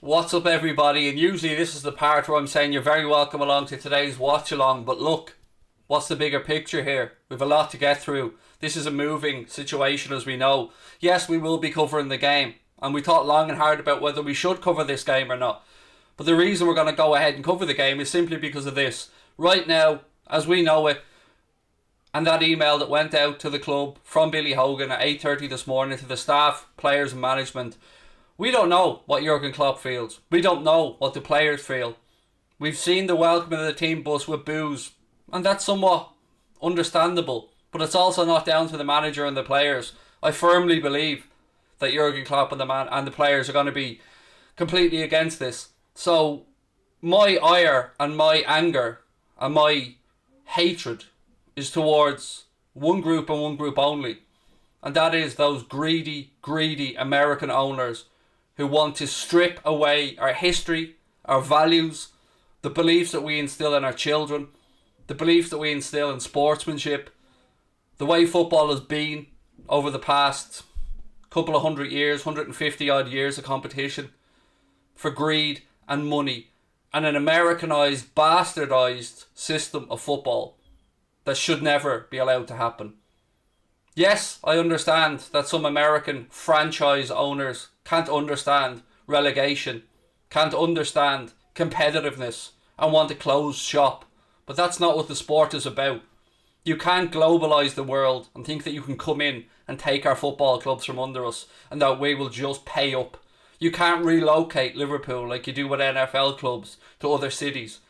What's up, everybody? And usually this is the part where I'm saying you're very welcome along to today's watch along. But look, what's the bigger picture here? We've a lot to get through. This is a moving situation, as we know. Yes, we will be covering the game, and we thought long and hard about whether we should cover this game or not. But the reason we're going to go ahead and cover the game is simply because of this. Right now, as we know it, and that email that went out to the club from Billy Hogan at 8:30 this morning to the staff, players and management, we don't know what Jurgen Klopp feels. We don't know what the players feel. We've seen the welcome of the team bus with boos, and that's somewhat understandable. But it's also not down to the manager and the players. I firmly believe that Jurgen Klopp and the players are going to be completely against this. So my ire and my anger and my hatred is towards one group and one group only. And that is those greedy American owners who want to strip away our history, our values, the beliefs that we instill in our children, the beliefs that we instill in sportsmanship, the way football has been over the past couple of 100 years, 150 odd years of competition, for greed and money, and an Americanized, bastardized system of football that should never be allowed to happen. Yes, I understand that some American franchise owners can't understand relegation, can't understand competitiveness, and want to close shop. But that's not what the sport is about. You can't globalise the world and think that you can come in and take our football clubs from under us and that we will just pay up. You can't relocate Liverpool like you do with NFL clubs to other cities.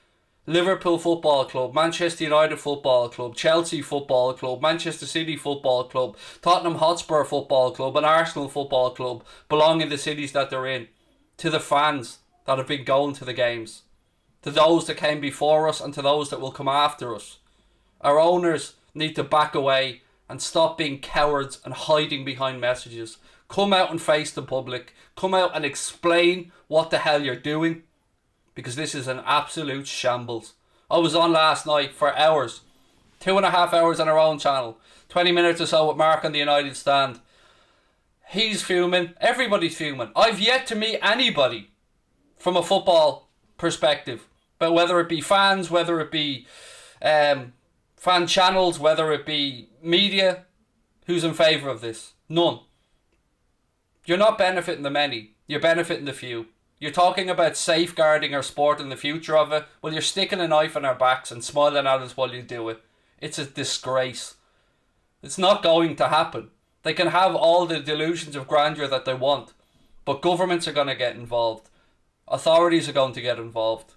Liverpool Football Club, Manchester United Football Club, Chelsea Football Club, Manchester City Football Club, Tottenham Hotspur Football Club and Arsenal Football Club belong in the cities that they're in. To the fans that have been going to the games. To those that came before us and to those that will come after us. Our owners need to back away and stop being cowards and hiding behind messages. Come out and face the public. Come out and explain what the hell you're doing. Because this is an absolute shambles. I was on last night for hours. 2.5 hours on our own channel. 20 minutes or so with Mark on the United stand. He's fuming. Everybody's fuming. I've yet to meet anybody from a football perspective. But whether it be fans, whether it be fan channels, whether it be media, who's in favour of this? None. You're not benefiting the many. You're benefiting the few. You're talking about safeguarding our sport and the future of it. Well, you're sticking a knife in our backs and smiling at us while you do it. It's a disgrace. It's not going to happen. They can have all the delusions of grandeur that they want, but governments are going to get involved. Authorities are going to get involved.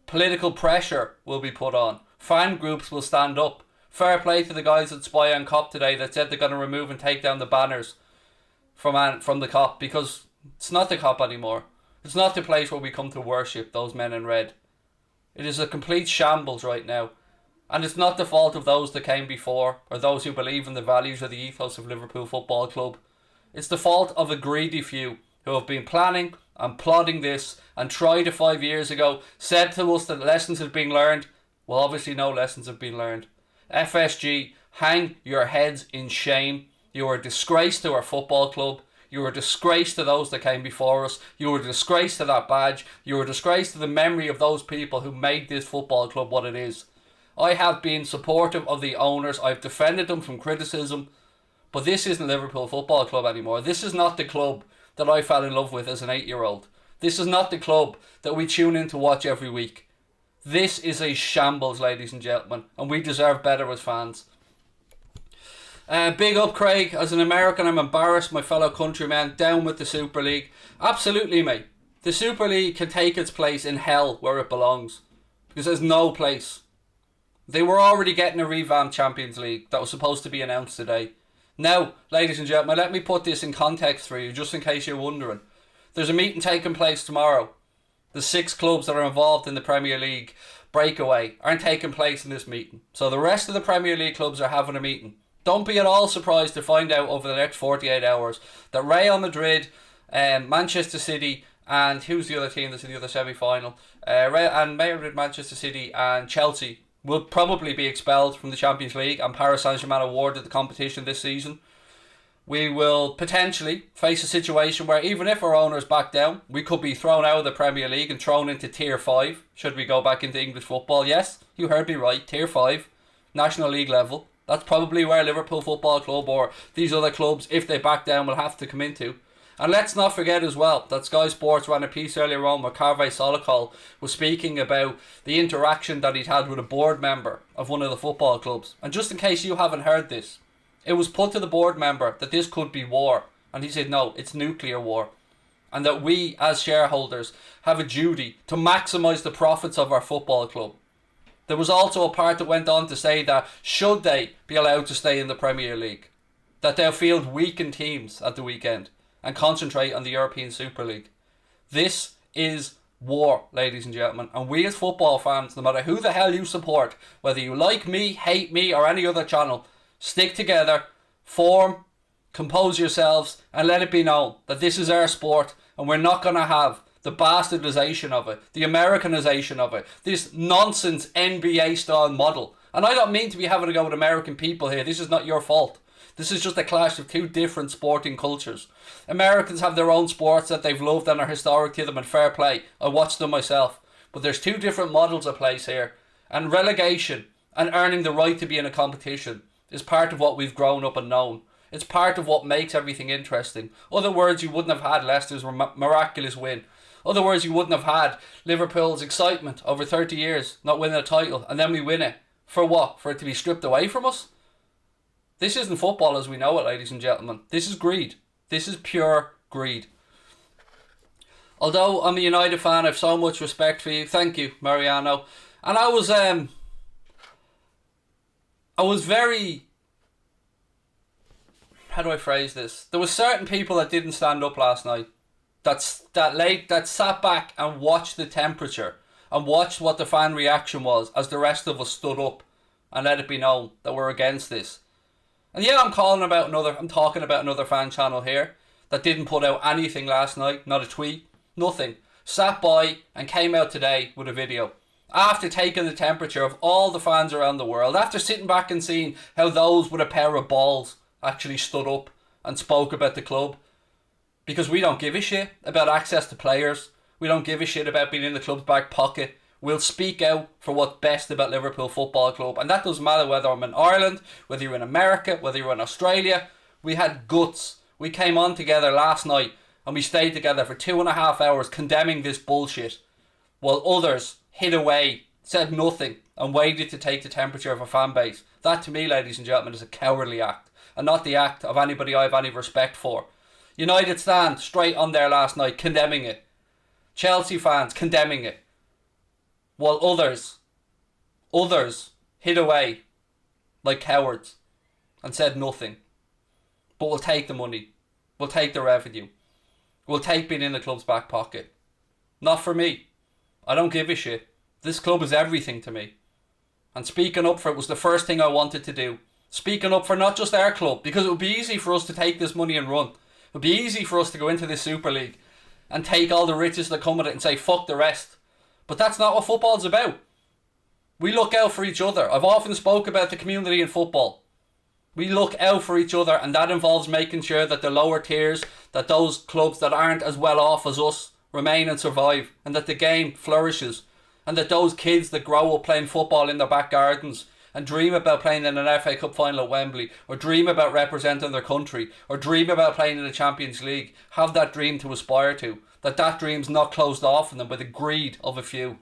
Political pressure will be put on. Fan groups will stand up. Fair play to the guys at Spy on Cop today that said they're going to remove and take down the banners from the Cop, because it's not the Cop anymore. It's not the place where we come to worship those men in red. It is a complete shambles right now. And it's not the fault of those that came before or those who believe in the values or the ethos of Liverpool Football Club. It's the fault of a greedy few who have been planning and plotting this and tried it 5 years ago, said to us that lessons had been learned. Well, obviously no lessons have been learned. FSG, hang your heads in shame. You are a disgrace to our football club. You were a disgrace to those that came before us. You were a disgrace to that badge. You were a disgrace to the memory of those people who made this football club what it is. I have been supportive of the owners. I've defended them from criticism. But this isn't Liverpool Football Club anymore. This is not the club that I fell in love with as an 8-year-old. This is not the club that we tune in to watch every week. This is a shambles, ladies and gentlemen. And we deserve better as fans. Big up, Craig. As an American, I'm embarrassed, my fellow countrymen. Down with the Super League. Absolutely, mate. The Super League can take its place in hell where it belongs. Because there's no place. They were already getting a revamped Champions League that was supposed to be announced today. Now, ladies and gentlemen, let me put this in context for you, just in case you're wondering. There's a meeting taking place tomorrow. The 6 clubs that are involved in the Premier League breakaway aren't taking place in this meeting. So the rest of the Premier League clubs are having a meeting. Don't be at all surprised to find out over the next 48 hours that Real Madrid, Manchester City, and who's the other team that's in the other semi-final? And Madrid, Manchester City and Chelsea will probably be expelled from the Champions League, and Paris Saint-Germain awarded the competition this season. we will potentially face a situation where even if our owners back down, we could be thrown out of the Premier League and thrown into Tier 5, should we go back into English football. Yes, you heard me right, Tier 5, National League level. That's probably where Liverpool Football Club or these other clubs, if they back down, will have to come into. And let's not forget as well that Sky Sports ran a piece earlier on where Salah was speaking about the interaction that he'd had with a board member of one of the football clubs. And just in case you haven't heard this, it was put to the board member that this could be war. And he said, no, it's nuclear war. And that we, as shareholders, have a duty to maximise the profits of our football club. There was also a part that went on to say that should they be allowed to stay in the Premier League, that they'll field weakened teams at the weekend and concentrate on the European Super League. This is war, ladies and gentlemen. And we as football fans, no matter who the hell you support, whether you like me, hate me, or any other channel, stick together, form, compose yourselves, and let it be known that this is our sport and we're not going to have the bastardization of it, the Americanization of it, this nonsense NBA style model. And I don't mean to be having a go with American people here. This is not your fault. This is just a clash of two different sporting cultures. Americans have their own sports that they've loved and are historic to them, and fair play. I watch them myself. But there's two different models at place here. And relegation and earning the right to be in a competition is part of what we've grown up and known. It's part of what makes everything interesting. Other words, you wouldn't have had Leicester's miraculous win. Other words, you wouldn't have had Liverpool's excitement over 30 years not winning a title, and then we win it. For what? For it to be stripped away from us? This isn't football as we know it, ladies and gentlemen. This is greed. This is pure greed. Although I'm a United fan, I have so much respect for you. Thank you, Mariano. And I was very... How do I phrase this? There were certain people that didn't stand up last night. That sat back and watched the temperature and watched what the fan reaction was as the rest of us stood up and let it be known that we're against this. And yeah, I'm talking about another fan channel here that didn't put out anything last night, not a tweet, nothing. Sat by and came out today with a video. After taking the temperature of all the fans around the world, after sitting back and seeing how those with a pair of balls actually stood up and spoke about the club. Because we don't give a shit about access to players. We don't give a shit about being in the club's back pocket. We'll speak out for what's best about Liverpool Football Club. And that doesn't matter whether I'm in Ireland, whether you're in America, whether you're in Australia. We had guts. We came on together last night and we stayed together for 2.5 hours condemning this bullshit. While others hid away, said nothing and waited to take the temperature of a fan base. That to me, ladies and gentlemen, is a cowardly act. And not the act of anybody I have any respect for. United stand straight on there last night condemning it. Chelsea fans condemning it. While others hid away like cowards and said nothing. But we'll take the money. We'll take the revenue. We'll take being in the club's back pocket. Not for me. I don't give a shit. This club is everything to me. And speaking up for it was the first thing I wanted to do. Speaking up for not just our club, because it would be easy for us to take this money and run. It would be easy for us to go into this Super League and take all the riches that come with it and say fuck the rest. But that's not what football's about. We look out for each other. I've often spoke about the community in football. We look out for each other, and that involves making sure that the lower tiers, that those clubs that aren't as well off as us remain and survive, and that the game flourishes, and that those kids that grow up playing football in their back gardens and dream about playing in an FA Cup final at Wembley, or dream about representing their country, or dream about playing in the Champions League, have that dream to aspire to. That dream's not closed off on them by the greed of a few.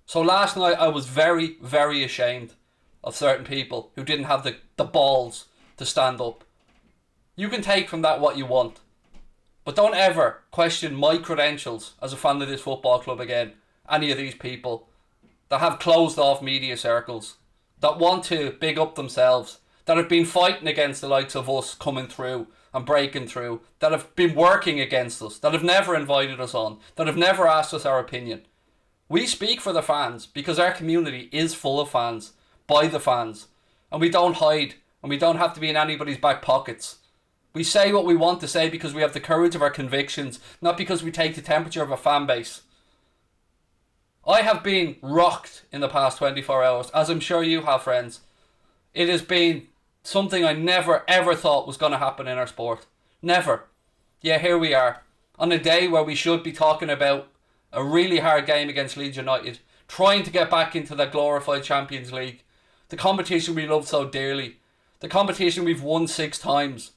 So last night I was very, very ashamed of certain people who didn't have the balls to stand up. You can take from that what you want, but don't ever question my credentials as a fan of this football club again. Any of these people that have closed off media circles, that want to big up themselves, that have been fighting against the likes of us coming through and breaking through, that have been working against us, that have never invited us on, that have never asked us our opinion. We speak for the fans because our community is full of fans, by the fans, and we don't hide, and we don't have to be in anybody's back pockets. We say what we want to say because we have the courage of our convictions, not because we take the temperature of a fan base. I have been rocked in the past 24 hours, as I'm sure you have, friends. It has been Something I never ever thought was going to happen in our sport. Never. Yeah, here we are. On a day where we should be talking about a really hard game against Leeds United, trying to get back into the glorified Champions League. The competition we love so dearly. The competition we've won 6 times.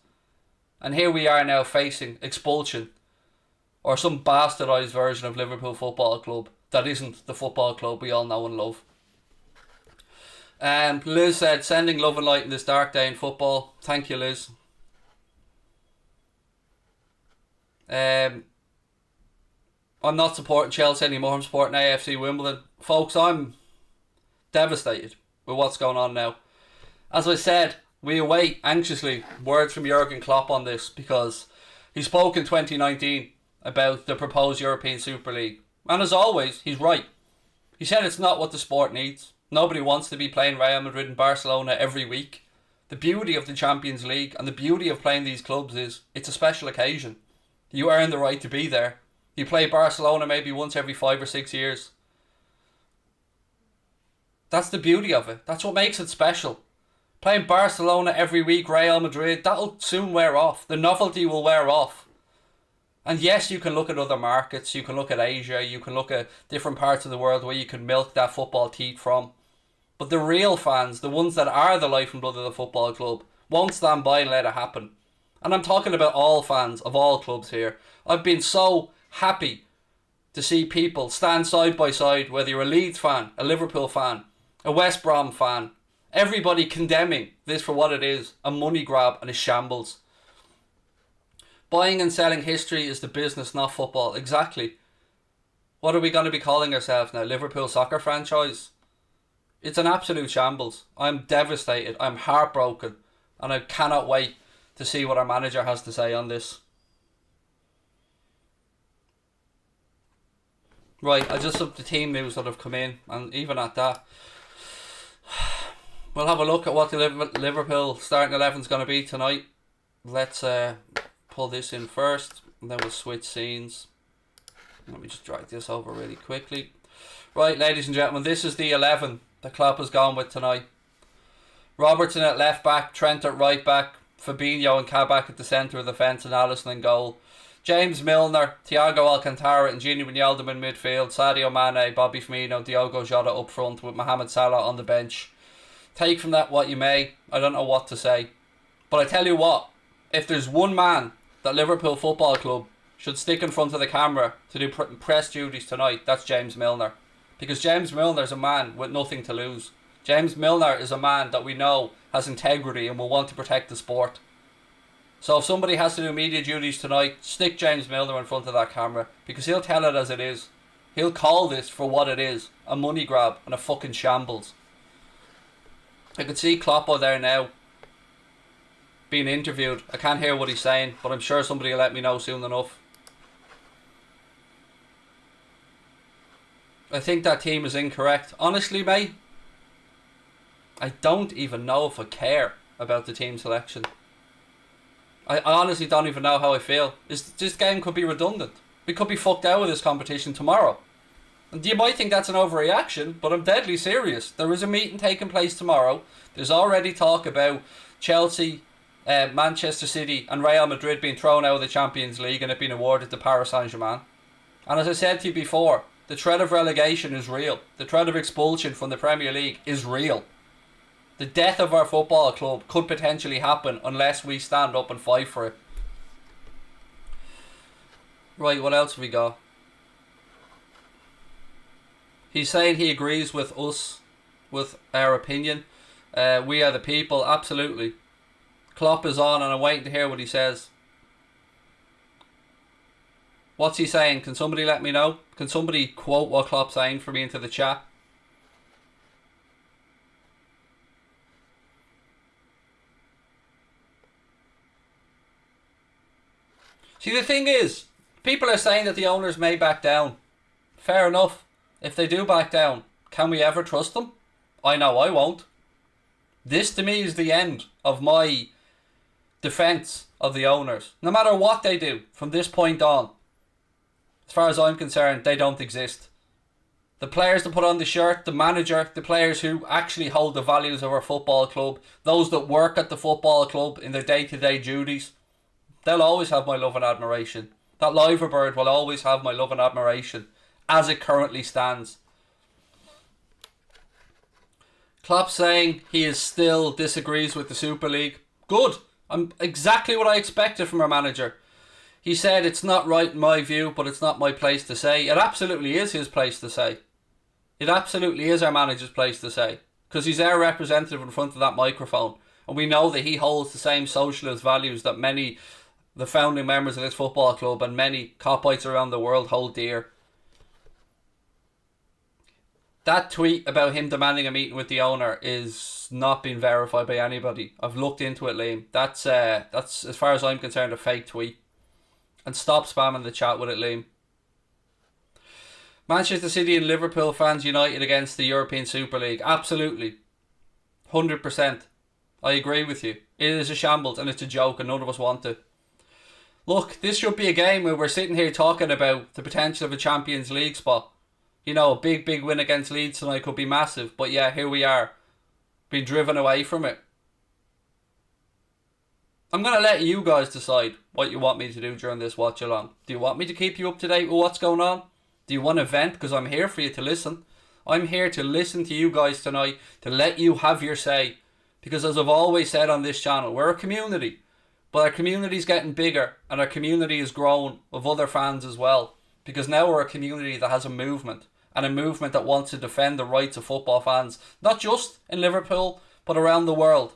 And here we are now facing expulsion. Or some bastardised version of Liverpool Football Club that isn't the football club we all know and love. Liz said, sending love and light in this dark day in football. Thank you, Liz. I'm not supporting Chelsea anymore. I'm supporting AFC Wimbledon. Folks, I'm devastated with what's going on now. As I said, we await anxiously words from Jurgen Klopp on this, because he spoke in 2019 about the proposed European Super League. And as always, he's right. He said it's not what the sport needs. Nobody wants to be playing Real Madrid and Barcelona every week. The beauty of the Champions League and the beauty of playing these clubs is it's a special occasion. You earn the right to be there. You play Barcelona maybe once every 5 or 6 years. That's the beauty of it. That's what makes it special. Playing Barcelona every week, Real Madrid, that'll soon wear off. The novelty will wear off. And yes, you can look at other markets. You can look at Asia. You can look at different parts of the world where you can milk that football teat from. But the real fans, the ones that are the life and blood of the football club, won't stand by and let it happen. And I'm talking about all fans of all clubs here. I've been so happy to see people stand side by side, whether you're a Leeds fan, a Liverpool fan, a West Brom fan, everybody condemning this for what it is, a money grab and a shambles. Buying and selling history is the business, not football. Exactly. What are we going to be calling ourselves now? Liverpool Soccer Franchise? It's an absolute shambles. I'm devastated. I'm heartbroken. And I cannot wait to see what our manager has to say on this. Right, I just up the team news that have come in. And even at that, we'll have a look at what the Liverpool starting 11 is going to be tonight. Let's pull this in first, and then we'll switch scenes. Let me just drag this over really quickly. Right, ladies and gentlemen, this is the 11 that Klopp has gone with tonight. Robertson at left back, Trent at right back, Fabinho and Kabak at the centre of the fence, and Alisson in goal. James Milner, Thiago Alcantara and Gini Wijnaldum in midfield, Sadio Mane, Bobby Firmino, Diogo Jota up front with Mohamed Salah on the bench. Take from that what you may. I don't know what to say. But I tell you what, if there's one man that Liverpool Football Club should stick in front of the camera to do press duties tonight, that's James Milner. Because James Milner is a man with nothing to lose. James Milner is a man that we know has integrity and will want to protect the sport. So if somebody has to do media duties tonight, stick James Milner in front of that camera, because he'll tell it as it is. He'll call this for what it is, a money grab and a fucking shambles. I could see Kloppo there now being interviewed. I can't hear what he's saying, but I'm sure somebody will let me know soon enough. I think that team is incorrect. Honestly, mate, I don't even know if I care about the team selection. I honestly don't even know how I feel. This game could be redundant. We could be fucked out of this competition tomorrow. And you might think that's an overreaction, but I'm deadly serious. There is a meeting taking place tomorrow. There's already talk about Chelsea, Manchester City and Real Madrid being thrown out of the Champions League and it being awarded to Paris Saint-Germain. And as I said to you before, the threat of relegation is real. The threat of expulsion from the Premier League is real. The death of our football club could potentially happen unless we stand up and fight for it. Right, what else have we got? He's saying he agrees with us, with our opinion. We are the people, absolutely. Klopp is on and I'm waiting to hear what he says. What's he saying? Can somebody let me know? Can somebody quote what Klopp's saying for me into the chat? See, the thing is, people are saying that the owners may back down. Fair enough. If they do back down, can we ever trust them? I know I won't. This to me is the end of my defence of the owners. No matter what they do from this point on, as far as I'm concerned, they don't exist. The players that put on the shirt, the manager, the players who actually hold the values of our football club, those that work at the football club in their day-to-day duties, they'll always have my love and admiration. That liver bird will always have my love and admiration as it currently stands. Klopp saying he is still disagrees with the Super League. Good. I'm exactly what I expected from our manager. He said it's not right in my view, but it's not my place to say. It absolutely is his place to say. It absolutely is our manager's place to say. Because he's our representative in front of that microphone. And we know that he holds the same socialist values that many, the founding members of this football club and many Coppites around the world hold dear. That tweet about him demanding a meeting with the owner is not being verified by anybody. I've looked into it, Liam. That's as far as I'm concerned, a fake tweet. And stop spamming the chat with it, Liam. Manchester City and Liverpool fans united against the European Super League. Absolutely. 100%. I agree with you. It is a shambles and it's a joke and none of us want it. Look, this should be a game where we're sitting here talking about the potential of a Champions League spot. You know, a big win against Leeds tonight could be massive. But yeah, here we are. Being driven away from it. I'm going to let you guys decide what you want me to do during this watch along. Do you want me to keep you up to date with what's going on? Do you want to vent? Because I'm here for you to listen. I'm here to listen to you guys tonight. To let you have your say. Because as I've always said on this channel, we're a community. But our community's getting bigger. And our community is growing with other fans as well. Because now we're a community that has a movement. And a movement that wants to defend the rights of football fans. Not just in Liverpool, but around the world.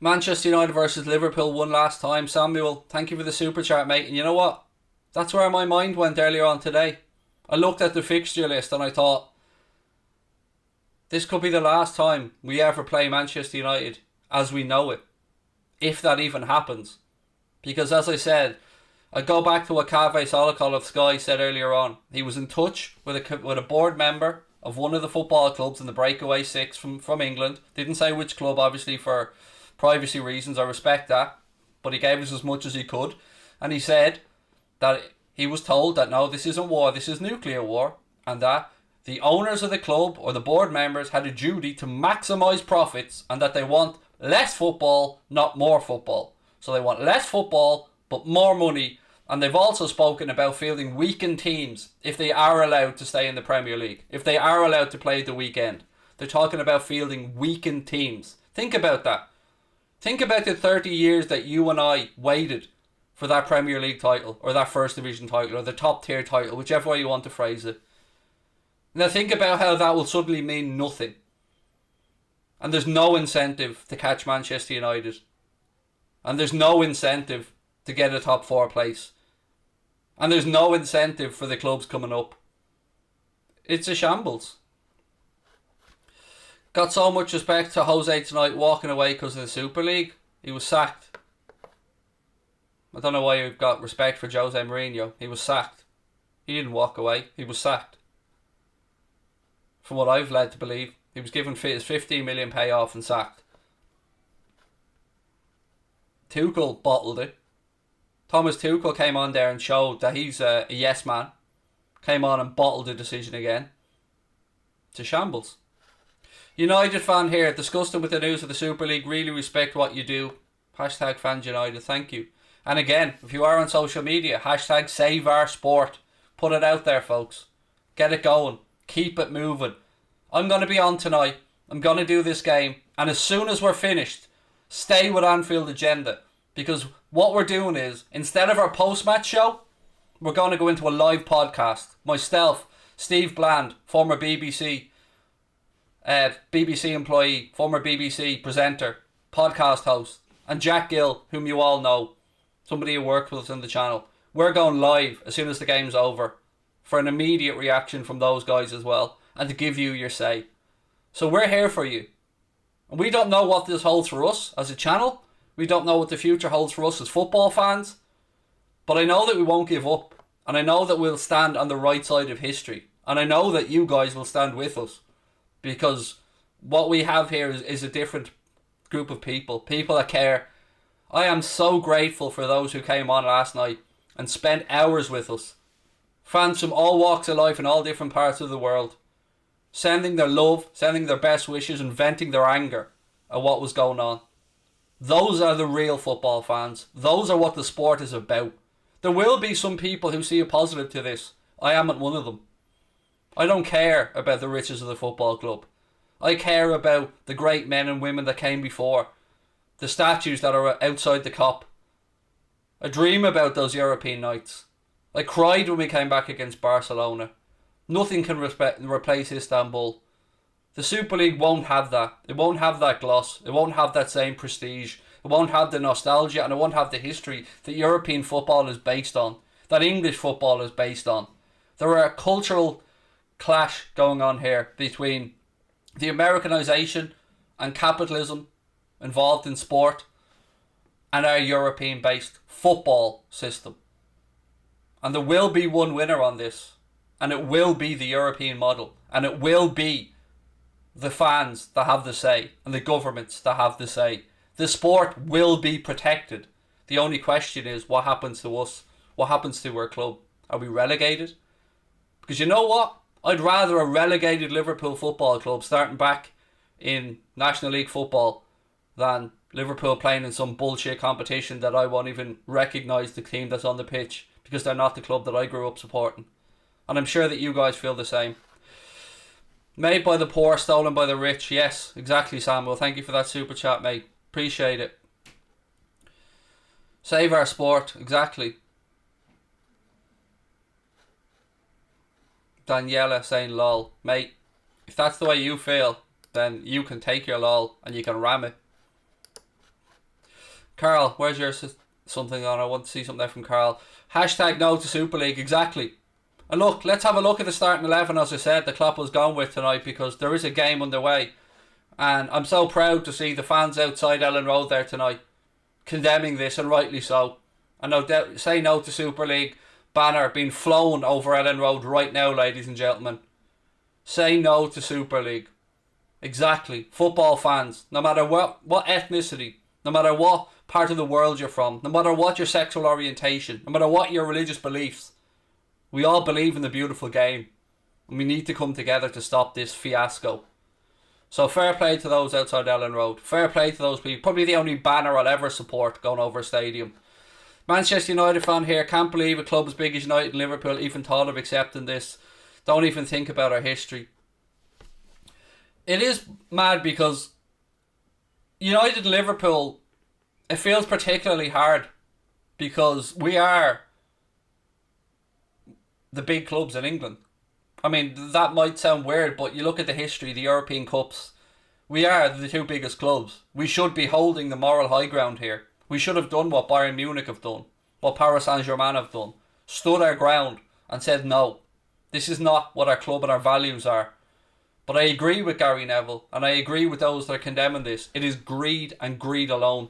Manchester United versus Liverpool won last time. Samuel, thank you for the super chat, mate. And you know what? That's where my mind went earlier on today. I looked at the fixture list and I thought, this could be the last time we ever play Manchester United as we know it. If that even happens. Because as I said, I go back to what Salah of Sky said earlier on. He was in touch with a board member of one of the football clubs in the breakaway six from England. Didn't say which club, obviously, for privacy reasons. I respect that. But he gave us as much as he could. And he said that he was told that no, this isn't war, this is nuclear war. And that the owners of the club or the board members had a duty to maximise profits and that they want less football, not more football. So they want less football, but more money. And they've also spoken about fielding weakened teams if they are allowed to stay in the Premier League. If they are allowed to play the weekend. They're talking about fielding weakened teams. Think about that. Think about the 30 years that you and I waited for that Premier League title. Or that First Division title. Or the top tier title. Whichever way you want to phrase it. Now think about how that will suddenly mean nothing. And there's no incentive to catch Manchester United. And there's no incentive to get a top 4 place. And there's no incentive for the clubs coming up. It's a shambles. Got so much respect to Jose tonight walking away because of the Super League. He was sacked. I don't know why you've got respect for Jose Mourinho. He was sacked. He didn't walk away. He was sacked. From what I've led to believe. He was given his 15 million payoff and sacked. Tuchel bottled it. Thomas Tuchel came on there and showed that he's a yes man. Came on and bottled the decision again. It's a shambles. United fan here, disgusted with the news of the Super League. Really respect what you do. Hashtag fans United, thank you. And again, if you are on social media, hashtag save our sport. Put it out there, folks. Get it going. Keep it moving. I'm going to be on tonight. I'm going to do this game. And as soon as we're finished, stay with Anfield Agenda. Because what we're doing is, instead of our post-match show, we're going to go into a live podcast. Myself, Steve Bland, former BBC employee, former BBC presenter, podcast host, and Jack Gill, whom you all know, somebody who worked with us on the channel. We're going live as soon as the game's over for an immediate reaction from those guys as well, and to give you your say. So we're here for you. And we don't know what this holds for us as a channel. We don't know what the future holds for us as football fans. But I know that we won't give up. And I know that we'll stand on the right side of history. And I know that you guys will stand with us. Because what we have here is a different group of people. People that care. I am so grateful for those who came on last night and spent hours with us. Fans from all walks of life in all different parts of the world, sending their love, sending their best wishes, and venting their anger at what was going on. Those are the real football fans. Those are what the sport is about. There will be some people who see a positive to this. I am not one of them. I don't care about the riches of the football club. I care about the great men and women that came before. The statues that are outside the Kop. I dream about those European nights. I cried when we came back against Barcelona. Nothing can replace Istanbul. The Super League won't have that. It won't have that gloss. It won't have that same prestige. It won't have the nostalgia, and it won't have the history that European football is based on. That English football is based on. There are a cultural clash going on here between the Americanization and capitalism involved in sport and our European-based football system. And there will be one winner on this. And it will be the European model. And it will be the fans that have the say. And the governments that have the say. The sport will be protected. The only question is, what happens to us? What happens to our club? Are we relegated? Because you know what? I'd rather a relegated Liverpool Football Club starting back in National League football than Liverpool playing in some bullshit competition that I won't even recognise the team that's on the pitch because they're not the club that I grew up supporting. And I'm sure that you guys feel the same. Made by the poor, stolen by the rich. Yes, exactly, Samuel. Thank you for that super chat, mate. Appreciate it. Save our sport. Exactly. Daniela saying lol. Mate, if that's the way you feel, then you can take your lol and you can ram it. Carl, where's your something on? I want to see something there from Carl. Hashtag no to Super League. Exactly. And look, let's have a look at the starting 11, as I said, the Klopp was gone with tonight, because there is a game underway. And I'm so proud to see the fans outside Ellen Road there tonight condemning this, and rightly so. And no doubt, say no to Super League banner being flown over Ellen Road right now, ladies and gentlemen. Say no to Super League. Exactly. Football fans, no matter what ethnicity, no matter what part of the world you're from, no matter what your sexual orientation, no matter what your religious beliefs, we all believe in the beautiful game, and we need to come together to stop this fiasco. So fair play to those outside Ellen Road. Fair play to those people. Probably the only banner I'll ever support going over a stadium. Manchester United fan here. Can't believe a club as big as United and Liverpool even thought of accepting this. Don't even think about our history. It is mad because United and Liverpool, it feels particularly hard because we are the big clubs in England. I mean, that might sound weird, but you look at the history, the European Cups, we are the two biggest clubs. We should be holding the moral high ground here. We should have done what Bayern Munich have done, what Paris Saint-Germain have done. Stood our ground and said no. This is not what our club and our values are. But I agree with Gary Neville, and I agree with those that are condemning this. It is greed and greed alone.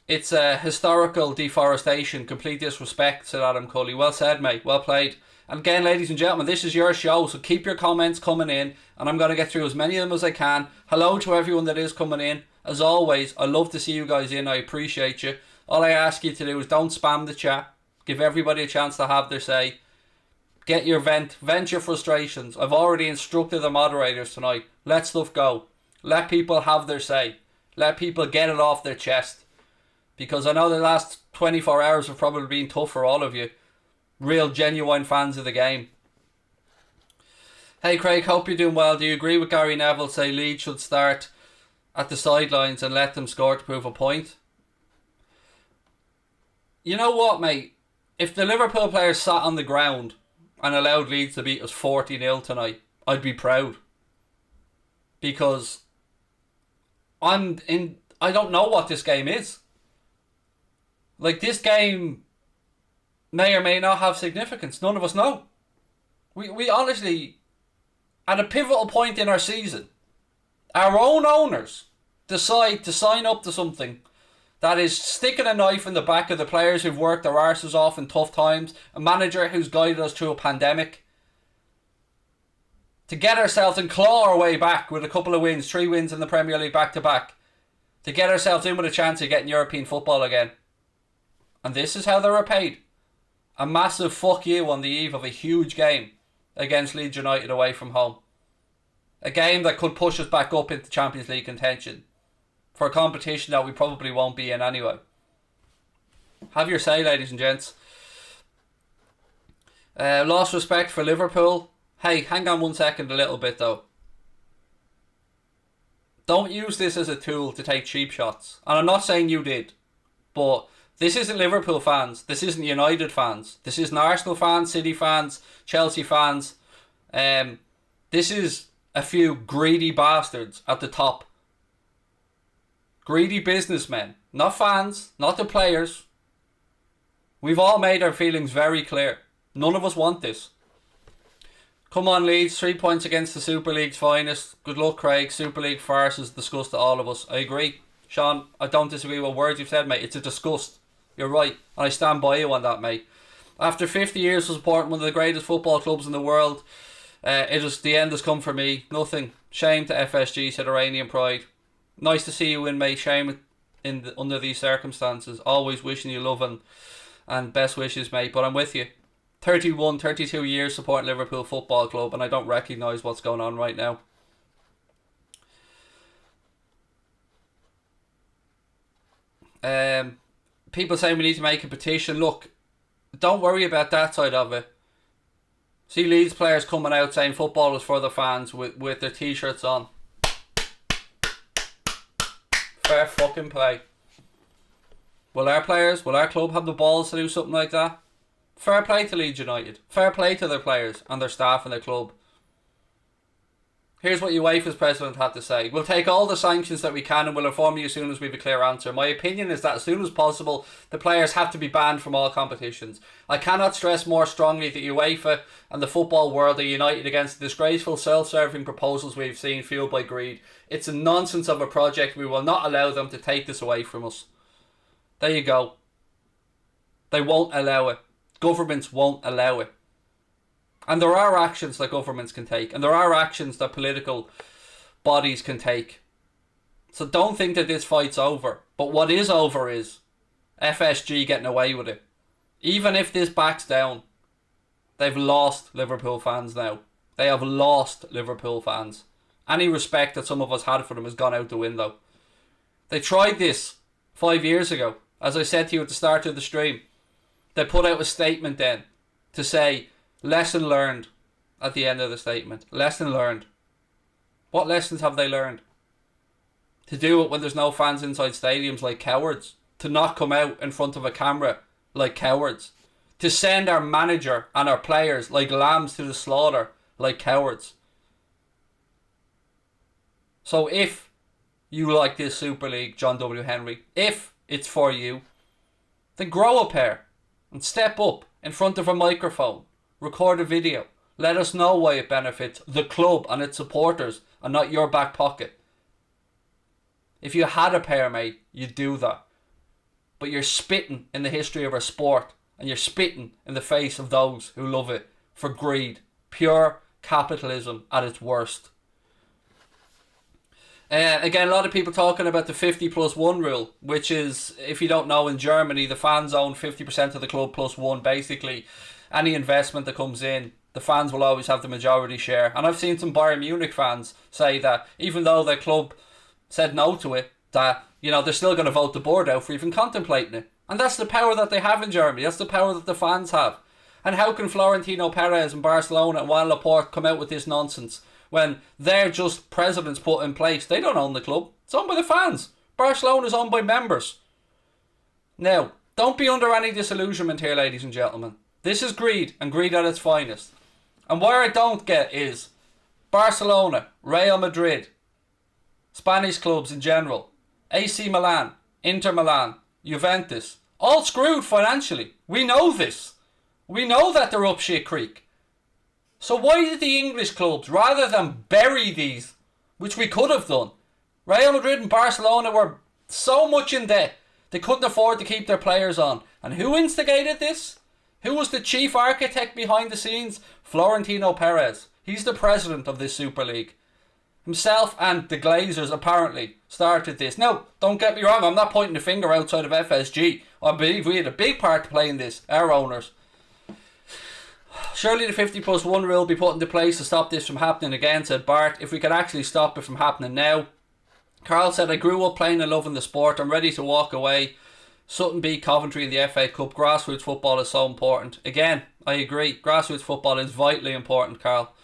It's a historical deforestation, complete disrespect, said Adam Cully. Well said, mate. Well played. And again, ladies and gentlemen, this is your show, so keep your comments coming in, and I'm going to get through as many of them as I can. Hello to everyone that is coming in. As always, I love to see you guys in. I appreciate you. All I ask you to do is don't spam the chat. Give everybody a chance to have their say. Get your vent your frustrations. I've already instructed the moderators tonight. Let stuff go. Let people have their say. Let people get it off their chest. Because I know the last 24 hours have probably been tough for all of you. Real, genuine fans of the game. Hey Craig, hope you're doing well. Do you agree with Gary Neville say Leeds should start at the sidelines and let them score to prove a point? You know what, mate? If the Liverpool players sat on the ground and allowed Leeds to beat us 40-0 tonight, I'd be proud. Because I don't know what this game is. Like, this game may or may not have significance. None of us know. We honestly, at a pivotal point in our season, our own owners decide to sign up to something that is sticking a knife in the back of the players who've worked their arses off in tough times, a manager who's guided us through a pandemic, to get ourselves and claw our way back with a couple of wins, 3 wins in the Premier League back to back, to get ourselves in with a chance of getting European football again. And this is how they're repaid. A massive fuck you on the eve of a huge game against Leeds United away from home. A game that could push us back up into Champions League contention for a competition that we probably won't be in anyway. Have your say, ladies and gents. Lost respect for Liverpool. Hey, hang on 1 second a little bit though. Don't use this as a tool to take cheap shots. And I'm not saying you did. But this isn't Liverpool fans. This isn't United fans. This isn't Arsenal fans, City fans, Chelsea fans. This is a few greedy bastards at the top. Greedy businessmen. Not fans, not the players. We've all made our feelings very clear. None of us want this. Come on, Leeds. 3 points against the Super League's finest. Good luck, Craig. Super League farce is a disgust to all of us. I agree. Sean, I don't disagree with words you've said, mate. It's a disgust. You're right. And I stand by you on that, mate. After 50 years of supporting one of the greatest football clubs in the world, the end has come for me. Nothing. Shame to FSG, said Iranian Pride. Nice to see you win, mate. Shame under these circumstances. Always wishing you love and best wishes, mate. But I'm with you. 31, 32 years supporting Liverpool Football Club, and I don't recognise what's going on right now. People saying we need to make a petition. Look, don't worry about that side of it. See Leeds players coming out saying football is for the fans with their t-shirts on. Fair fucking play. Will our club have the balls to do something like that? Fair play to Leeds United. Fair play to their players and their staff and their club. Here's what UEFA's president had to say. We'll take all the sanctions that we can and we'll inform you as soon as we have a clear answer. My opinion is that as soon as possible, the players have to be banned from all competitions. I cannot stress more strongly that UEFA and the football world are united against the disgraceful self-serving proposals we've seen fueled by greed. It's a nonsense of a project. We will not allow them to take this away from us. There you go. They won't allow it. Governments won't allow it. And there are actions that governments can take. And there are actions that political bodies can take. So don't think that this fight's over. But what is over is FSG getting away with it. Even if this backs down, they've lost Liverpool fans now. They have lost Liverpool fans. Any respect that some of us had for them has gone out the window. They tried this 5 years ago. As I said to you at the start of the stream. They put out a statement then to say, lesson learned at the end of the statement. Lesson learned. What lessons have they learned? To do it when there's no fans inside stadiums like cowards. To not come out in front of a camera like cowards. To send our manager and our players like lambs to the slaughter like cowards. So if you like this Super League, John W. Henry, if it's for you, then grow a pair. And step up in front of a microphone. Record a video. Let us know why it benefits the club and its supporters and not your back pocket. If you had a pair, mate, you'd do that. But you're spitting in the history of our sport. And you're spitting in the face of those who love it for greed. Pure capitalism at its worst. Again, a lot of people talking about the 50+1 rule, which is, if you don't know, in Germany, the fans own 50% of the club plus one. Basically, any investment that comes in, the fans will always have the majority share. And I've seen some Bayern Munich fans say that even though their club said no to it, that, you know, they're still going to vote the board out for even contemplating it. And that's the power that they have in Germany. That's the power that the fans have. And how can Florentino Perez and Barcelona and Juan Laporte come out with this nonsense when they're just presidents put in place? They don't own the club. It's owned by the fans. Barcelona's owned by members. Now, don't be under any disillusionment here, ladies and gentlemen. This is greed, and greed at its finest. And where I don't get is Barcelona, Real Madrid, Spanish clubs in general, AC Milan, Inter Milan, Juventus, all screwed financially. We know this. We know that they're up shit creek. So why did the English clubs, rather than bury these, which we could have done, Real Madrid and Barcelona were so much in debt, they couldn't afford to keep their players on. And who instigated this? Who was the chief architect behind the scenes? Florentino Perez. He's the president of this Super League. Himself and the Glazers apparently started this. Now, don't get me wrong, I'm not pointing the finger outside of FSG. I believe we had a big part to play in this, our owners. Surely the 50+1 rule be put into place to stop this from happening again, said Bart. If we could actually stop it from happening now. Carl said, I grew up playing and loving the sport. I'm ready to walk away. Sutton beat Coventry in the FA Cup. Grassroots football is so important. Again, I agree. Grassroots football is vitally important, Carl.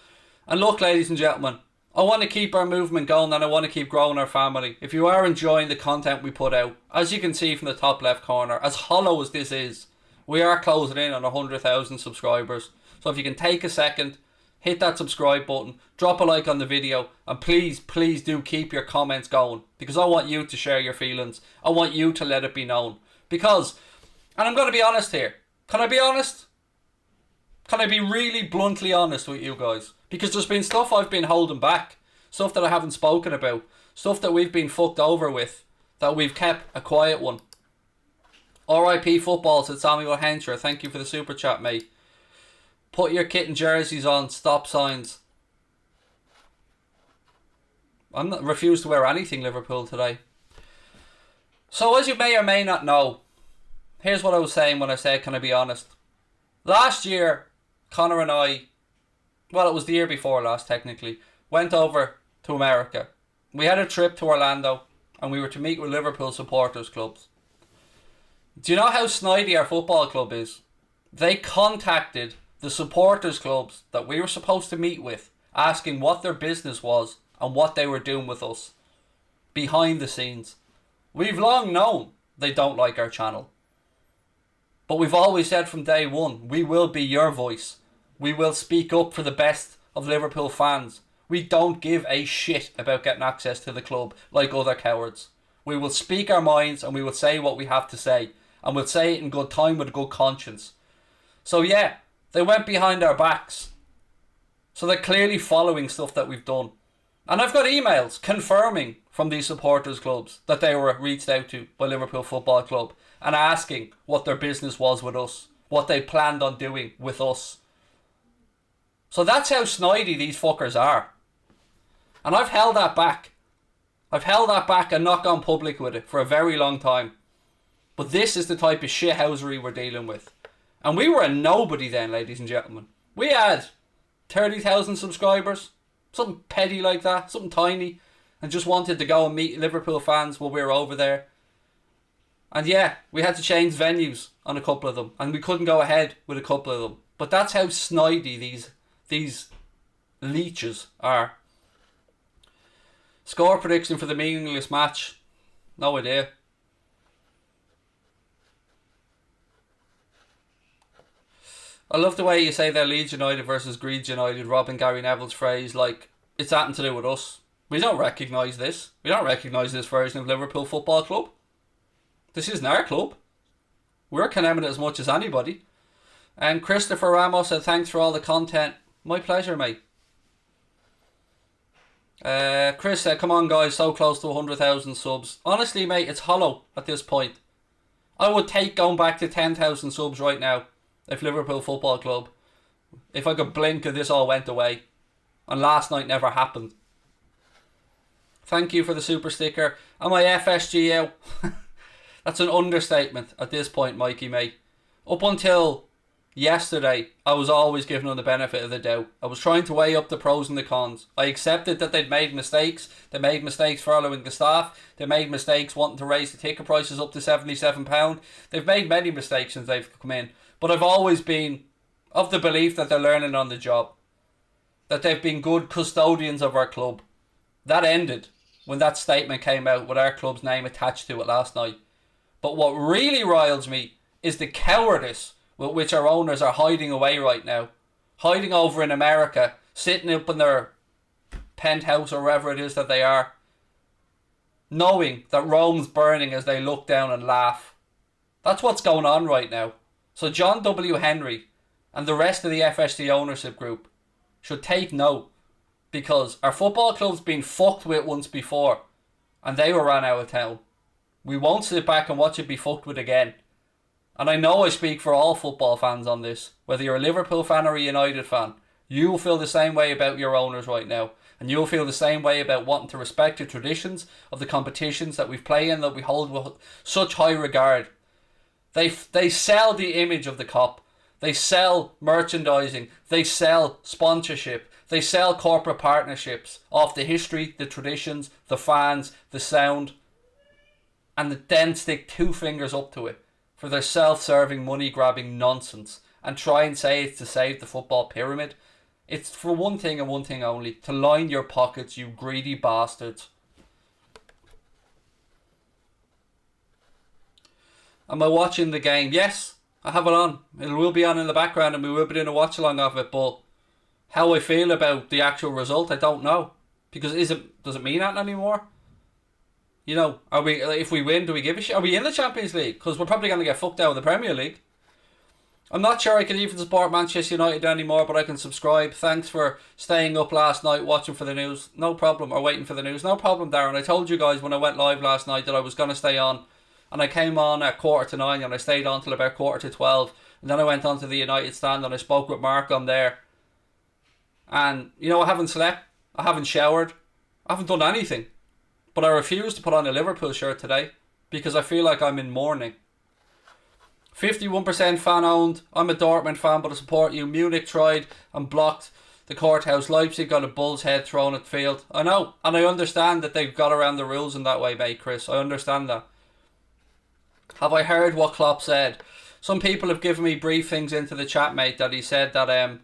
And look, ladies and gentlemen, I want to keep our movement going and I want to keep growing our family. If you are enjoying the content we put out, as you can see from the top left corner, as hollow as this is, we are closing in on 100,000 subscribers. So if you can take a second, hit that subscribe button, drop a like on the video, and please do keep your comments going, because I want you to share your feelings. I want you to let it be known. Because, and I'm going to be honest here. Can I be honest? Can I be really bluntly honest with you guys? Because there's been stuff I've been holding back. Stuff that I haven't spoken about. Stuff that we've been fucked over with. That we've kept a quiet one. RIP football, said Samuel Hensher. Thank you for the super chat, mate. Put your kitten jerseys on. Stop signs. I'm not refused to wear anything Liverpool today. So as you may or may not know, here's what I was saying when I said, can I be honest? Last year, Connor and I, well, it was the year before last technically, went over to America. We had a trip to Orlando and we were to meet with Liverpool supporters clubs. Do you know how snidey our football club is? They contacted the supporters clubs that we were supposed to meet with, asking what their business was and what they were doing with us behind the scenes. We've long known they don't like our channel, but we've always said from day one, we will be your voice. We will speak up for the best of Liverpool fans. We don't give a shit about getting access to the club like other cowards. We will speak our minds and we will say what we have to say, and we'll say it in good time with a good conscience. So yeah, they went behind our backs. So they're clearly following stuff that we've done. And I've got emails confirming from these supporters clubs that they were reached out to by Liverpool Football Club and asking what their business was with us, what they planned on doing with us. So that's how snidey these fuckers are. And I've held that back. I've held that back and not gone public with it for a very long time. But this is the type of shithousery we're dealing with. And we were a nobody then, ladies and gentlemen. We had 30,000 subscribers. Something petty like that. Something tiny. And just wanted to go and meet Liverpool fans while we were over there. And yeah, we had to change venues on a couple of them. And we couldn't go ahead with a couple of them. But that's how snidey these leeches are. Score prediction for the meaningless match. No idea. I love the way you say they're Leeds United versus Leeds United, robbing Gary Neville's phrase like it's nothing to do with us. We don't recognise this. We don't recognise this version of Liverpool Football Club. This isn't our club. We're condemning it as much as anybody. And Christopher Ramos said, thanks for all the content. My pleasure, mate. Chris said, come on guys, so close to 100,000 subs. Honestly, mate, it's hollow at this point. I would take going back to 10,000 subs right now. If Liverpool Football Club, if I could blink and this all went away. And last night never happened. Thank you for the super sticker. Am I FSG out? That's an understatement at this point, Mikey, mate. Up until yesterday, I was always giving them the benefit of the doubt. I was trying to weigh up the pros and the cons. I accepted that they'd made mistakes. They made mistakes following the staff. They made mistakes wanting to raise the ticket prices up to £77. They've made many mistakes since they've come in. But I've always been of the belief that they're learning on the job. That they've been good custodians of our club. That ended when that statement came out with our club's name attached to it last night. But what really riles me is the cowardice with which our owners are hiding away right now. Hiding over in America, sitting up in their penthouse or wherever it is that they are. Knowing that Rome's burning as they look down and laugh. That's what's going on right now. So John W. Henry and the rest of the FSG ownership group should take note, because our football club's been fucked with once before and they were ran out of town. We won't sit back and watch it be fucked with again. And I know I speak for all football fans on this, whether you're a Liverpool fan or a United fan. You'll feel the same way about your owners right now, and you'll feel the same way about wanting to respect the traditions of the competitions that we play in, that we hold with such high regard. They sell the image of the cop. They sell merchandising. They sell sponsorship. They sell corporate partnerships off the history, the traditions, the fans, the sound, and then stick two fingers up to it for their self-serving, money-grabbing nonsense and try and say it's to save the football pyramid. It's for one thing and one thing only: to line your pockets, you greedy bastards. Am I watching the game? Yes, I have it on. It will be on in the background and we will be doing a watch along of it, but how I feel about the actual result, I don't know. Because does it mean that anymore? You know, if we win, do we give a shit? Are we in the Champions League? Because we're probably going to get fucked out of the Premier League. I'm not sure I can even support Manchester United anymore, but I can subscribe. Thanks for staying up last night watching for the news. No problem. Or waiting for the news. No problem, Darren. I told you guys when I went live last night that I was going to stay on. And I came on at 9:15 and I stayed on till about 12:15. And then I went on to the United stand and I spoke with Mark on there. And, you know, I haven't slept. I haven't showered. I haven't done anything. But I refuse to put on a Liverpool shirt today because I feel like I'm in mourning. 51% fan owned. I'm a Dortmund fan, but I support you. Munich tried and blocked the courthouse. Leipzig got a bull's head thrown at the field. I know, and I understand that they've got around the rules in that way, mate, Chris. I understand that. Have I heard what Klopp said? Some people have given me briefings into the chat, mate, that he said that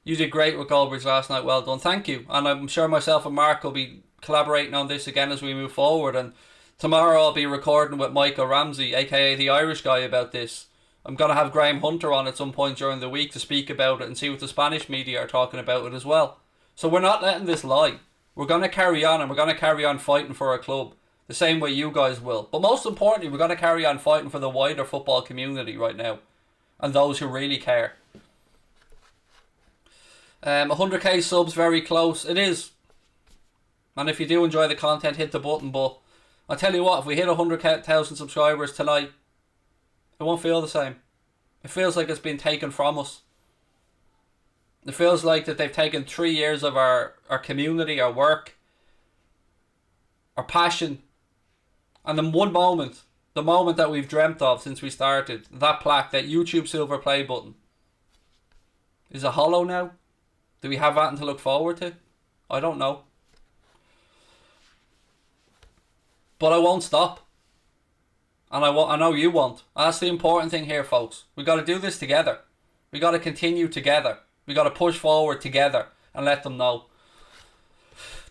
you did great with Goldbridge last night. Well done. Thank you. And I'm sure myself and Mark will be collaborating on this again as we move forward. And tomorrow I'll be recording with Michael Ramsey, aka the Irish guy, about this. I'm going to have Graham Hunter on at some point during the week to speak about it and see what the Spanish media are talking about it as well. So we're not letting this lie. We're going to carry on, and we're going to carry on fighting for our club the same way you guys will. But most importantly, we're going to carry on fighting for the wider football community right now and those who really care. 100k subs, very close. It is. And if you do enjoy the content, hit the button. But I'll tell you what, if we hit 100,000 subscribers tonight, it won't feel the same. It feels like it's been taken from us. It feels like that they've taken 3 years of our community, our work, our passion, and in one moment, the moment that we've dreamt of since we started, that plaque, that YouTube silver play button, is it hollow now? Do we have that to look forward to? I don't know. But I won't stop. And I know you won't. And that's the important thing here, folks. We got to do this together. We got to continue together. We got to push forward together and let them know.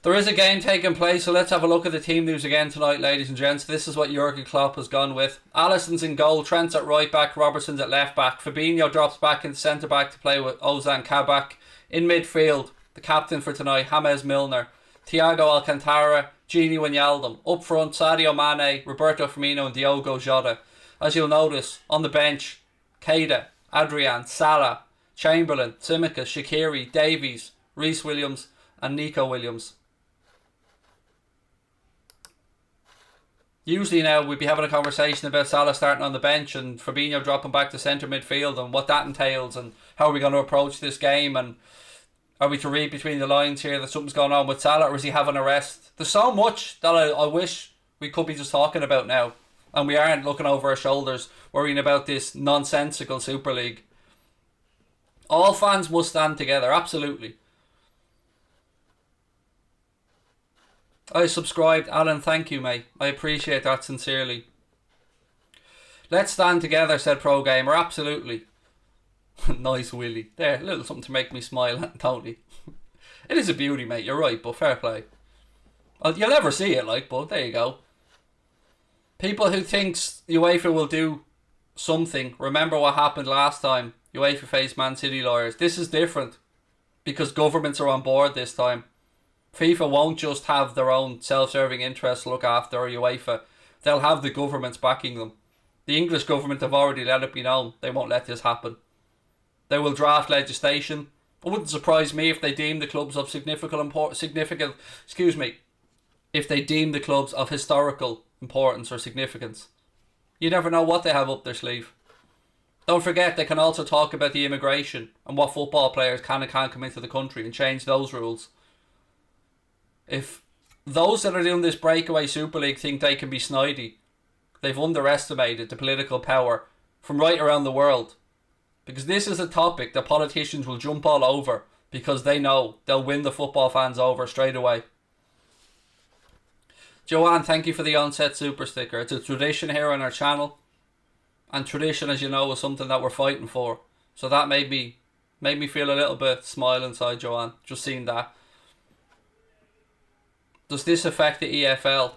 There is a game taking place, so let's have a look at the team news again tonight, ladies and gents. This is what Jurgen Klopp has gone with. Alisson's in goal, Trent's at right back, Robertson's at left back. Fabinho drops back into centre back to play with Ozan Kabak. In midfield, the captain for tonight, James Milner, Thiago Alcantara, Gini Wijnaldum. Up front, Sadio Mane, Roberto Firmino and Diogo Jota. As you'll notice, on the bench, Keita, Adrian, Salah, Chamberlain, Tsimikas, Shaqiri, Davies, Reece Williams and Nico Williams. Usually now we'd be having a conversation about Salah starting on the bench and Fabinho dropping back to centre midfield and what that entails and how are we going to approach this game, and are we to read between the lines here that something's going on with Salah, or is he having a rest? There's so much that I wish we could be just talking about now, and we aren't looking over our shoulders worrying about this nonsensical Super League. All fans must stand together, absolutely. I subscribed, Alan, thank you, mate. I appreciate that sincerely. Let's stand together, said Pro Gamer, absolutely. Nice Willie. There, a little something to make me smile, Tony. It is a beauty, mate, you're right, but fair play. Well, you'll never see it, like, but there you go. People who thinks UEFA will do something, remember what happened last time. UEFA faced Man City lawyers. This is different because governments are on board this time. FIFA won't just have their own self-serving interests to look after, or UEFA. They'll have the governments backing them. The English government have already let it be known they won't let this happen. They will draft legislation. It wouldn't surprise me if they deem the clubs of if they deem the clubs of historical importance or significance. You never know what they have up their sleeve. Don't forget, they can also talk about the immigration and what football players can and can't come into the country and change those rules. If those that are doing this breakaway Super League think they can be snidey, they've underestimated the political power from right around the world Because this is a topic that politicians will jump all over because they know they'll win the football fans over straight away. Joanne, thank you for the onset super sticker. It's a tradition here on our channel. And tradition, as you know, is something that we're fighting for. So that made me feel a little bit smile inside, Joanne, just seeing that. Does this affect the EFL?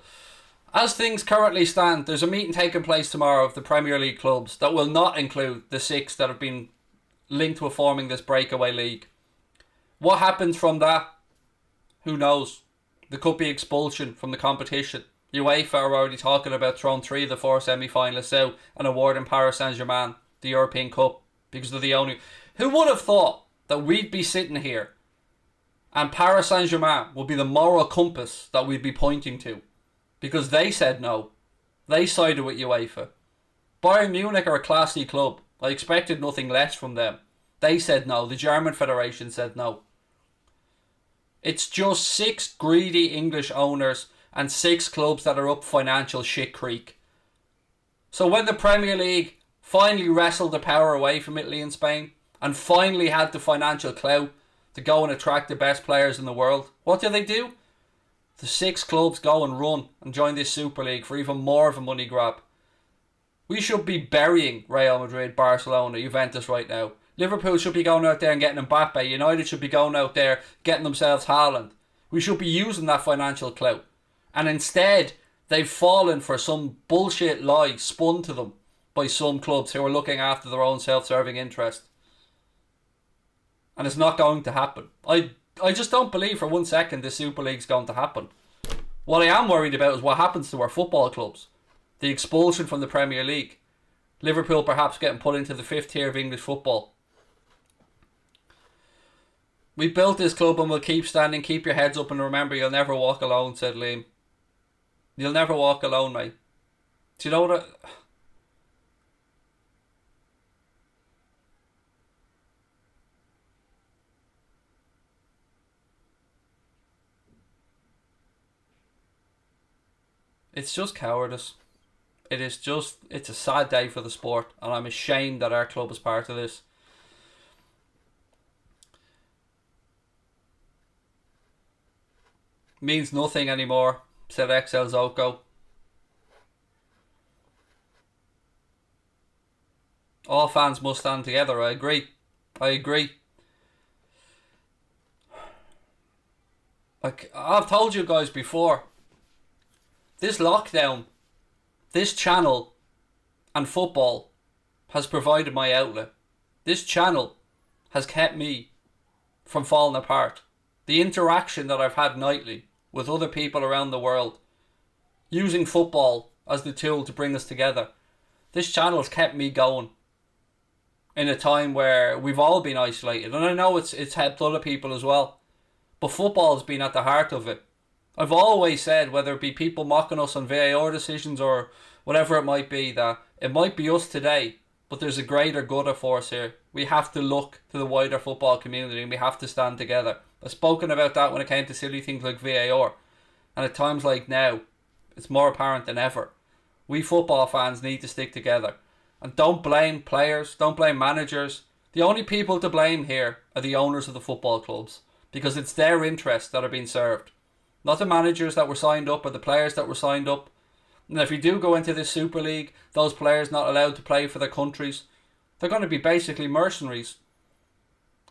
As things currently stand, there's a meeting taking place tomorrow of the Premier League clubs that will not include the 6 that have been linked with forming this breakaway league. What happens from that? Who knows? There could be expulsion from the competition. UEFA are already talking about throwing 3 of the 4 semi-finalists out and awarding Paris Saint-Germain the European Cup because they're the only... Who would have thought that we'd be sitting here and Paris Saint-Germain would be the moral compass that we'd be pointing to? Because they said no. They sided with UEFA. Bayern Munich are a classy club. I expected nothing less from them. They said no. The German Federation said no. It's just 6 greedy English owners and 6 clubs that are up financial shit creek. So when the Premier League finally wrestled the power away from Italy and Spain and finally had the financial clout to go and attract the best players in the world, what do? The 6 clubs go and run and join this Super League for even more of a money grab. We should be burying Real Madrid, Barcelona, Juventus right now. Liverpool should be going out there and getting Mbappe. United should be going out there getting themselves Haaland. We should be using that financial clout. And instead, they've fallen for some bullshit lie spun to them by some clubs who are looking after their own self-serving interest. And it's not going to happen. I just don't believe for 1 second this Super League's going to happen. What I am worried about is what happens to our football clubs. The expulsion from the Premier League. Liverpool perhaps getting put into the 5th tier of English football. We built this club and we'll keep standing. Keep your heads up and remember you'll never walk alone, said Liam. You'll never walk alone, mate. Do you know what? It's just cowardice. It's a sad day for the sport, and I'm ashamed that our club is part of this. Means nothing anymore, said XL Zoko. All fans must stand together. I agree. Like I've told you guys before, this lockdown, this channel and football has provided my outlet. This channel has kept me from falling apart. The interaction that I've had nightly with other people around the world, using football as the tool to bring us together. This channel has kept me going in a time where we've all been isolated, and I know it's helped other people as well, but football has been at the heart of it. I've always said, whether it be people mocking us on VAR decisions or whatever it might be, that it might be us today, but there's a greater good of force here. We have to look to the wider football community and we have to stand together. I've spoken about that when it came to silly things like VAR, and at times like now, it's more apparent than ever. We football fans need to stick together. And don't blame players, don't blame managers. The only people to blame here are the owners of the football clubs, because it's their interests that are being served. Not the managers that were signed up or the players that were signed up. And if you do go into this Super League, those players not allowed to play for their countries, they're going to be basically mercenaries.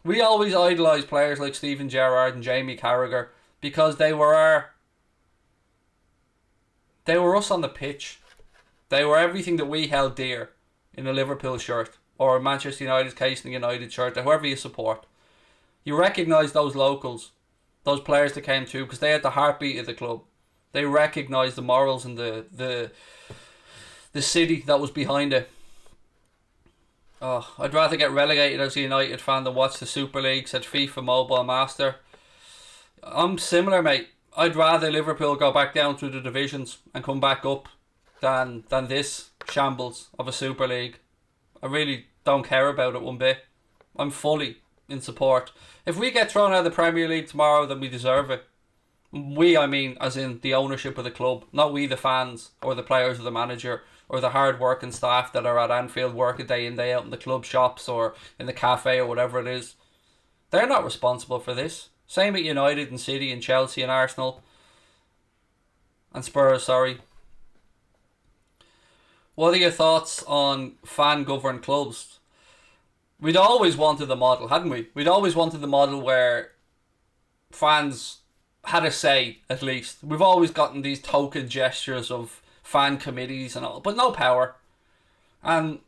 We always idolise players like Steven Gerrard and Jamie Carragher because they were us on the pitch. They were everything that we held dear in a Liverpool shirt, or in Manchester United's case in a United shirt, or whoever you support. You recognise those locals, those players that came through, because they had the heartbeat of the club. They recognised the morals and the city that was behind it. Oh, I'd rather get relegated as a United fan than watch the Super League, said FIFA Mobile Master. I'm similar, mate. I'd rather Liverpool go back down through the divisions and come back up than this shambles of a Super League. I really don't care about it one bit. I'm fully in support. If we get thrown out of the Premier League tomorrow, then we deserve it. We, I mean, as in the ownership of the club, not we the fans or the players or the manager or the hard working staff that are at Anfield working day in, day out in the club shops or in the cafe or whatever it is. They're not responsible for this. Same at United and City and Chelsea and Arsenal and Spurs, sorry. What are your thoughts on fan-governed clubs? We'd always wanted the model, hadn't we? We'd always wanted the model where fans had a say, at least. We've always gotten these token gestures of fan committees and all, but no power. And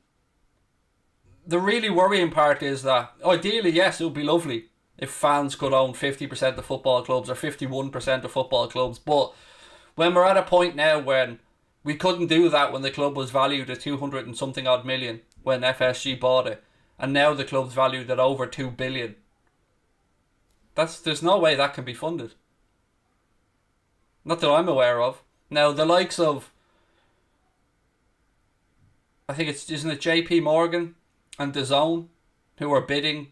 the really worrying part is that, ideally, yes, it would be lovely if fans could own 50% of football clubs or 51% of football clubs. But when we're at a point now when we couldn't do that when the club was valued at 200 and something odd million when FSG bought it, and now the club's valued at over 2 billion. There's no way that can be funded. Not that I'm aware of. Now, the likes of, I think isn't it JP Morgan and DAZN, who are bidding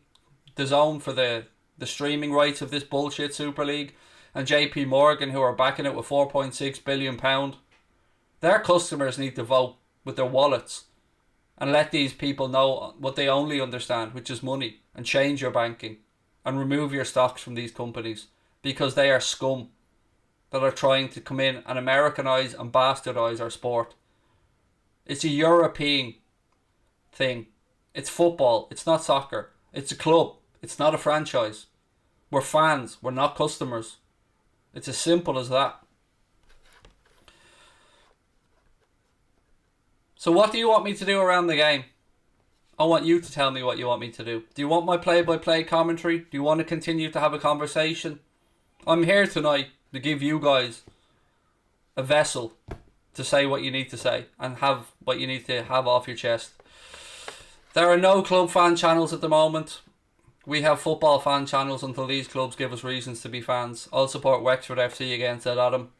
DAZN for the streaming rights of this bullshit Super League, and JP Morgan, who are backing it with £4.6 billion. Their customers need to vote with their wallets and let these people know what they only understand, which is money, and change your banking and remove your stocks from these companies, because they are scum that are trying to come in and Americanise and bastardise our sport. It's a European thing. It's football. It's not soccer. It's a club. It's not a franchise. We're fans. We're not customers. It's as simple as that. So what do you want me to do around the game? I want you to tell me what you want me to do. Do you want my play-by-play commentary? Do you want to continue to have a conversation? I'm here tonight to give you guys a vessel to say what you need to say and have what you need to have off your chest. There are no club fan channels at the moment. We have football fan channels until these clubs give us reasons to be fans. I'll support Wexford FC again, said Adam.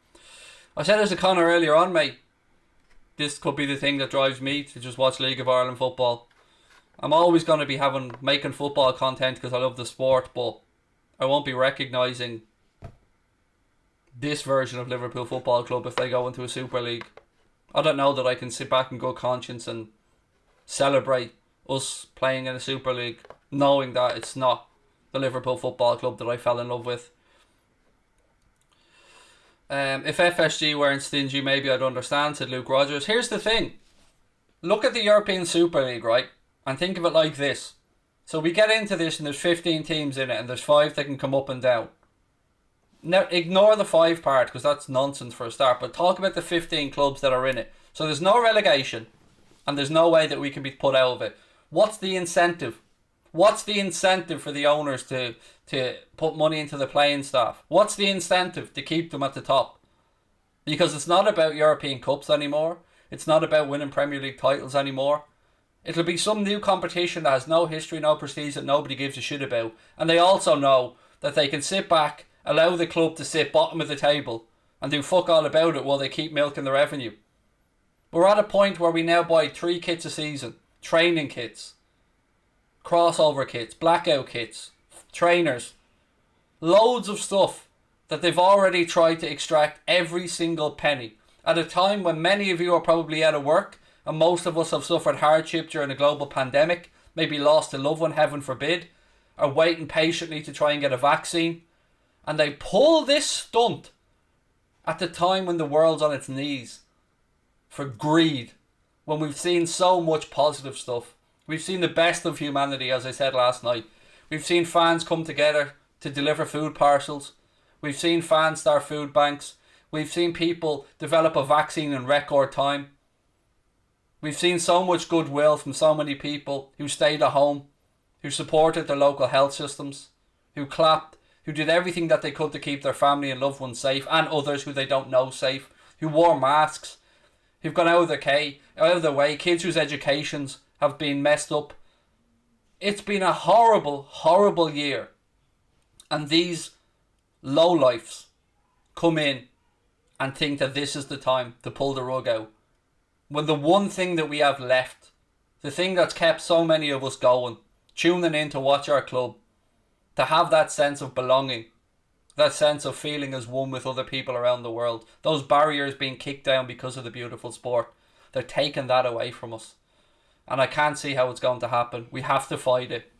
I said this to Connor earlier on, mate. This could be the thing that drives me to just watch League of Ireland football. I'm always going to be making football content because I love the sport, but I won't be recognising this version of Liverpool Football Club if they go into a Super League. I don't know that I can sit back in good conscience and celebrate us playing in a Super League knowing that it's not the Liverpool Football Club that I fell in love with. If FSG weren't stingy, maybe I'd understand, said Luke Rogers. Here's the thing. Look at the European Super League, right? And think of it like this. So we get into this and there's 15 teams in it and there's 5 that can come up and down. Now, ignore the 5 part because that's nonsense for a start, but talk about the 15 clubs that are in it. So there's no relegation and there's no way that we can be put out of it. What's the incentive? What's the incentive for the owners to put money into the playing staff? What's the incentive to keep them at the top? Because it's not about European Cups anymore. It's not about winning Premier League titles anymore. It'll be some new competition that has no history, no prestige, that nobody gives a shit about. And they also know that they can sit back, allow the club to sit bottom of the table and do fuck all about it while they keep milking the revenue. We're at a point where we now buy 3 kits a season. Training kits, crossover kits, blackout kits, trainers. Loads of stuff that they've already tried to extract every single penny. At a time when many of you are probably out of work and most of us have suffered hardship during a global pandemic, maybe lost a loved one, heaven forbid, are waiting patiently to try and get a vaccine. And they pull this stunt at the time when the world's on its knees for greed, when we've seen so much positive stuff. We've seen the best of humanity, as I said last night. We've seen fans come together to deliver food parcels. We've seen fans start food banks. We've seen people develop a vaccine in record time. We've seen so much goodwill from so many people who stayed at home, who supported their local health systems, who clapped, who did everything that they could to keep their family and loved ones safe, and others who they don't know safe, who wore masks, who've gone out of their way, kids whose educations have been messed up. It's been a horrible, horrible year. And these lowlifes come in and think that this is the time to pull the rug out. When the one thing that we have left, the thing that's kept so many of us going, tuning in to watch our club, to have that sense of belonging, that sense of feeling as one with other people around the world, those barriers being kicked down because of the beautiful sport, They're taking that away from us. And I can't see how it's going to happen. We have to fight it.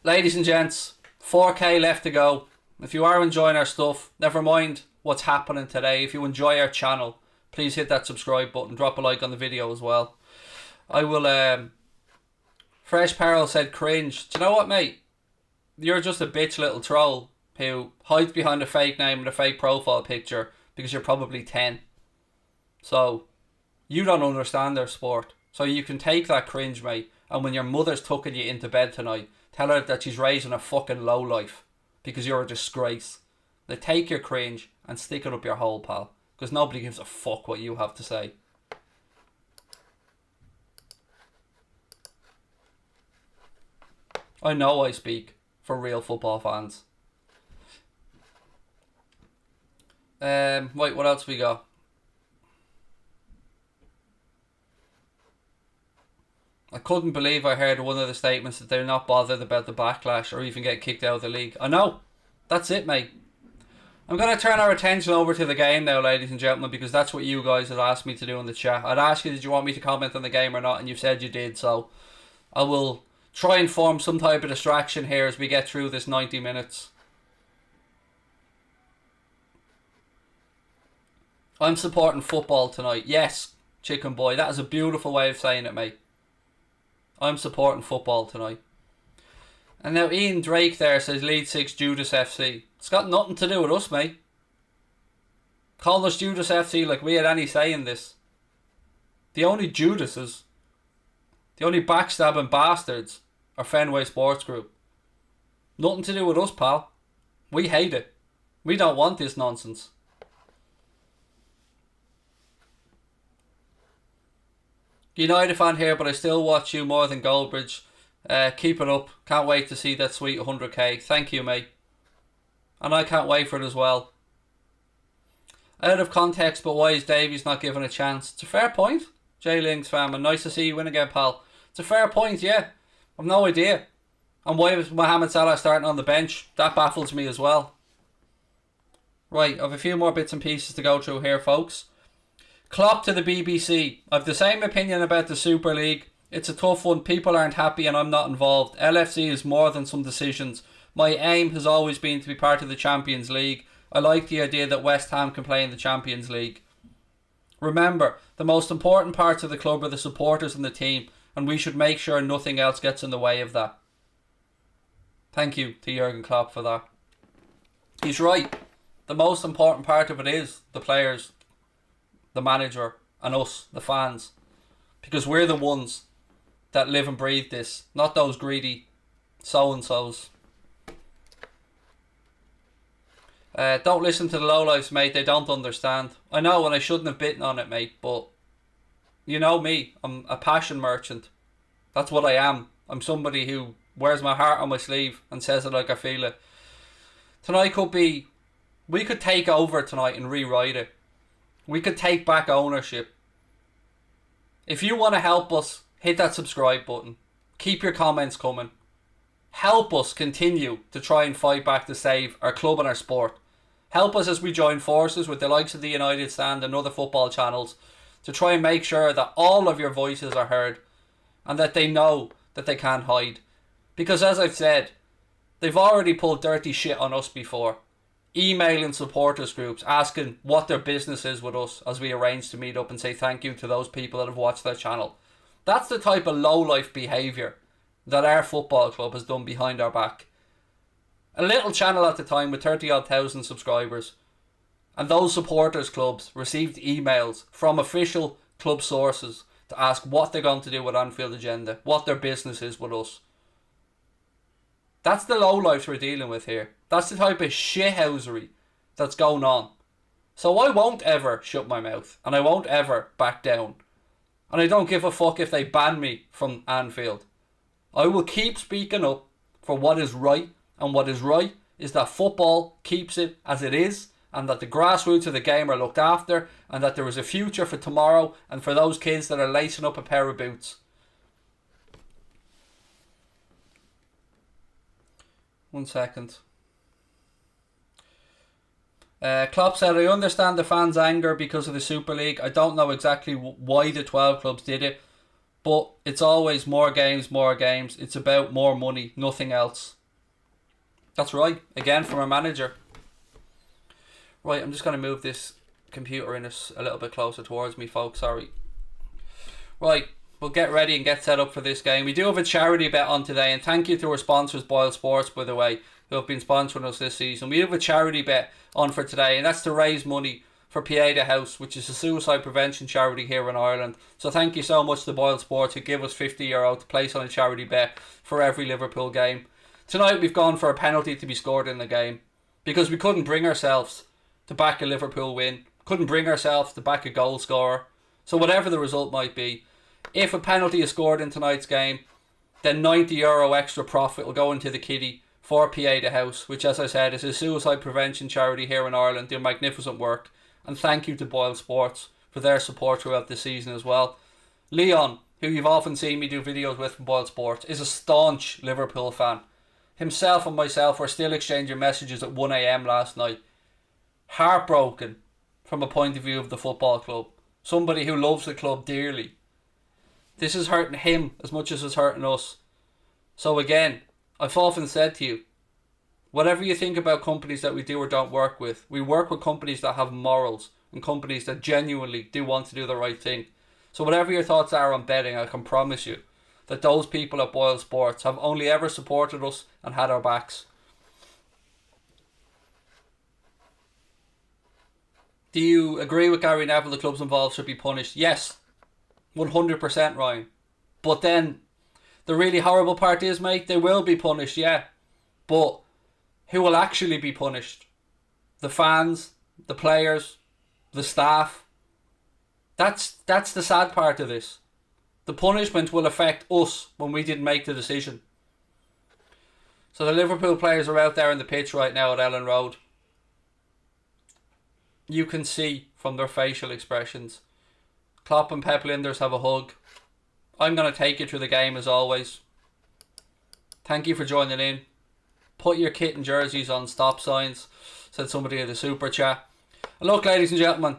Ladies and gents, 4K left to go. If you are enjoying our stuff, never mind what's happening today. If you enjoy our channel, please hit that subscribe button. Drop a like on the video as well. I will... Fresh Peril said cringe. Do you know what, mate? You're just a bitch little troll who hides behind a fake name and a fake profile picture because you're probably 10. So, you don't understand their sport. So you can take that cringe, mate, and when your mother's tucking you into bed tonight, tell her that she's raising a fucking lowlife because you're a disgrace. Now take your cringe and stick it up your hole, pal, because nobody gives a fuck what you have to say. I know I speak for real football fans. Wait, what else we got? I couldn't believe I heard one of the statements that they're not bothered about the backlash or even get kicked out of the league. I know. That's it, mate. I'm going to turn our attention over to the game now, ladies and gentlemen, because that's what you guys had asked me to do in the chat. I'd asked you, did you want me to comment on the game or not? And you said you did, so I will try and form some type of distraction here as we get through this 90 minutes. I'm supporting football tonight. Yes, chicken boy. That is a beautiful way of saying it, mate. I'm supporting football tonight. And now Ian Drake there says Leeds 6 Judas FC. It's got nothing to do with us, mate. Calling us Judas FC like we had any say in this. The only Judases, the only backstabbing bastards are Fenway Sports Group. Nothing to do with us, pal. We hate it. We don't want this nonsense. United fan here, but I still watch you more than Goldbridge. Keep it up. Can't wait to see that sweet 100k. Thank you, mate. And I can't wait for it as well. Out of context, but why is Davies not given a chance? It's a fair point, Jay Lings fam, and nice to see you win again, pal. It's a fair point, yeah. I've no idea. And why was Mohamed Salah starting on the bench? That baffles me as well. Right, I have a few more bits and pieces to go through here, folks. Klopp to the BBC. I've the same opinion about the Super League. It's a tough one. People aren't happy and I'm not involved. LFC is more than some decisions. My aim has always been to be part of the Champions League. I like the idea that West Ham can play in the Champions League. Remember, the most important parts of the club are the supporters and the team, and we should make sure nothing else gets in the way of that. Thank you to Jurgen Klopp for that. He's right. The most important part of it is the players, the manager, and us, the fans. Because we're the ones that live and breathe this, not those greedy so-and-sos. Don't listen to the lowlifes, mate. They don't understand. I know, and I shouldn't have bitten on it, mate, but you know me. I'm a passion merchant. That's what I am. I'm somebody who wears my heart on my sleeve and says it like I feel it. Tonight could be... We could take over tonight and rewrite it. We could take back ownership. If you want to help us, hit that subscribe button. Keep your comments coming. Help us continue to try and fight back to save our club and our sport. Help us as we join forces with the likes of the United Stand and other football channels to try and make sure that all of your voices are heard and that they know that they can't hide. Because as I've said, they've already pulled dirty shit on us before. Emailing supporters groups asking what their business is with us as we arrange to meet up and say thank you to those people that have watched their channel. That's the type of low-life behaviour that our football club has done behind our back. A little channel at the time with 30-odd thousand subscribers, and those supporters clubs received emails from official club sources to ask what they're going to do with Anfield Agenda, what their business is with us. That's the low-life we're dealing with here. That's the type of shithousery that's going on. So I won't ever shut my mouth, and I won't ever back down. And I don't give a fuck if they ban me from Anfield. I will keep speaking up for what is right, and what is right is that football keeps it as it is, and that the grassroots of the game are looked after, and that there is a future for tomorrow and for those kids that are lacing up a pair of boots. One second. Klopp said, I understand the fans' anger because of the Super League. I don't know exactly why the 12 clubs did it, but it's always more games, more games. It's about more money, nothing else. That's right, again from our manager. Right, I'm just going to move this computer in a little bit closer towards me, folks, sorry. Right, we'll get ready and get set up for this game. We do have a charity bet on today, and thank you to our sponsors, Boyle Sports, by the way, who have been sponsoring us this season. We have a charity bet on for today, and that's to raise money for Pieta House, which is a suicide prevention charity here in Ireland. So thank you so much to Boyle Sports, who give us €50 to place on a charity bet for every Liverpool game. Tonight we've gone for a penalty to be scored in the game, because we couldn't bring ourselves to back a Liverpool win, couldn't bring ourselves to back a goal scorer. So whatever the result might be, if a penalty is scored in tonight's game, then €90 extra profit will go into the kitty for Pieta House, which, as I said, is a suicide prevention charity here in Ireland, doing magnificent work. And thank you to Boyle Sports for their support throughout the season as well. Leon, who you've often seen me do videos with from Boyle Sports, is a staunch Liverpool fan. Himself and myself were still exchanging messages at 1 AM last night. Heartbroken from a point of view of the football club. Somebody who loves the club dearly. This is hurting him as much as it's hurting us. So again, I've often said to you, whatever you think about companies that we do or don't work with, we work with companies that have morals and companies that genuinely do want to do the right thing. So whatever your thoughts are on betting, I can promise you that those people at Boyle Sports have only ever supported us and had our backs. Do you agree with Gary Neville the clubs involved should be punished? Yes, 100% Ryan. But then the really horrible part is, mate, they will be punished, yeah. But who will actually be punished? The fans, the players, the staff. That's the sad part of this. The punishment will affect us when we didn't make the decision. So the Liverpool players are out there on the pitch right now at Ellen Road. You can see from their facial expressions. Klopp and Pep Linders have a hug. I'm going to take you through the game as always. Thank you for joining in. Put your kit and jerseys on stop signs, said somebody in the super chat. And look, ladies and gentlemen,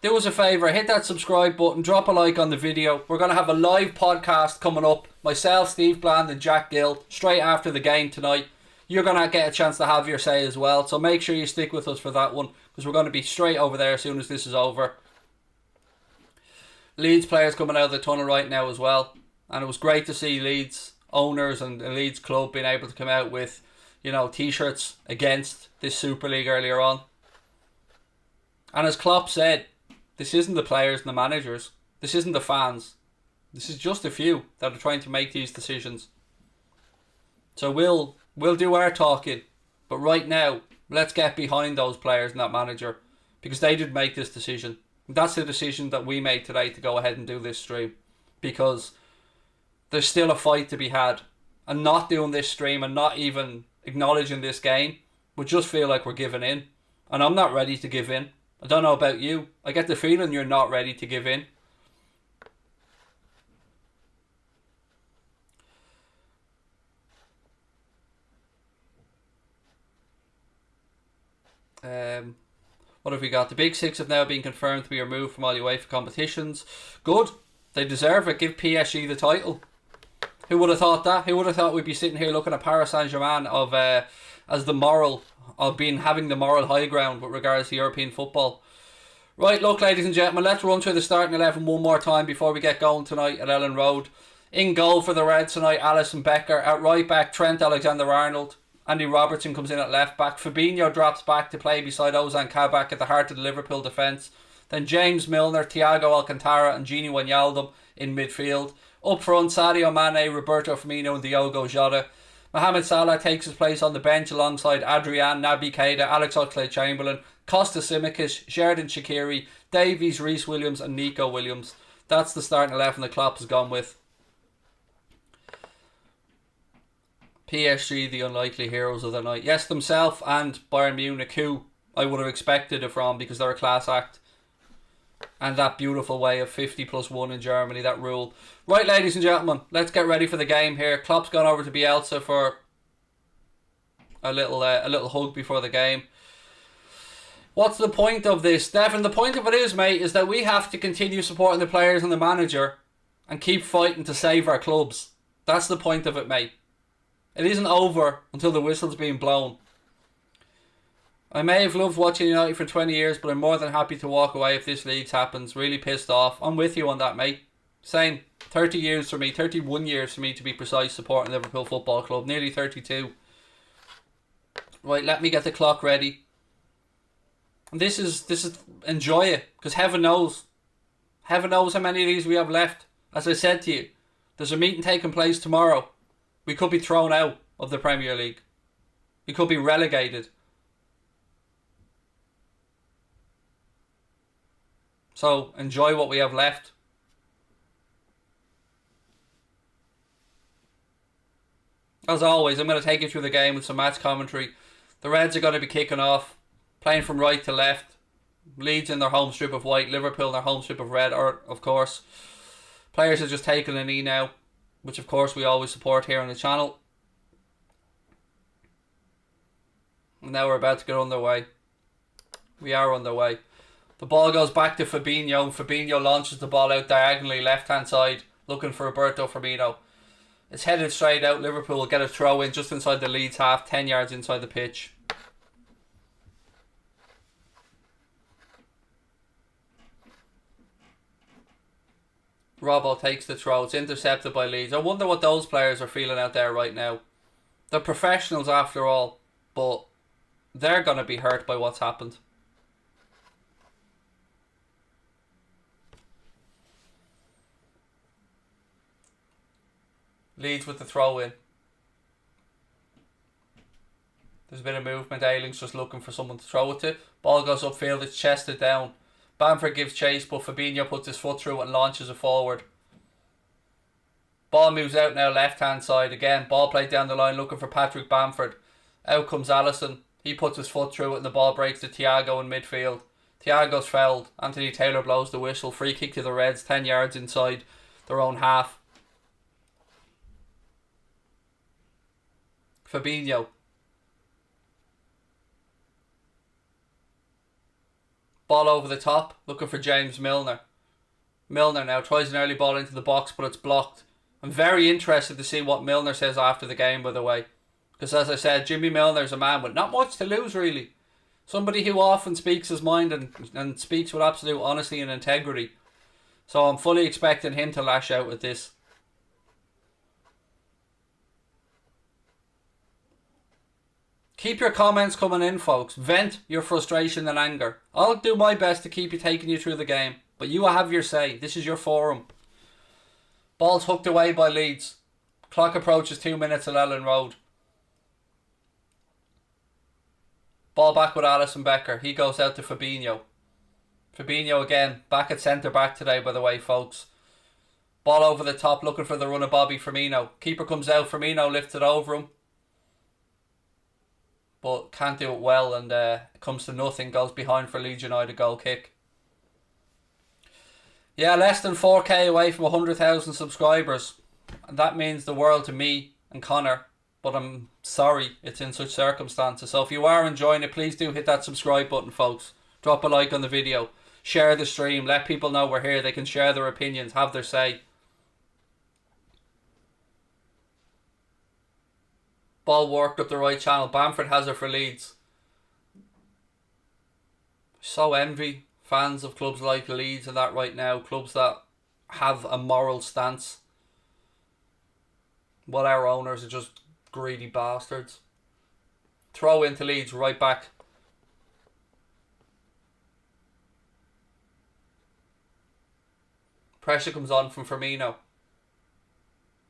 do us a favour, hit that subscribe button, drop a like on the video. We're going to have a live podcast coming up. Myself, Steve Bland and Jack Gill, straight after the game tonight. You're going to get a chance to have your say as well. So make sure you stick with us for that one, because we're going to be straight over there as soon as this is over. Leeds players coming out of the tunnel right now as well. And it was great to see Leeds owners and the Leeds club being able to come out with, you know, t-shirts against this Super League earlier on. And as Klopp said, this isn't the players and the managers. This isn't the fans. This is just a few that are trying to make these decisions. So we'll do our talking. But right now, let's get behind those players and that manager, because they did make this decision. That's the decision that we made today to go ahead and do this stream, because there's still a fight to be had, and not doing this stream and not even acknowledging this game would just feel like we're giving in, and I'm not ready to give in. I don't know about you. I get the feeling you're not ready to give in. What have we got? The Big Six have now been confirmed to be removed from all UEFA competitions. Good. They deserve it. Give PSG the title. Who would have thought that? Who would have thought we'd be sitting here looking at Paris Saint-Germain as the moral, of having the moral high ground with regards to European football. Right, look, ladies and gentlemen, let's run through the starting 11 one more time before we get going tonight at Ellen Road. In goal for the Reds tonight, Alisson Becker. At right back, Trent Alexander-Arnold. Andy Robertson comes in at left back. Fabinho drops back to play beside Ozan Kabak at the heart of the Liverpool defence. Then James Milner, Thiago Alcantara and Gini Wijnaldum in midfield. Up front, Sadio Mane, Roberto Firmino and Diogo Jota. Mohamed Salah takes his place on the bench alongside Adrian, Naby Keita, Alex Oxlade-Chamberlain, Kostas Tsimikas, Xherdan Shaqiri, Davies, Reece Williams and Nico Williams. That's the starting 11 that Klopp has gone with. PSG, the unlikely heroes of the night. Yes, themselves and Bayern Munich, who I would have expected it from because they're a class act. And that beautiful way of 50+1 in Germany, that rule. Right, ladies and gentlemen, let's get ready for the game here. Klopp's gone over to Bielsa for a little hug before the game. What's the point of this, Stefan? The point of it is, mate, is that we have to continue supporting the players and the manager and keep fighting to save our clubs. That's the point of it, mate. It isn't over until the whistle's being blown. I may have loved watching United for 20 years, but I'm more than happy to walk away if this league happens. Really pissed off. I'm with you on that, mate. Same. 30 years for me, 31 years for me to be precise, supporting Liverpool Football Club. Nearly 32. Right, let me get the clock ready. And this is enjoy it, because heaven knows how many of these we have left. As I said to you, there's a meeting taking place tomorrow. We could be thrown out of the Premier League. We could be relegated. So enjoy what we have left. As always, I'm going to take you through the game with some match commentary. The Reds are going to be kicking off, playing from right to left. Leeds in their home strip of white, Liverpool in their home strip of red, of course. Players are just taking a knee now, which of course we always support here on the channel. And now we're about to get underway. We are underway. The ball goes back to Fabinho, and Fabinho launches the ball out diagonally, left-hand side, looking for Roberto Firmino. It's headed straight out. Liverpool will get a throw in just inside the Leeds half, 10 yards inside the pitch. Robbo takes the throw. It's intercepted by Leeds. I wonder what those players are feeling out there right now. They're professionals after all, but they're going to be hurt by what's happened. Leeds with the throw in. There's a bit of movement. Ayling's just looking for someone to throw it to. Ball goes upfield. It's chested down. Bamford gives chase, but Fabinho puts his foot through it and launches it forward. Ball moves out now, left-hand side. Again, ball played down the line, looking for Patrick Bamford. Out comes Alisson. He puts his foot through it and the ball breaks to Thiago in midfield. Thiago's fouled. Anthony Taylor blows the whistle. Free kick to the Reds, 10 yards inside their own half. Fabinho. Ball over the top, looking for James Milner. Milner now tries an early ball into the box, but it's blocked. I'm very interested to see what Milner says after the game, by the way. Because as I said, Jimmy Milner's a man with not much to lose, really. Somebody who often speaks his mind and speaks with absolute honesty and integrity. So I'm fully expecting him to lash out with this. Keep your comments coming in, folks. Vent your frustration and anger. I'll do my best to keep you taking you through the game. But you have your say. This is your forum. Ball's hooked away by Leeds. Clock approaches 2 minutes at Ellen Road. Ball back with Alisson Becker. He goes out to Fabinho. Fabinho again. Back at centre-back today, by the way, folks. Ball over the top, looking for the run of Bobby Firmino. Keeper comes out. Firmino lifts it over him, but can't do it well, and it comes to nothing. Goes behind for Leeds United goal kick. Yeah, less than 4k away from 100,000 subscribers. And that means the world to me and Connor. But I'm sorry it's in such circumstances. So if you are enjoying it, please do hit that subscribe button, folks. Drop a like on the video. Share the stream. Let people know we're here. They can share their opinions, have their say. Ball worked up the right channel. Bamford has it for Leeds. So envy fans of clubs like Leeds and that right now. Clubs that have a moral stance. While our owners are just greedy bastards. Throw into Leeds, right back. Pressure comes on from Firmino.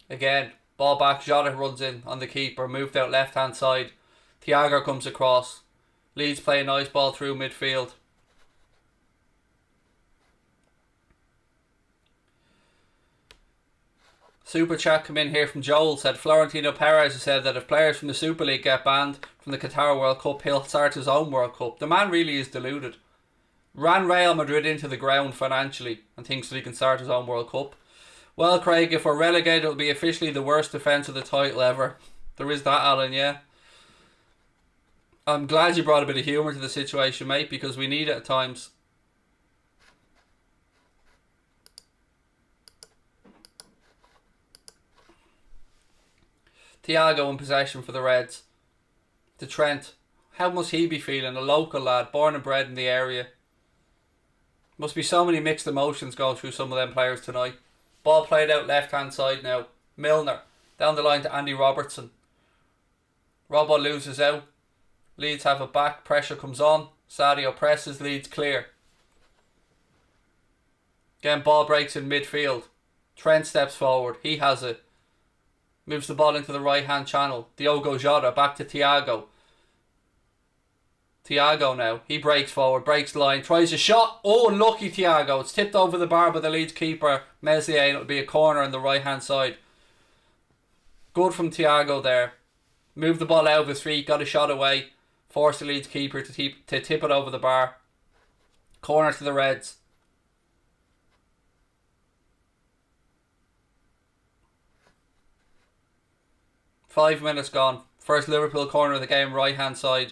Again. Ball back, Jota runs in on the keeper, moved out left hand side. Thiago comes across. Leeds play a nice ball through midfield. Super chat come in here from Joel. Said Florentino Perez has said that if players from the Super League get banned from the Qatar World Cup, he'll start his own World Cup. The man really is deluded. Ran Real Madrid into the ground financially and thinks that he can start his own World Cup. Well, Craig, if we're relegated, it'll be officially the worst defence of the title ever. There is that, Alan, yeah. I'm glad you brought a bit of humour to the situation, mate, because we need it at times. Thiago in possession for the Reds. To Trent. How must he be feeling? A local lad, born and bred in the area. Must be so many mixed emotions going through some of them players tonight. Ball played out left hand side now. Milner down the line to Andy Robertson. Robbo loses out. Leeds have it back. Pressure comes on. Sadio presses. Leeds clear. Again, ball breaks in midfield. Trent steps forward. He has it. Moves the ball into the right hand channel. Diogo Jota back to Thiago. Thiago now. He breaks forward. Breaks line. Tries a shot. Oh, lucky Thiago. It's tipped over the bar by the Leeds keeper, Meslier, and it'll be a corner on the right hand side. Good from Thiago there. Moved the ball out of his feet. Got a shot away. Forced the Leeds keeper to tip it over the bar. Corner to the Reds. Five minutes gone. First Liverpool corner of the game, right hand side.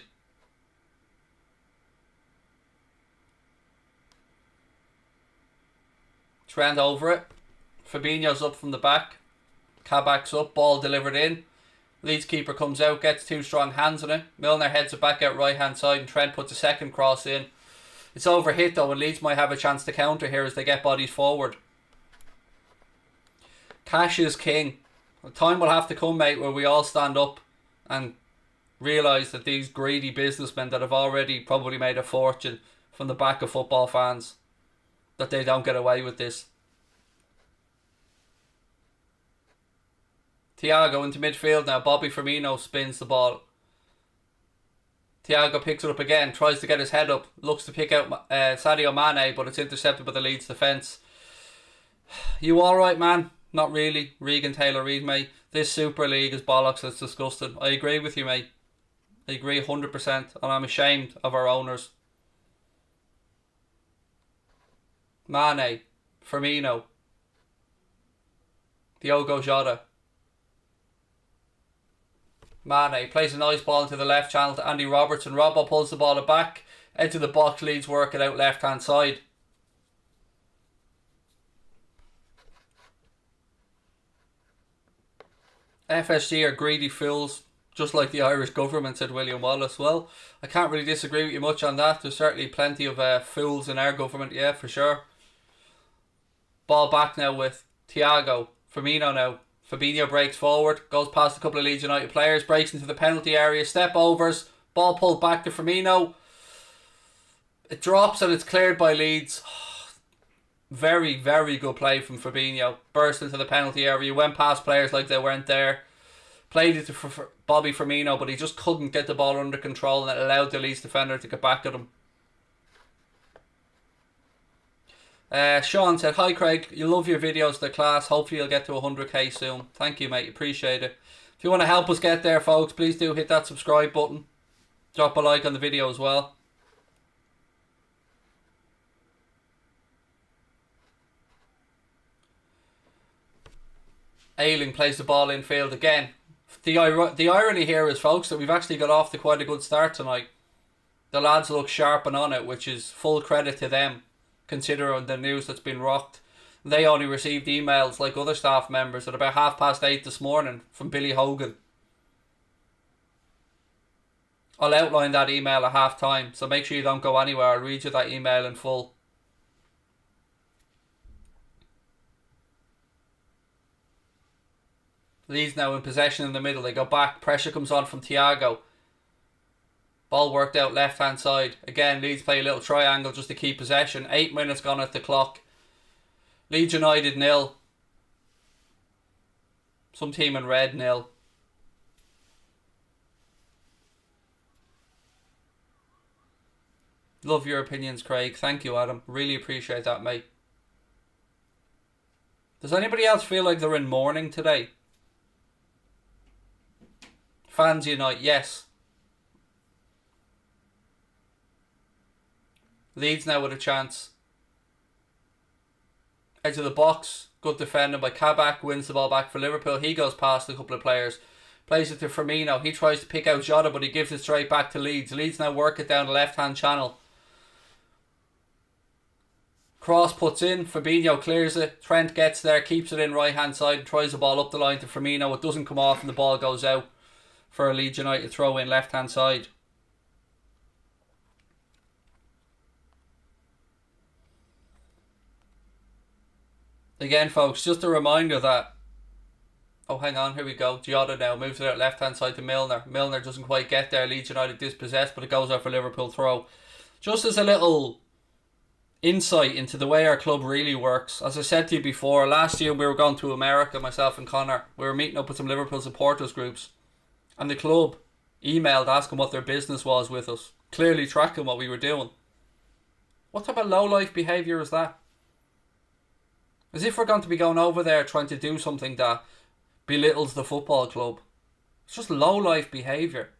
Trent over it. Fabinho's up from the back. Kabak's up. Ball delivered in. Leeds keeper comes out. Gets two strong hands on it. Milner heads it back out right hand side. And Trent puts a second cross in. It's overhit though. And Leeds might have a chance to counter here as they get bodies forward. Cash is king. A time will have to come, mate, where we all stand up and realise that these greedy businessmen that have already probably made a fortune from the back of football fans, that they don't get away with this. Thiago into midfield now. Bobby Firmino spins the ball. Thiago picks it up again. Tries to get his head up. Looks to pick out Sadio Mane, but it's intercepted by the Leeds defence. You alright, man? Not really. Regan Taylor-Reid, mate. This Super League is bollocks. It's disgusting. I agree with you, mate. I agree 100%. And I'm ashamed of our owners. Mane, Firmino, Diogo Jota. Mane plays a nice ball into the left channel to Andy Robertson. Robbo pulls the ball back. Into the box, Leeds work it out left hand side. FSG are greedy fools, just like the Irish government, said William Wallace. Well, I can't really disagree with you much on that. There's certainly plenty of fools in our government, yeah, for sure. Ball back now with Thiago. Firmino now. Fabinho breaks forward. Goes past a couple of Leeds United players. Breaks into the penalty area. Step overs. Ball pulled back to Firmino. It drops and it's cleared by Leeds. Very, very good play from Fabinho. Burst into the penalty area. Went past players like they weren't there. Played it to Bobby Firmino, but he just couldn't get the ball under control, and it allowed the Leeds defender to get back at him. Sean said, "Hi Craig, you love your videos, they're class. Hopefully you'll get to 100k soon." Thank you, mate. Appreciate it. If you want to help us get there, folks, please do hit that subscribe button. Drop a like on the video as well. Ayling plays the ball infield again. The irony here is, folks, that we've actually got off to quite a good start tonight. The lads look sharp and on it, which is full credit to them, considering the news that's been rocked. They only received emails like other staff members at about 8:30 this morning from Billy Hogan. I'll outline that email at half time, so make sure you don't go anywhere. I'll read you that email in full. Leeds now in possession in the middle. They go back. Pressure comes on from Thiago. Ball worked out left hand side. Again, Leeds play a little triangle just to keep possession. 8 minutes gone at the clock. Leeds United 0. Some team in red 0. Love your opinions, Craig. Thank you, Adam. Really appreciate that, mate. Does anybody else feel like they're in mourning today? Fans unite, yes. Leeds now with a chance. Edge of the box. Good defending by Kabak. Wins the ball back for Liverpool. He goes past a couple of players. Plays it to Firmino. He tries to pick out Jota, but he gives it straight back to Leeds. Leeds now work it down the left-hand channel. Cross puts in. Fabinho clears it. Trent gets there, keeps it in right-hand side, tries the ball up the line to Firmino. It doesn't come off and the ball goes out for a Leeds United throw in left-hand side. Again, folks, just a reminder that... Oh, hang on, here we go. Jota now moves it out left-hand side to Milner. Milner doesn't quite get there. Leeds United dispossessed, but it goes out for Liverpool throw. Just as a little insight into the way our club really works. As I said to you before, last year we were going to America, myself and Connor. We were meeting up with some Liverpool supporters groups. And the club emailed asking what their business was with us. Clearly tracking what we were doing. What type of low-life behaviour is that? As if we're going to be going over there trying to do something that belittles the football club. It's just low-life behaviour.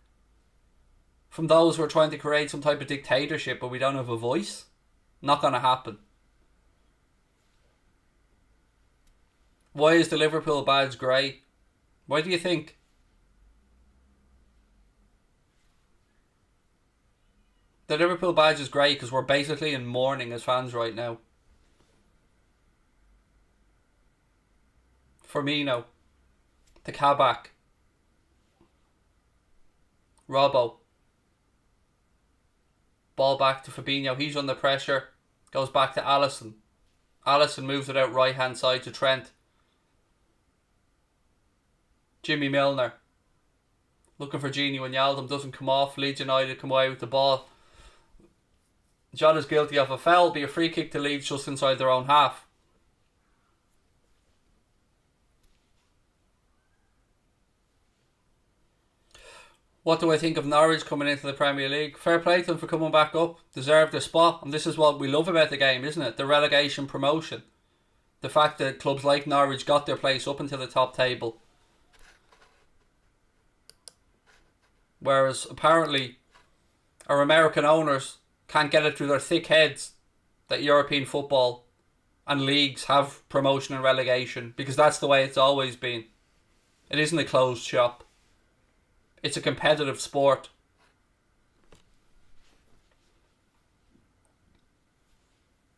From those who are trying to create some type of dictatorship but we don't have a voice. Not going to happen. Why is the Liverpool badge grey? Why do you think? The Liverpool badge is grey because we're basically in mourning as fans right now. Firmino. The Kabak. Robbo. Ball back to Fabinho. He's under pressure. Goes back to Alisson. Alisson moves it out right hand side to Trent. Jimmy Milner. Looking for Gini Wijnaldum. Doesn't come off. Leeds United come away with the ball. Jota's guilty of a foul. Be a free kick to Leeds just inside their own half. What do I think of Norwich coming into the Premier League? Fair play to them for coming back up. Deserved their spot. And this is what we love about the game, isn't it? The relegation promotion. The fact that clubs like Norwich got their place up into the top table. Whereas apparently our American owners can't get it through their thick heads that European football and leagues have promotion and relegation. Because that's the way it's always been. It isn't a closed shop. It's a competitive sport.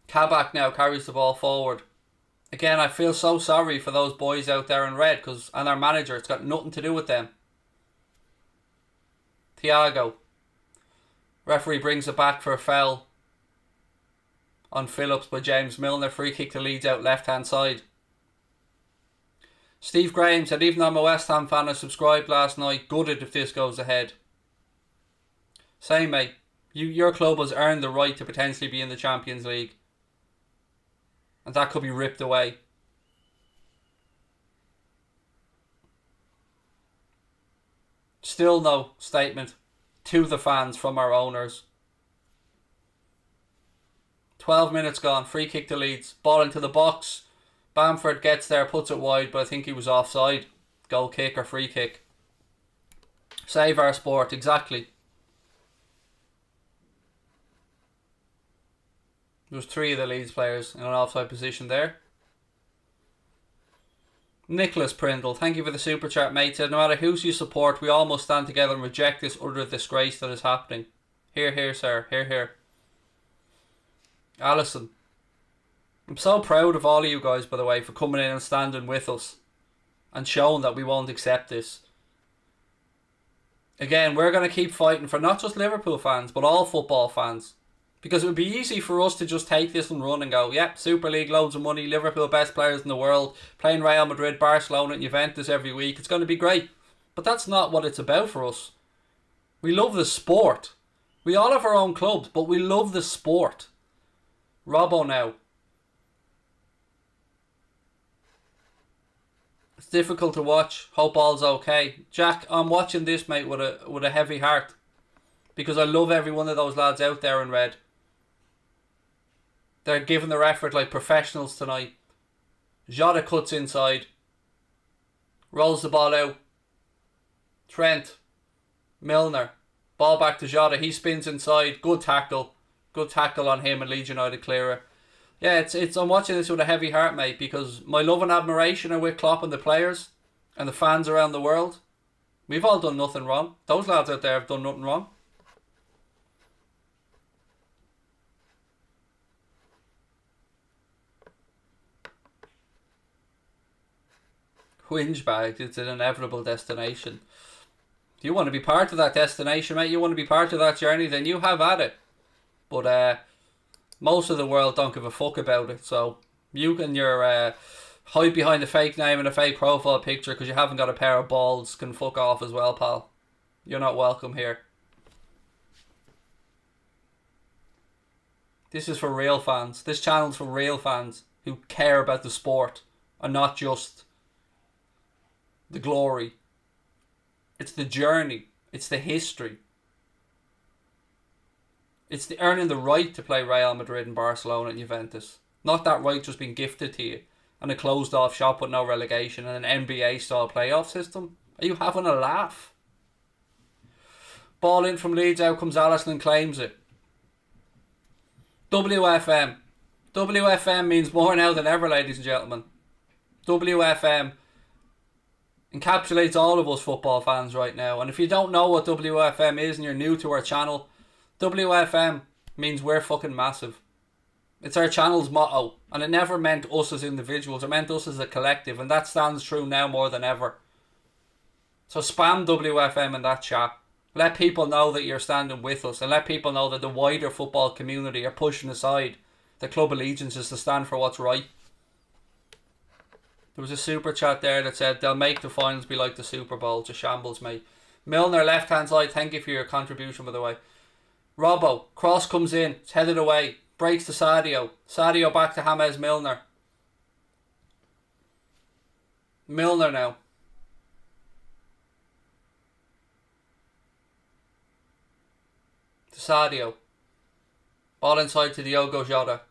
Kabak now carries the ball forward. Again, I feel so sorry for those boys out there in red and our manager. It's got nothing to do with them. Thiago. Referee brings it back for a foul on Phillips by James Milner. Free kick to Leeds out left hand side. Steve Graham said, even though I'm a West Ham fan, I subscribed last night. Gutted if this goes ahead. Same, mate. Your club has earned the right to potentially be in the Champions League. And that could be ripped away. Still no statement to the fans from our owners. 12 minutes gone. Free kick to Leeds. Ball into the box. Bamford gets there, puts it wide, but I think he was offside. Goal kick or free kick. Save our sport, exactly. There was 3 of the Leeds players in an offside position there. Nicholas Prindle, thank you for the super chat, mate. Said, no matter who you support, we all must stand together and reject this utter disgrace that is happening. Hear, hear, sir. Hear, hear. Alisson. I'm so proud of all of you guys, by the way, for coming in and standing with us and showing that we won't accept this. Again, we're going to keep fighting for not just Liverpool fans, but all football fans. Because it would be easy for us to just take this and run and go, yep, Super League, loads of money, Liverpool best players in the world, playing Real Madrid, Barcelona and Juventus every week. It's going to be great. But that's not what it's about for us. We love the sport. We all have our own clubs, but we love the sport. Robbo now. It's difficult to watch. Hope all's okay. Jack, I'm watching this, mate, with a heavy heart. Because I love every one of those lads out there in red. They're giving their effort like professionals tonight. Jota cuts inside. Rolls the ball out. Trent. Milner. Ball back to Jota. He spins inside. Good tackle. Good tackle on him and Leeds United clear it. Yeah, it's. I'm watching this with a heavy heart, mate, because my love and admiration are with Klopp and the players and the fans around the world. We've all done nothing wrong. Those lads out there have done nothing wrong. Whinge bag, it's an inevitable destination. If you want to be part of that destination, mate, you want to be part of that journey, then you have at it. But most of the world don't give a fuck about it. So you and your hide behind a fake name and a fake profile picture because you haven't got a pair of balls can fuck off as well, pal. You're not welcome here. This is for real fans. This channel's for real fans who care about the sport and not just the glory. It's the journey. It's the history. It's the earning the right to play Real Madrid and Barcelona and Juventus. Not that right just being gifted to you and a closed off shop with no relegation and an NBA style playoff system. Are you having a laugh? Ball in from Leeds, out comes Alisson and claims it. WFM. WFM means more now than ever, ladies and gentlemen. WFM encapsulates all of us football fans right now. And if you don't know what WFM is and you're new to our channel, WFM means we're fucking massive. It's our channel's motto. And it never meant us as individuals. It meant us as a collective. And that stands true now more than ever. So spam WFM in that chat. Let people know that you're standing with us. And let people know that the wider football community are pushing aside the club allegiances to stand for what's right. There was a super chat there that said they'll make the finals be like the Super Bowl. It's a shambles, mate. Milner, left hand side. Thank you for your contribution, by the way. Robbo, cross comes in. It's headed away. Breaks to Sadio. Sadio back to James Milner. Milner now. To Sadio. Ball inside to Diogo Jota.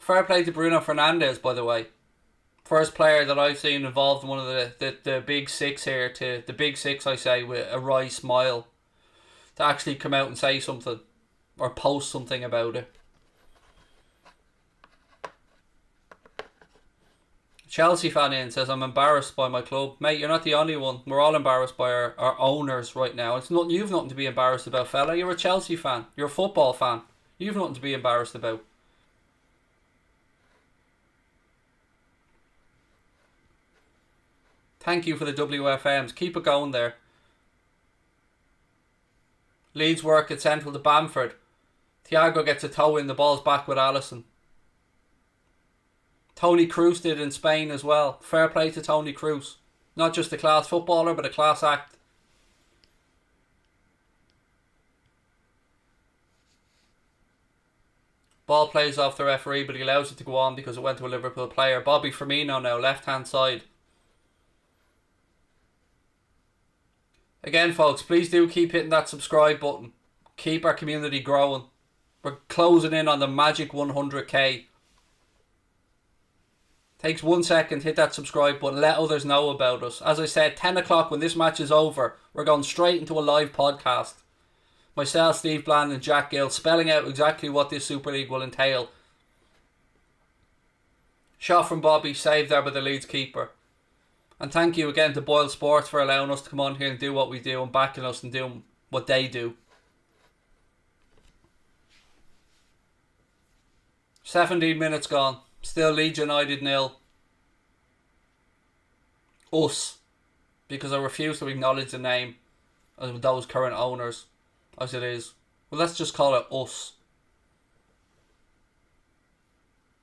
Fair play to Bruno Fernandes, by the way. First player that I've seen involved in one of the big six here, to the big six, I say, with a wry smile, to actually come out and say something or post something about it. Chelsea fan in says, I'm embarrassed by my club. Mate, you're not the only one. We're all embarrassed by our owners right now. It's not, you've nothing to be embarrassed about, fella. You're a Chelsea fan. You're a football fan. You've nothing to be embarrassed about. Thank you for the WFMs. Keep it going there. Leeds work at central to Bamford. Thiago gets a toe in. The ball's back with Alisson. Toni Kroos did in Spain as well. Fair play to Toni Kroos. Not just a class footballer, but a class act. Ball plays off the referee, but he allows it to go on because it went to a Liverpool player. Bobby Firmino now, left hand side. Again, folks, please do keep hitting that subscribe button. Keep our community growing. We're closing in on the magic 100k. Takes 1 second, hit that subscribe button, let others know about us. As I said, 10 o'clock when this match is over, we're going straight into a live podcast. Myself, Steve Bland and Jack Gill spelling out exactly what this Super League will entail. Shot from Bobby, saved there by the Leeds keeper. And thank you again to Boyle Sports for allowing us to come on here and do what we do and backing us and doing what they do. 17 minutes gone. Still Leeds United 0. Us. Because I refuse to acknowledge the name of those current owners as it is. Well, let's just call it us.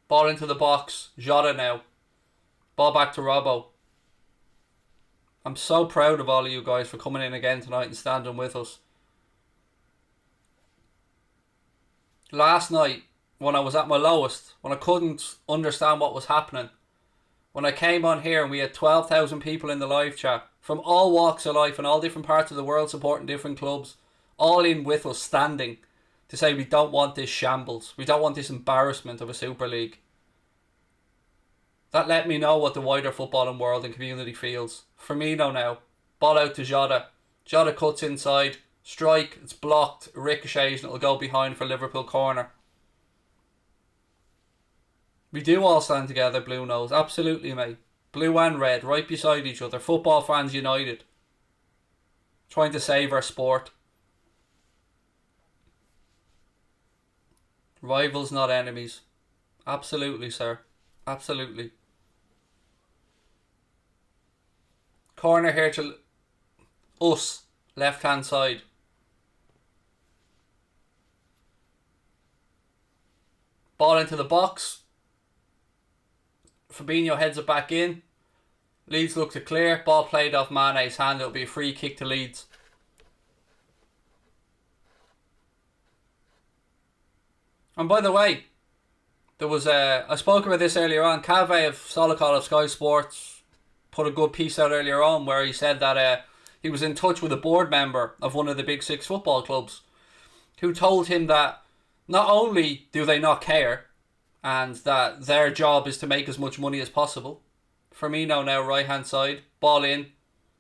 Ball into the box. Jota now. Ball back to Robbo. I'm so proud of all of you guys for coming in again tonight and standing with us. Last night, when I was at my lowest, when I couldn't understand what was happening, when I came on here and we had 12,000 people in the live chat from all walks of life and all different parts of the world supporting different clubs, all in with us standing to say we don't want this shambles, we don't want this embarrassment of a Super League. That let me know what the wider footballing world and community feels. Firmino now. Ball out to Jota. Jota cuts inside. Strike. It's blocked. Ricochets and it'll go behind for Liverpool corner. We do all stand together, Blue Nose. Absolutely, mate. Blue and red, right beside each other. Football fans united. Trying to save our sport. Rivals, not enemies. Absolutely, sir. Absolutely. Corner here to us. Left hand side. Ball into the box. Fabinho heads it back in. Leeds look to clear. Ball played off Mane's hand. It'll be a free kick to Leeds. And by the way, there was I spoke about this earlier on. Cave of Solocol of Sky Sports put a good piece out earlier on where he said that he was in touch with a board member of one of the big six football clubs who told him that not only do they not care and that their job is to make as much money as possible. Firmino now right hand side, ball in,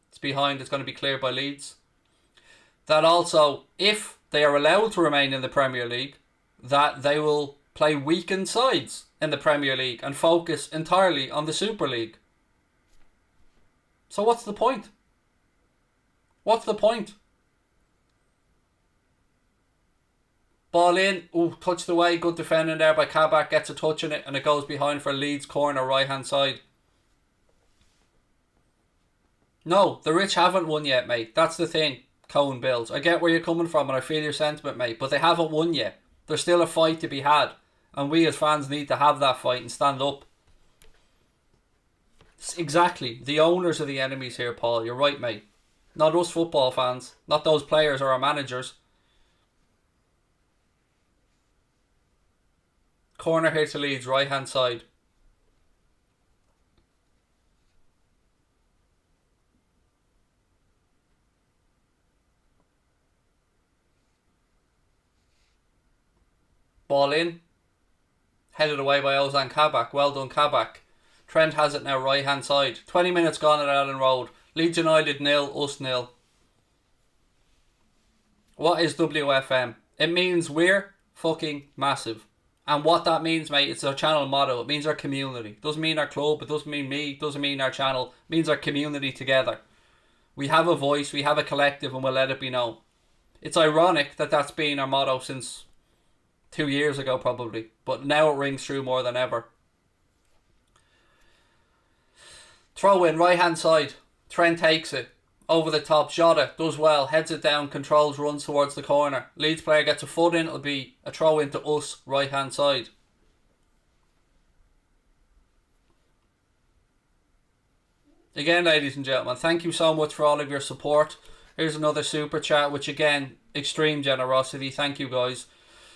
it's behind, it's going to be cleared by Leeds. That also, if they are allowed to remain in the Premier League, that they will play weakened sides in the Premier League and focus entirely on the Super League. So what's the point? What's the point? Ball in, touched away, good defending there by Kabak, gets a touch in it and it goes behind for Leeds corner right hand side. No, the rich haven't won yet, mate. That's the thing, Cohen Bills. I get where you're coming from and I feel your sentiment, mate, but they haven't won yet. There's still a fight to be had and we as fans need to have that fight and stand up. Exactly, the owners are the enemies here, Paul. You're right, mate. Not us football fans, not those players or our managers. Corner here to Leeds, right hand side. Ball in. Headed away by Ozan Kabak. Well done, Kabak. Trent has it now right hand side. 20 minutes gone at Ellen Road. Leeds United 0, us 0. What is WFM? It means we're fucking massive. And what that means, mate, it's our channel motto. It means our community. It doesn't mean our club. It doesn't mean me. It doesn't mean our channel. It means our community together. We have a voice. We have a collective and we'll let it be known. It's ironic that that's been our motto since 2 years ago probably. But now it rings true more than ever. Throw in, right hand side. Trent takes it. Over the top, Jota does well, heads it down, controls, runs towards the corner. Leeds player gets a foot in, it'll be a throw into us, right hand side. Again, ladies and gentlemen, thank you so much for all of your support. Here's another super chat, which again, extreme generosity. Thank you guys.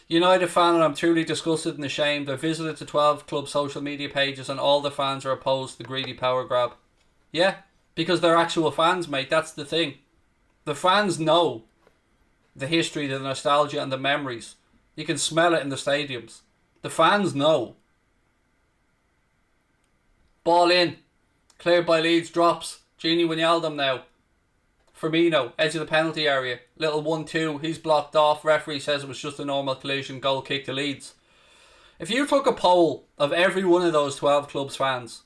United fan, and I'm truly disgusted and ashamed. I visited the 12 club social media pages and all the fans are opposed to the greedy power grab. Yeah. Because they're actual fans, mate. That's the thing. The fans know the history, the nostalgia and the memories. You can smell it in the stadiums. The fans know. Ball in. Cleared by Leeds. Drops. Gini Wijnaldum now. Firmino. Edge of the penalty area. Little 1-2. He's blocked off. Referee says it was just a normal collision. Goal kick to Leeds. If you took a poll of every one of those 12 clubs fans,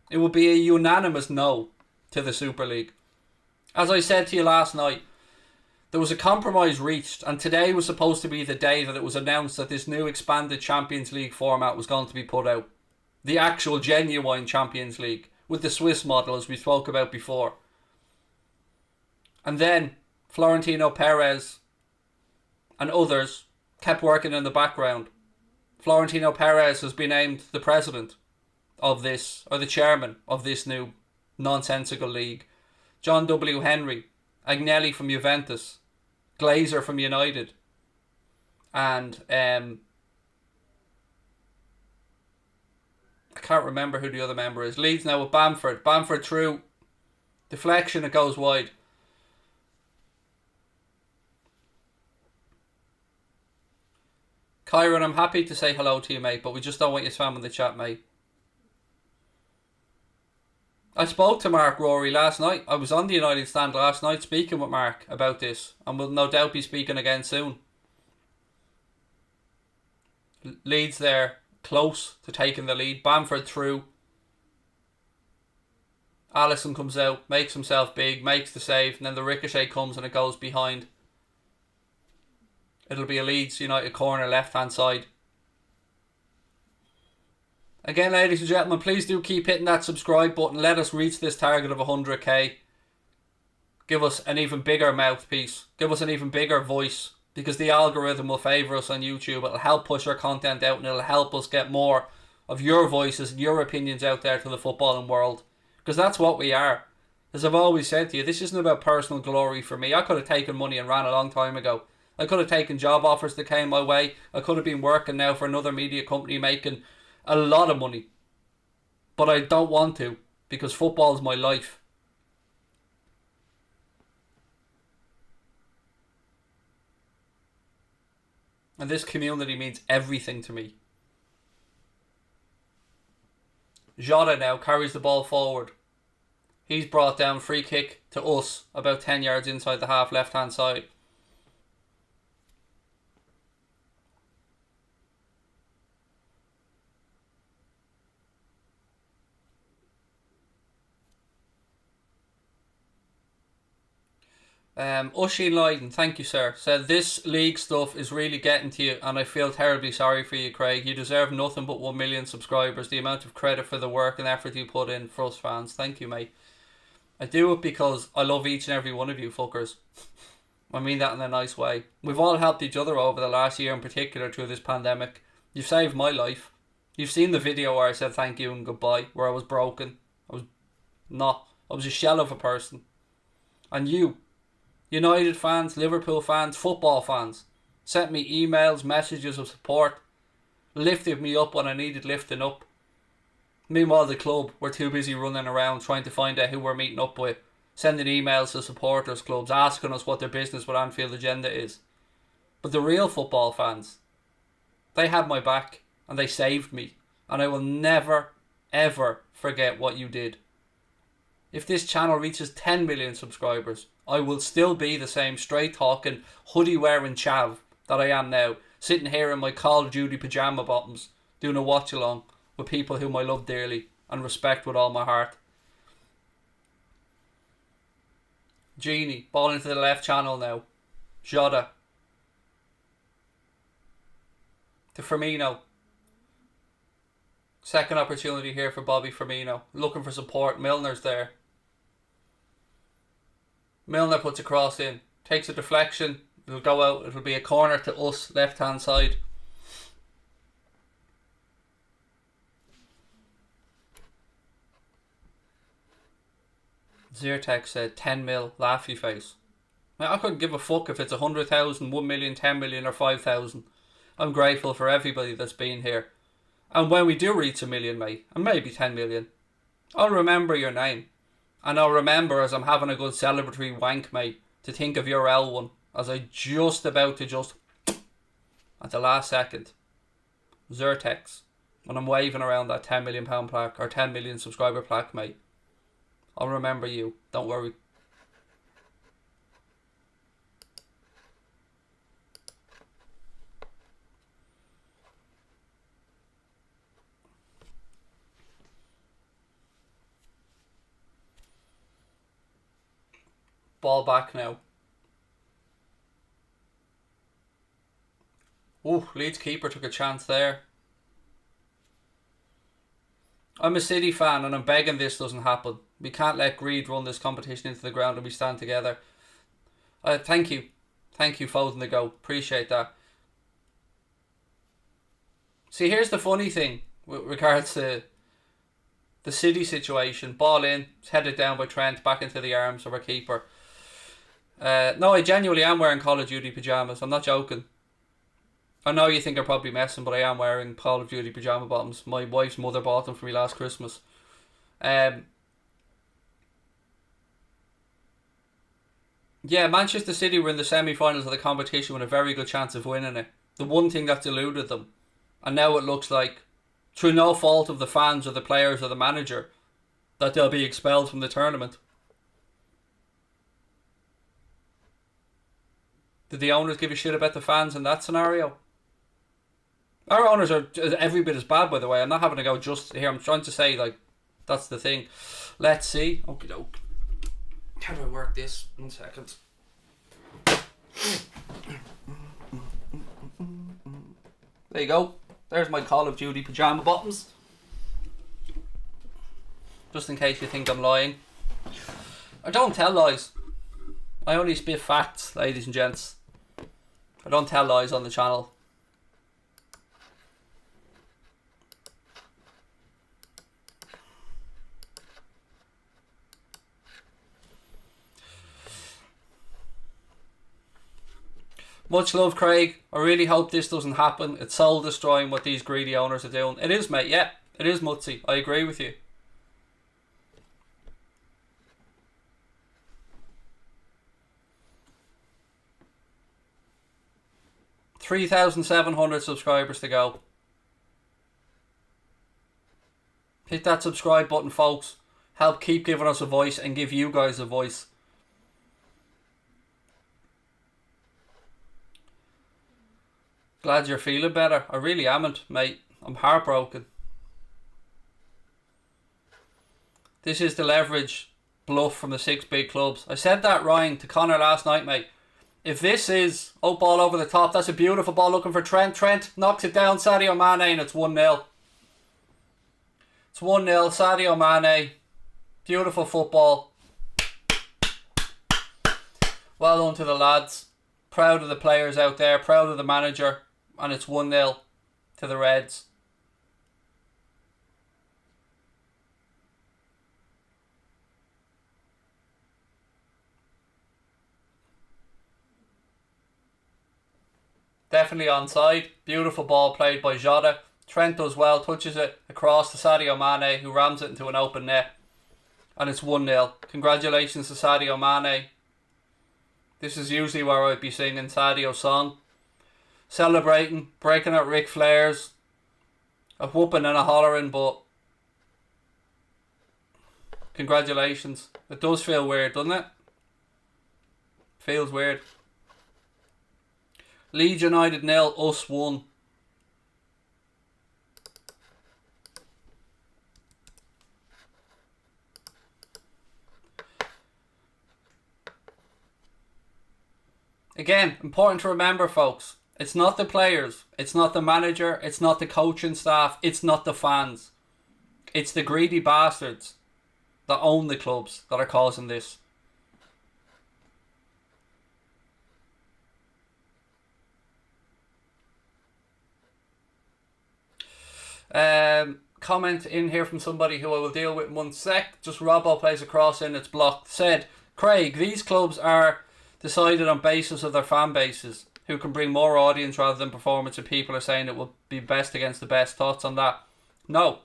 it would be a unanimous no to the Super League. As I said to you last night, there was a compromise reached and today was supposed to be the day that it was announced that this new expanded Champions League format was going to be put out. The actual genuine Champions League with the Swiss model as we spoke about before. And then Florentino Perez and others kept working in the background. Florentino Perez has been named the president of this, or the chairman of this new nonsensical league. John W. Henry, Agnelli from Juventus, Glazer from United, and I can't remember who the other member is. Leeds now with Bamford. Bamford through. Deflection, it goes wide. Kyron, I'm happy to say hello to you, mate, but we just don't want you spamming the chat, mate. I spoke to Mark Rory last night. I was on the United stand last night speaking with Mark about this and will no doubt be speaking again soon. Leeds there, close to taking the lead. Bamford through. Alisson comes out, makes himself big, makes the save, and then the ricochet comes and it goes behind. It'll be a Leeds United corner left hand side. Again, ladies and gentlemen, please do keep hitting that subscribe button. Let us reach this target of 100k. Give us an even bigger mouthpiece. Give us an even bigger voice. Because the algorithm will favour us on YouTube. It'll help push our content out and it'll help us get more of your voices and your opinions out there to the footballing world. Because that's what we are. As I've always said to you, this isn't about personal glory for me. I could have taken money and ran a long time ago. I could have taken job offers that came my way. I could have been working now for another media company making a lot of money. But I don't want to. Because football is my life. And this community means everything to me. Jota now carries the ball forward. He's brought down, free kick to us, about 10 yards inside the half, left hand side. Ushin Lydon, thank you sir, said this league stuff is really getting to you and I feel terribly sorry for you, Craig. You deserve nothing but 1 million subscribers. The amount of credit for the work and effort you put in for us fans. Thank you, mate. I do it because I love each and every one of you fuckers. I mean that in a nice way. We've all helped each other over the last year in particular through this pandemic. You've saved my life. You've seen the video where I said thank you and goodbye, where I was broken. I was a shell of a person. And you, United fans, Liverpool fans, football fans, sent me emails, messages of support, lifted me up when I needed lifting up. Meanwhile, the club were too busy running around trying to find out who we're meeting up with, sending emails to supporters clubs, asking us what their business with Anfield agenda is. But the real football fans, they had my back and they saved me, and I will never, ever forget what you did. If this channel reaches 10 million subscribers, I will still be the same straight talking, hoodie wearing chav that I am now, sitting here in my Call of Duty pyjama bottoms, doing a watch along with people whom I love dearly and respect with all my heart. Genie, ball into the left channel now. Jota. To Firmino. Second opportunity here for Bobby Firmino. Looking for support. Milner's there. Milner puts a cross in. Takes a deflection. It'll go out. It'll be a corner to us, left hand side. Zyrtec said 10 mil, laughy face. Now, I couldn't give a fuck if it's 100,000, 1 million, 10 million or 5,000. I'm grateful for everybody that's been here. And when we do reach a million, mate, and maybe 10 million, I'll remember your name. And I'll remember as I'm having a good celebratory wank, mate, to think of your L1 as I just about to at the last second, Zyrtex, when I'm waving around that £10 million plaque or 10 million subscriber plaque, mate. I'll remember you. Don't worry. Ball back now. Ooh, Leeds keeper took a chance there. I'm a City fan and I'm begging this doesn't happen. We can't let greed run this competition into the ground and we stand together. Thank you. Thank you, Foden to go. Appreciate that. See, here's the funny thing with regards to the City situation. Ball in, it's headed down by Trent, back into the arms of our keeper. No, I genuinely am wearing Call of Duty pyjamas. I'm not joking. I know you think I'm probably messing, but I am wearing Call of Duty pyjama bottoms. My wife's mother bought them for me last Christmas. Yeah, Manchester City were in the semi-finals of the competition with a very good chance of winning it. The one thing that's eluded them. And now it looks like, through no fault of the fans or the players or the manager, that they'll be expelled from the tournament. Did the owners give a shit about the fans in that scenario? Our owners are every bit as bad, by the way. I'm not having to go just here. I'm trying to say, like, That's the thing. Let's see. Okie doke. How do I work this? 1 second. There you go. There's my Call of Duty pyjama bottoms. Just in case you think I'm lying. I don't tell lies. I only spit facts, ladies and gents. I don't tell lies on the channel. Much love, Craig. I really hope this doesn't happen. It's soul destroying what these greedy owners are doing. It is, mate. Yeah, it is, Mutsy. I agree with you. 3,700 subscribers to go. Hit that subscribe button, folks. Help keep giving us a voice and give you guys a voice. Glad you're feeling better. I really amn't, mate. I'm heartbroken. This is the leverage bluff from the 6 big clubs. I said that, Ryan, to Connor last night, mate. If this is ball over the top, that's a beautiful ball looking for Trent. Trent knocks it down, Sadio Mane, and it's 1-0. It's 1-0, Sadio Mane. Beautiful football. Well done to the lads. Proud of the players out there, proud of the manager. And it's 1-0 to the Reds. Definitely onside. Beautiful ball played by Jota. Trent does well, touches it across to Sadio Mane, who rams it into an open net. And it's 1-0. Congratulations to Sadio Mane. This is usually where I'd be singing Sadio's song. Celebrating, breaking out Ric Flair's. A whooping and a hollering, but congratulations. It does feel weird, doesn't it? Feels weird. Leeds United 0, us 1. Again, important to remember, folks. It's not the players. It's not the manager. It's not the coaching staff. It's not the fans. It's the greedy bastards that own the clubs that are causing this. Comment in here from somebody who I will deal with in 1 sec. Just Robbo plays a cross in, it's blocked. Said, Craig, these clubs are decided on basis of their fan bases, who can bring more audience rather than performance, and people are saying it will be best against the best. Thoughts on that? No,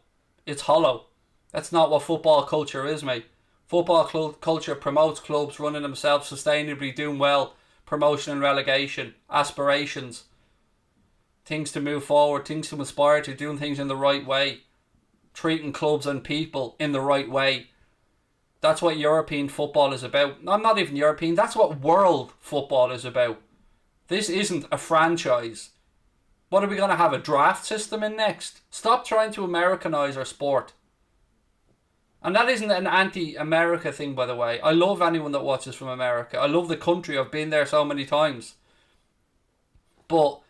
it's hollow. That's not what football culture is, mate. Football culture promotes clubs running themselves sustainably, doing well, promotion and relegation, aspirations, things to move forward, things to aspire to, doing things in the right way, treating clubs and people in the right way. That's what European football is about. I'm not even European, that's what world football is about. This isn't a franchise. What are we going to have, a draft system in next? Stop trying to Americanise our sport. And that isn't an anti-America thing, by the way. I love anyone that watches from America. I love the country. I've been there so many times. But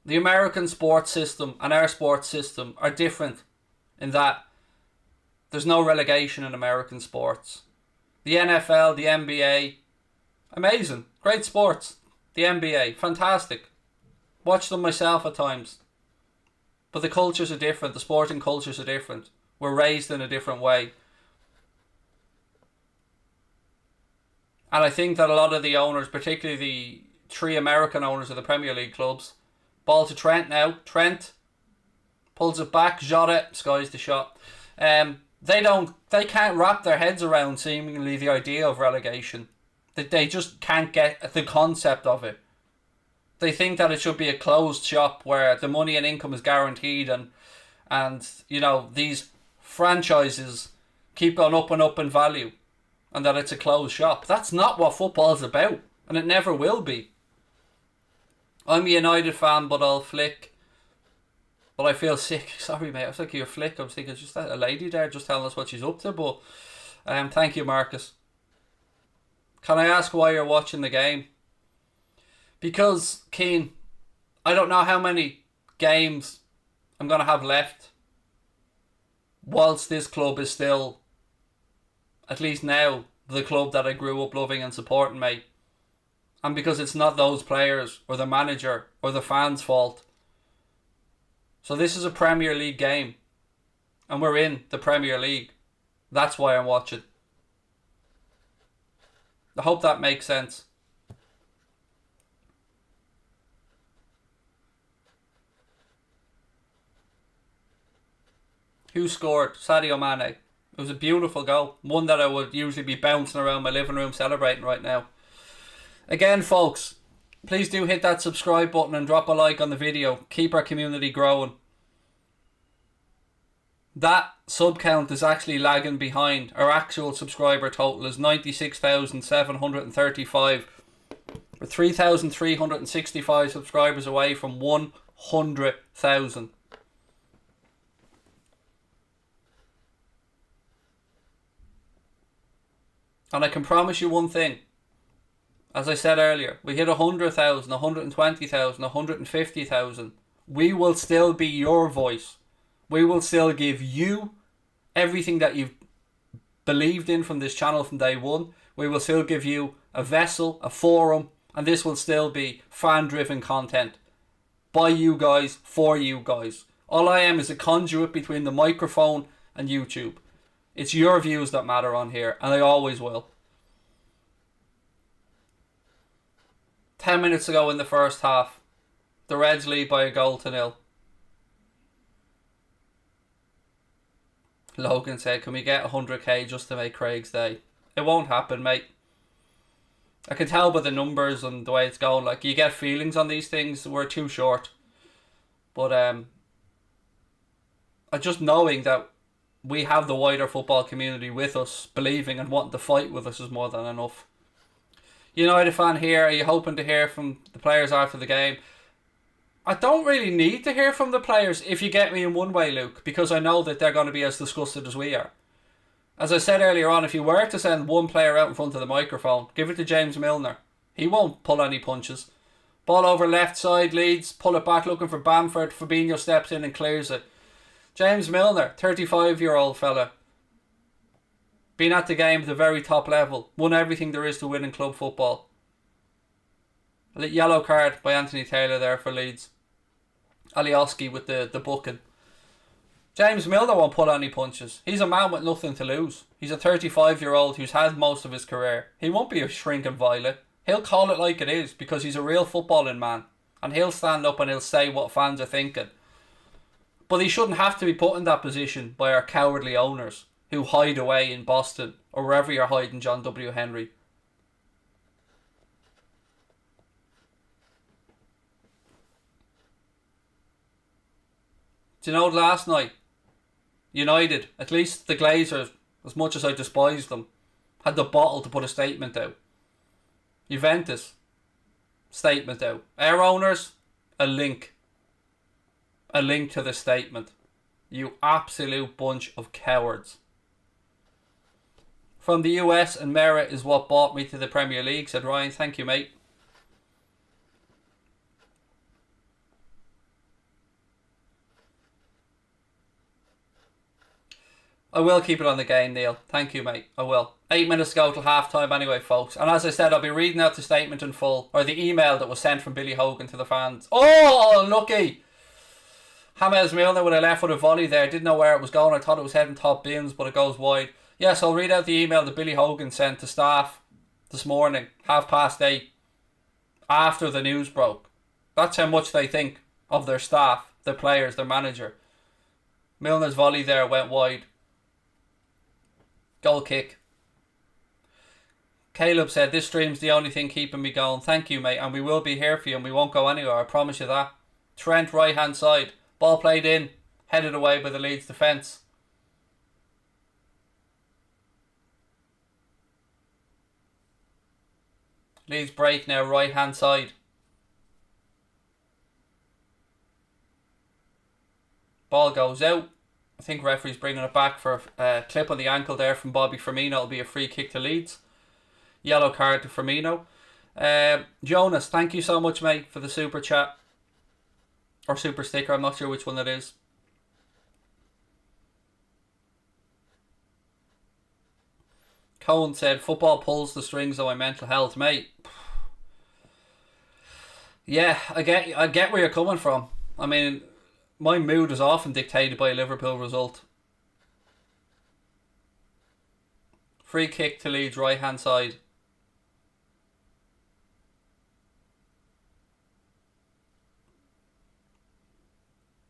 the American sports system and our sports system are different in that there's no relegation in American sports. The NFL, the NBA, amazing. Great sports. The NBA, fantastic. Watch them myself at times. But the cultures are different. The sporting cultures are different. We're raised in a different way. And I think that a lot of the owners, particularly the 3 American owners of the Premier League clubs, ball to Trent now. Trent pulls it back. Jota skies the shot. They can't wrap their heads around seemingly the idea of relegation. They just can't get the concept of it. They think that it should be a closed shop where the money and income is guaranteed, and you know, these franchises keep going up and up in value, and that it's a closed shop. That's not what football's about, and it never will be. I'm a United fan, but I'll flick But I feel sick. Sorry, mate. I was thinking your flick. I was thinking, just that a lady there just telling us what she's up to. But thank you, Marcus. Can I ask why you're watching the game? Because, Keane, I don't know how many games I'm going to have left whilst this club is still, at least now, the club that I grew up loving and supporting, mate. And because it's not those players or the manager or the fans' fault. So this is a Premier League game. And we're in the Premier League. That's why I'm watching. I hope that makes sense. Who scored? Sadio Mane. It was a beautiful goal. One that I would usually be bouncing around my living room celebrating right now. Again, folks, please do hit that subscribe button and drop a like on the video. Keep our community growing. That sub count is actually lagging behind. Our actual subscriber total is 96,735. We're 3,365 subscribers away from 100,000. And I can promise you one thing. As I said earlier, we hit 100,000, 120,000, 150,000. We will still be your voice. We will still give you everything that you've believed in from this channel from day one. We will still give you a vessel, a forum, and this will still be fan-driven content. By you guys, for you guys. All I am is a conduit between the microphone and YouTube. It's your views that matter on here, and I always will. 10 minutes ago in the first half, the Reds lead by a goal to 0. Logan said, can we get 100k just to make Craig's day? It won't happen, mate. I can tell by the numbers and the way it's going. Like, you get feelings on these things. We're too short. But just knowing that we have the wider football community with us, believing and wanting to fight with us is more than enough. United fan here, are you hoping to hear from the players after the game? I don't really need to hear from the players if you get me in one way, Luke, because I know that they're going to be as disgusted as we are. As I said earlier on, if you were to send one player out in front of the microphone, give it to James Milner. He won't pull any punches. Ball over left side, Leeds, pull it back looking for Bamford. Fabinho steps in and clears it. James Milner, 35-year-old fella. Been at the game at the very top level. Won everything there is to win in club football. A yellow card by Anthony Taylor there for Leeds. Alioski with the booking. James Milner won't pull any punches. He's a man with nothing to lose. He's a 35-year-old who's had most of his career. He won't be a shrinking violet. He'll call it like it is because he's a real footballing man. And he'll stand up and he'll say what fans are thinking. But he shouldn't have to be put in that position by our cowardly owners who hide away in Boston or wherever you're hiding, John W. Henry. Do you know, last night, United, at least the Glazers, as much as I despise them, had the bottle to put a statement out. Juventus, statement out. Our owners, a link. A link to the statement. You absolute bunch of cowards. From the US, and merit is what brought me to the Premier League, said Ryan. Thank you, mate. I will keep it on the game, Neil. Thank you, mate. I will. 8 minutes to go till half time anyway, folks. And as I said, I'll be reading out the statement in full, or the email that was sent from Billy Hogan to the fans. Oh, unlucky! James Milner would have left with a volley there. Didn't know where it was going. I thought it was heading top bins, but it goes wide. Yes, I'll read out the email that Billy Hogan sent to staff this morning, 8:30, after the news broke. That's how much they think of their staff, their players, their manager. Milner's volley there went wide. Goal kick. Caleb said, this stream's the only thing keeping me going. Thank you, mate, and we will be here for you and we won't go anywhere, I promise you that. Trent, right hand side. Ball played in. Headed away by the Leeds defence. Leeds break now, right hand side. Ball goes out. I think referee's bringing it back for a clip on the ankle there from Bobby Firmino. It'll be a free kick to Leeds. Yellow card to Firmino. Jonas, thank you so much, mate, for the super chat. Or super sticker, I'm not sure which one it is. Cohen said, football pulls the strings of my mental health, mate. Yeah, I get where you're coming from. I mean, my mood is often dictated by a Liverpool result. Free kick to Leeds, right hand side.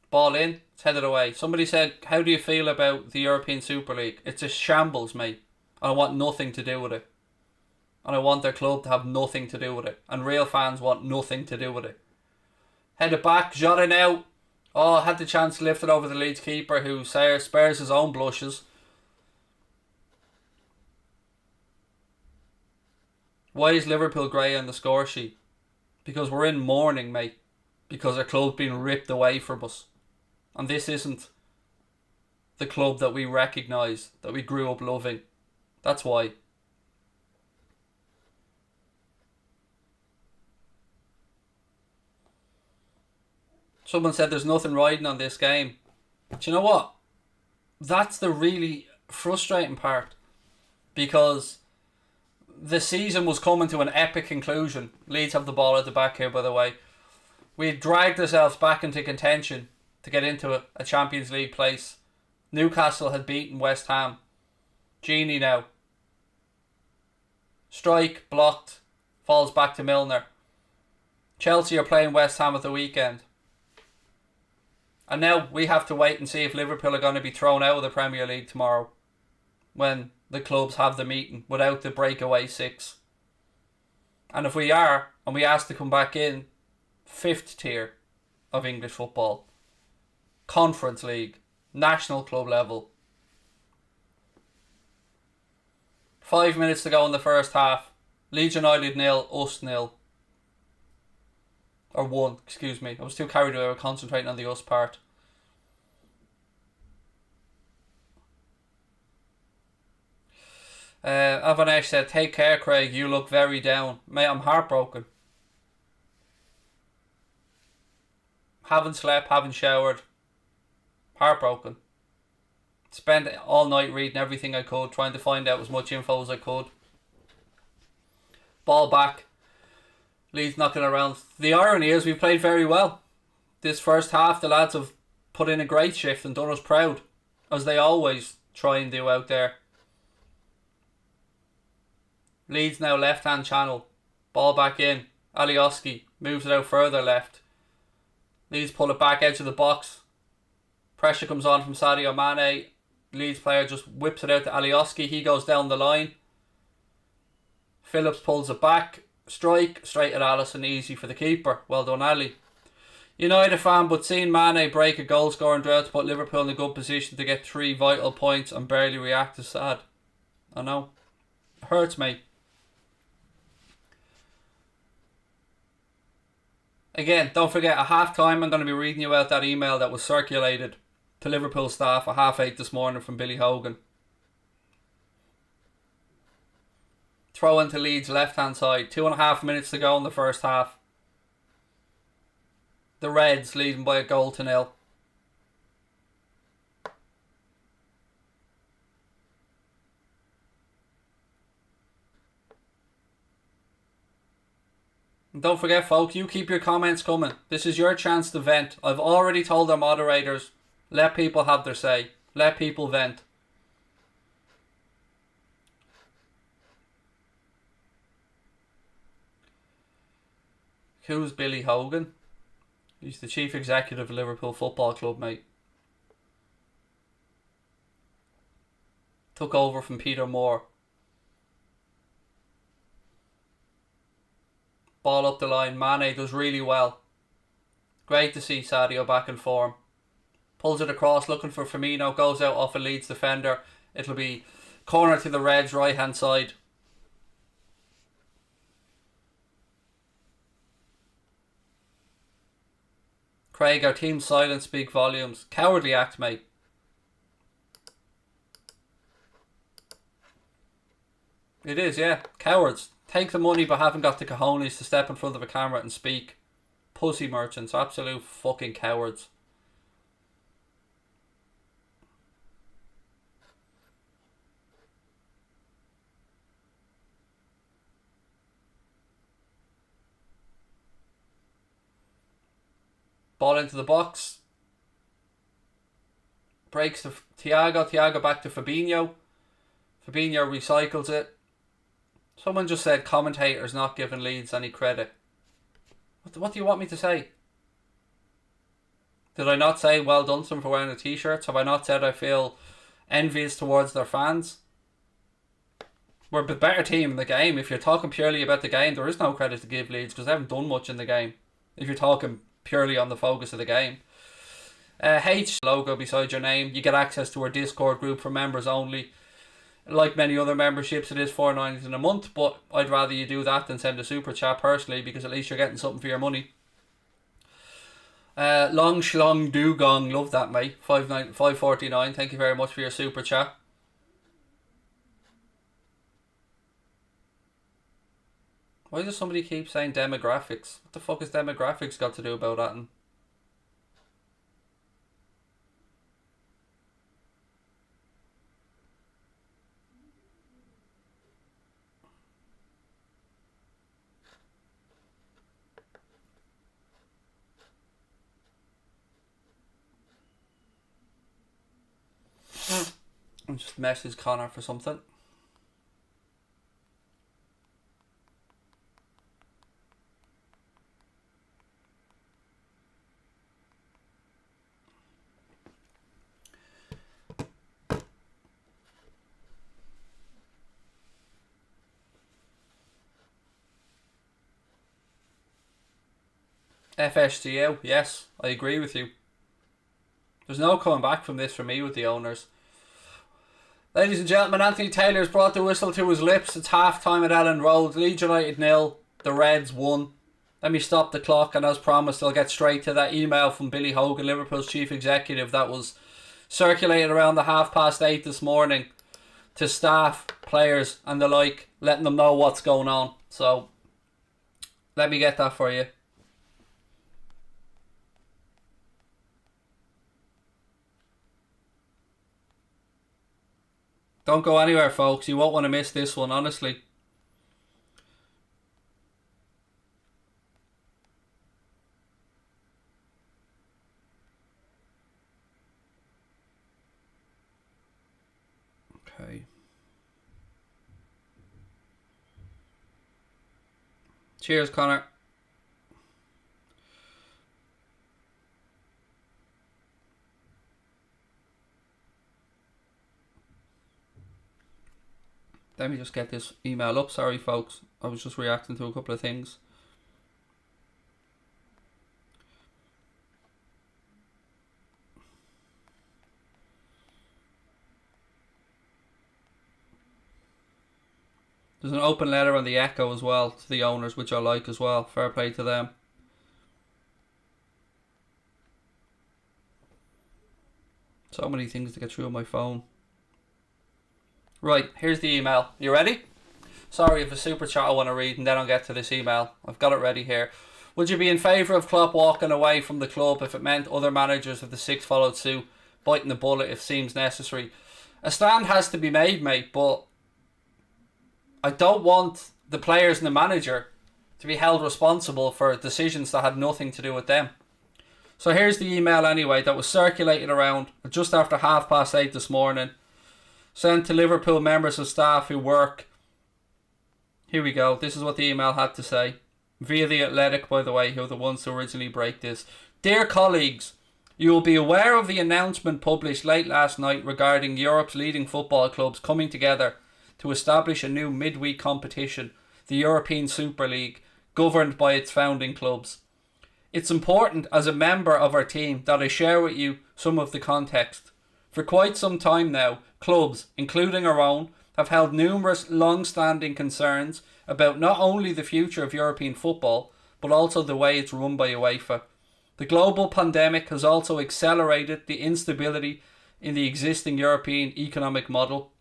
Ball in, it's headed away. Somebody said, how do you feel about the European Super League? It's a shambles, mate. I want nothing to do with it. And I want their club to have nothing to do with it. And real fans want nothing to do with it. Headed back, Jota now. Oh, had the chance to lift it over the Leeds keeper who spares his own blushes. Why is Liverpool grey on the score sheet? Because we're in mourning, mate. Because our club's been ripped away from us. And this isn't the club that we recognise, that we grew up loving. That's why. Someone said there's nothing riding on this game. Do you know what? That's the really frustrating part. Because the season was coming to an epic conclusion. Leeds have the ball at the back here, by the way. We had dragged ourselves back into contention to get into a Champions League place. Newcastle had beaten West Ham. Genie now. Strike, blocked, falls back to Milner. Chelsea are playing West Ham at the weekend. And now we have to wait and see if Liverpool are going to be thrown out of the Premier League tomorrow when the clubs have the meeting without the breakaway six. And if we are, and we ask to come back in, 5th tier of English football, Conference League, national club level. 5 minutes to go in the first half. Leeds United 0, us 0. Or 1, excuse me. I was too carried away with concentrating on the us part. Avanesh said, take care, Craig. You look very down. Mate, I'm heartbroken. Haven't slept, haven't showered. Heartbroken. Spent all night reading everything I could, trying to find out as much info as I could. Ball back. Leeds knocking around. The irony is we played very well. This first half, the lads have put in a great shift and done us proud, as they always try and do out there. Leeds now left-hand channel. Ball back in. Alioski moves it out further left. Leeds pull it back edge of the box. Pressure comes on from Sadio Mane. Leeds player just whips it out to Alioski. He goes down the line. Phillips pulls it back. Strike straight at Alisson. Easy for the keeper. Well done, Ali. United fan, but seeing Mane break a goal scoring drought to put Liverpool in a good position to get 3 vital points and barely react is sad. I know. It hurts me. Again, don't forget, at half time I'm going to be reading you out that email that was circulated to Liverpool staff at 8:30 this morning from Billy Hogan. Throw into Leeds left hand side. 2.5 minutes to go in the first half. The Reds leading by a goal to 0. And don't forget, folks, you keep your comments coming. This is your chance to vent. I've already told our moderators, let people have their say. Let people vent. Who's Billy Hogan? He's the chief executive of Liverpool Football Club, mate. Took over from Peter Moore. Ball up the line. Mane does really well. Great to see Sadio back in form. Pulls it across, looking for Firmino. Goes out off a Leeds defender. It'll be corner to the Reds, right hand side. Craig, our team's silence speak volumes. Cowardly act, mate. It is, yeah. Cowards. Take the money but haven't got the cojones to step in front of a camera and speak. Pussy merchants. Absolute fucking cowards. Ball into the box. Breaks to Thiago. Thiago back to Fabinho. Fabinho recycles it. Someone just said commentators not giving Leeds any credit. What do you want me to say? Did I not say well done to them for wearing the t-shirts? Have I not said I feel envious towards their fans? We're a better team in the game. If you're talking purely about the game, there is no credit to give Leeds because they haven't done much in the game. If you're talking purely on the focus of the game. H logo beside your name. You get access to our Discord group for members only. Like many other memberships, it is $4.90 in a month, but I'd rather you do that than send a super chat personally because at least you're getting something for your money. Long Shlong Dugong, love that, mate. $5.49. Thank you very much for your super chat. Why does somebody keep saying demographics? What the fuck has demographics got to do about that? And just message Connor for something. FSGO, yes, I agree with you. There's no coming back from this for me with the owners. Ladies and gentlemen, Anthony Taylor's brought the whistle to his lips. It's half time at Ellen Road. Leeds United 0, the Reds 1. Let me stop the clock, and as promised, I'll get straight to that email from Billy Hogan, Liverpool's chief executive, that was circulated around the 8:30 this morning to staff, players, and the like, letting them know what's going on. So, let me get that for you. Don't go anywhere, folks. You won't want to miss this one, honestly. Okay. Cheers, Connor. Let me just get this email up. Sorry, folks. I was just reacting to a couple of things. There's an open letter on the Echo as well to the owners, which I like as well. Fair play to them. So many things to get through on my phone. Right, here's the email. You ready? Sorry, if a super chat I want to read and then I'll get to this email. I've got it ready here. Would you be in favour of Klopp walking away from the club if it meant other managers of the six followed suit, biting the bullet if seems necessary? A stand has to be made, mate, but I don't want the players and the manager to be held responsible for decisions that had nothing to do with them. So here's the email anyway that was circulated around just after 8:30 this morning. Sent to Liverpool members of staff who work. Here we go. This is what the email had to say. Via The Athletic, by the way, who are the ones to originally break this. Dear colleagues, you will be aware of the announcement published late last night regarding Europe's leading football clubs coming together to establish a new midweek competition, the European Super League, governed by its founding clubs. It's important as a member of our team that I share with you some of the context. For quite some time now, clubs, including our own, have held numerous long-standing concerns about not only the future of European football, but also the way it's run by UEFA. The global pandemic has also accelerated the instability in the existing European economic model.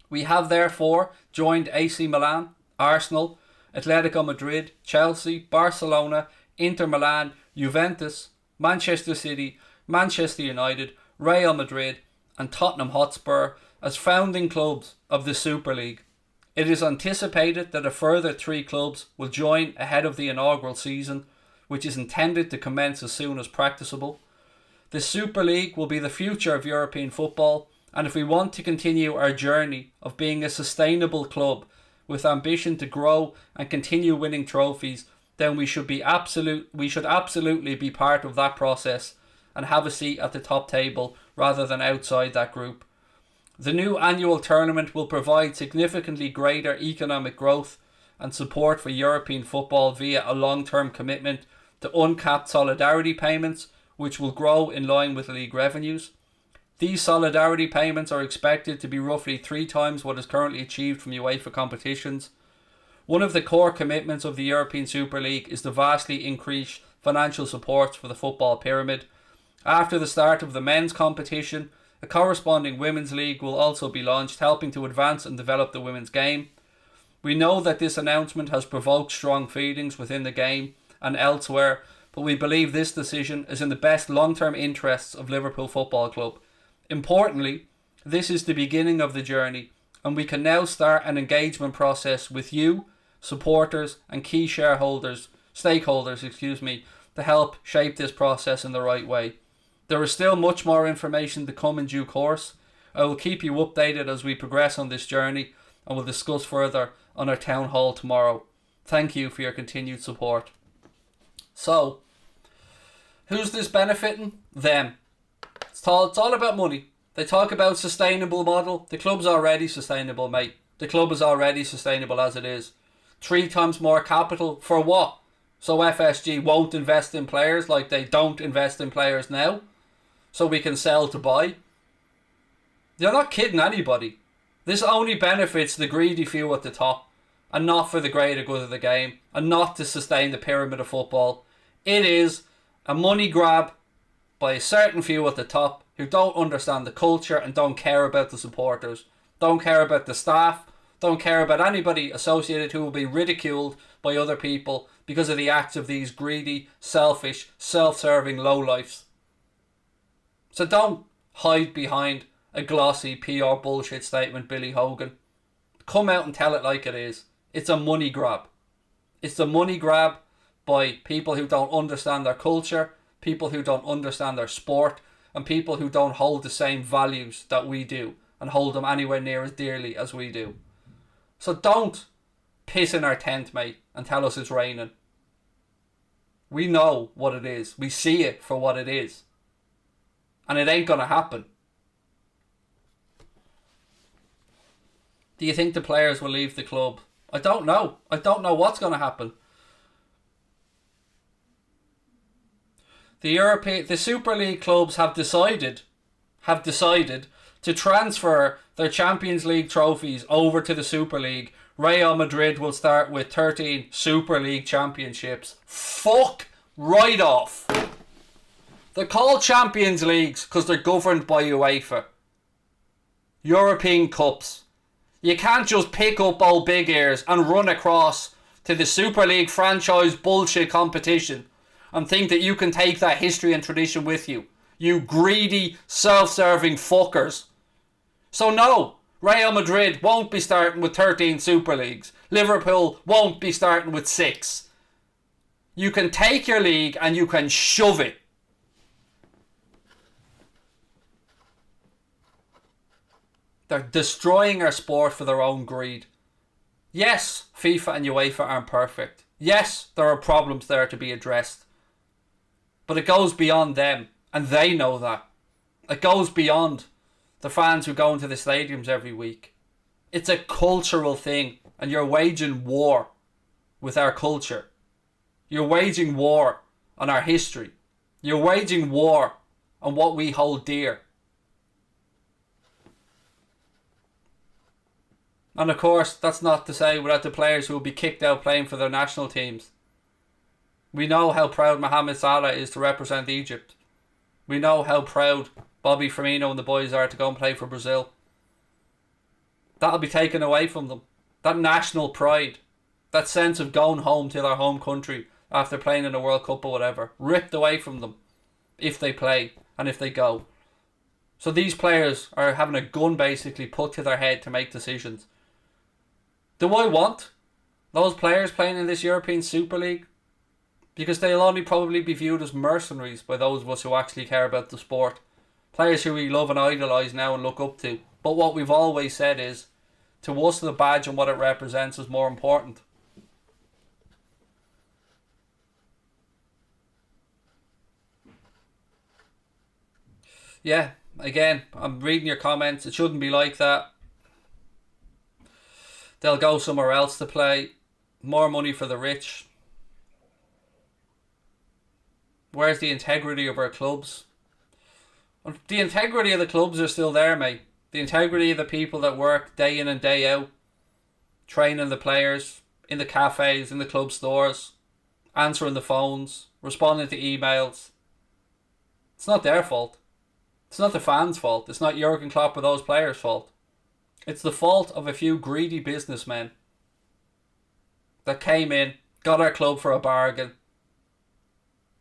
We have therefore joined AC Milan, Arsenal, Atletico Madrid, Chelsea, Barcelona, Inter Milan, Juventus, Manchester City, Manchester United, Real Madrid and Tottenham Hotspur as founding clubs of the Super League. It is anticipated that a further 3 clubs will join ahead of the inaugural season, which is intended to commence as soon as practicable. The Super League will be the future of European football, and if we want to continue our journey of being a sustainable club with ambition to grow and continue winning trophies, then we should absolutely be part of that process and have a seat at the top table rather than outside that group. The new annual tournament will provide significantly greater economic growth and support for European football via a long-term commitment to uncapped solidarity payments, which will grow in line with league revenues. These solidarity payments are expected to be roughly 3 times what is currently achieved from UEFA competitions. One of the core commitments of the European Super League is to vastly increase financial support for the football pyramid. After the start of the men's competition, a corresponding women's league will also be launched, helping to advance and develop the women's game. We know that this announcement has provoked strong feelings within the game and elsewhere, but we believe this decision is in the best long-term interests of Liverpool Football Club. Importantly, this is the beginning of the journey, and we can now start an engagement process with you, supporters and key stakeholders, to help shape this process in the right way. There is still much more information to come in due course. I will keep you updated as we progress on this journey and will discuss further on our town hall tomorrow. Thank you for your continued support. So, who's this benefiting? Them. It's all about money. They talk about sustainable model. The club's already sustainable, mate. The club is already sustainable as it is. 3 times more capital for what? So FSG won't invest in players like they don't invest in players now? So we can sell to buy? You're not kidding anybody. This only benefits the greedy few at the top and not for the greater good of the game and not to sustain the pyramid of football. It is a money grab by a certain few at the top who don't understand the culture and don't care about the supporters, don't care about the staff, don't care about anybody associated who will be ridiculed by other people because of the acts of these greedy, selfish, self-serving lowlifes. So don't hide behind a glossy PR bullshit statement, Billy Hogan. Come out and tell it like it is. It's a money grab. It's a money grab by people who don't understand their culture, people who don't understand their sport, and people who don't hold the same values that we do and hold them anywhere near as dearly as we do. So don't piss in our tent, mate, and tell us it's raining. We know what it is. We see it for what it is. And it ain't going to happen. Do you think the players will leave the club? I don't know. I don't know what's going to happen. The Super League clubs have decided to transfer their Champions League trophies over to the Super League. Real Madrid will start with 13 Super League championships. Fuck right off. They're called Champions Leagues because they're governed by UEFA. European Cups. You can't just pick up old big ears and run across to the Super League franchise bullshit competition and think that you can take that history and tradition with you. You greedy, self-serving fuckers. So no, Real Madrid won't be starting with 13 Super Leagues. Liverpool won't be starting with 6. You can take your league and you can shove it. They're destroying our sport for their own greed. Yes, FIFA and UEFA aren't perfect. Yes, there are problems there to be addressed. But it goes beyond them, and they know that. It goes beyond the fans who go into the stadiums every week. It's a cultural thing, and you're waging war with our culture. You're waging war on our history. You're waging war on what we hold dear. And of course, that's not to say without the players who will be kicked out playing for their national teams. We know how proud Mohamed Salah is to represent Egypt. We know how proud Bobby Firmino and the boys are to go and play for Brazil. That'll be taken away from them. That national pride, that sense of going home to their home country after playing in a World Cup or whatever, ripped away from them if they play and if they go. So these players are having a gun basically put to their head to make decisions. Do I want those players playing in this European Super League? Because they'll only probably be viewed as mercenaries by those of us who actually care about the sport. Players who we love and idolise now and look up to. But what we've always said is, to us the badge and what it represents is more important. Yeah, again, I'm reading your comments. It shouldn't be like that. They'll go somewhere else to play. More money for the rich. Where's the integrity of our clubs? The integrity of the clubs are still there, mate. The integrity of the people that work day in and day out, training the players, in the cafes, in the club stores, answering the phones, responding to emails. It's not their fault. It's not the fans' fault. It's not Jurgen Klopp or those players' fault. It's the fault of a few greedy businessmen that came in, got our club for a bargain,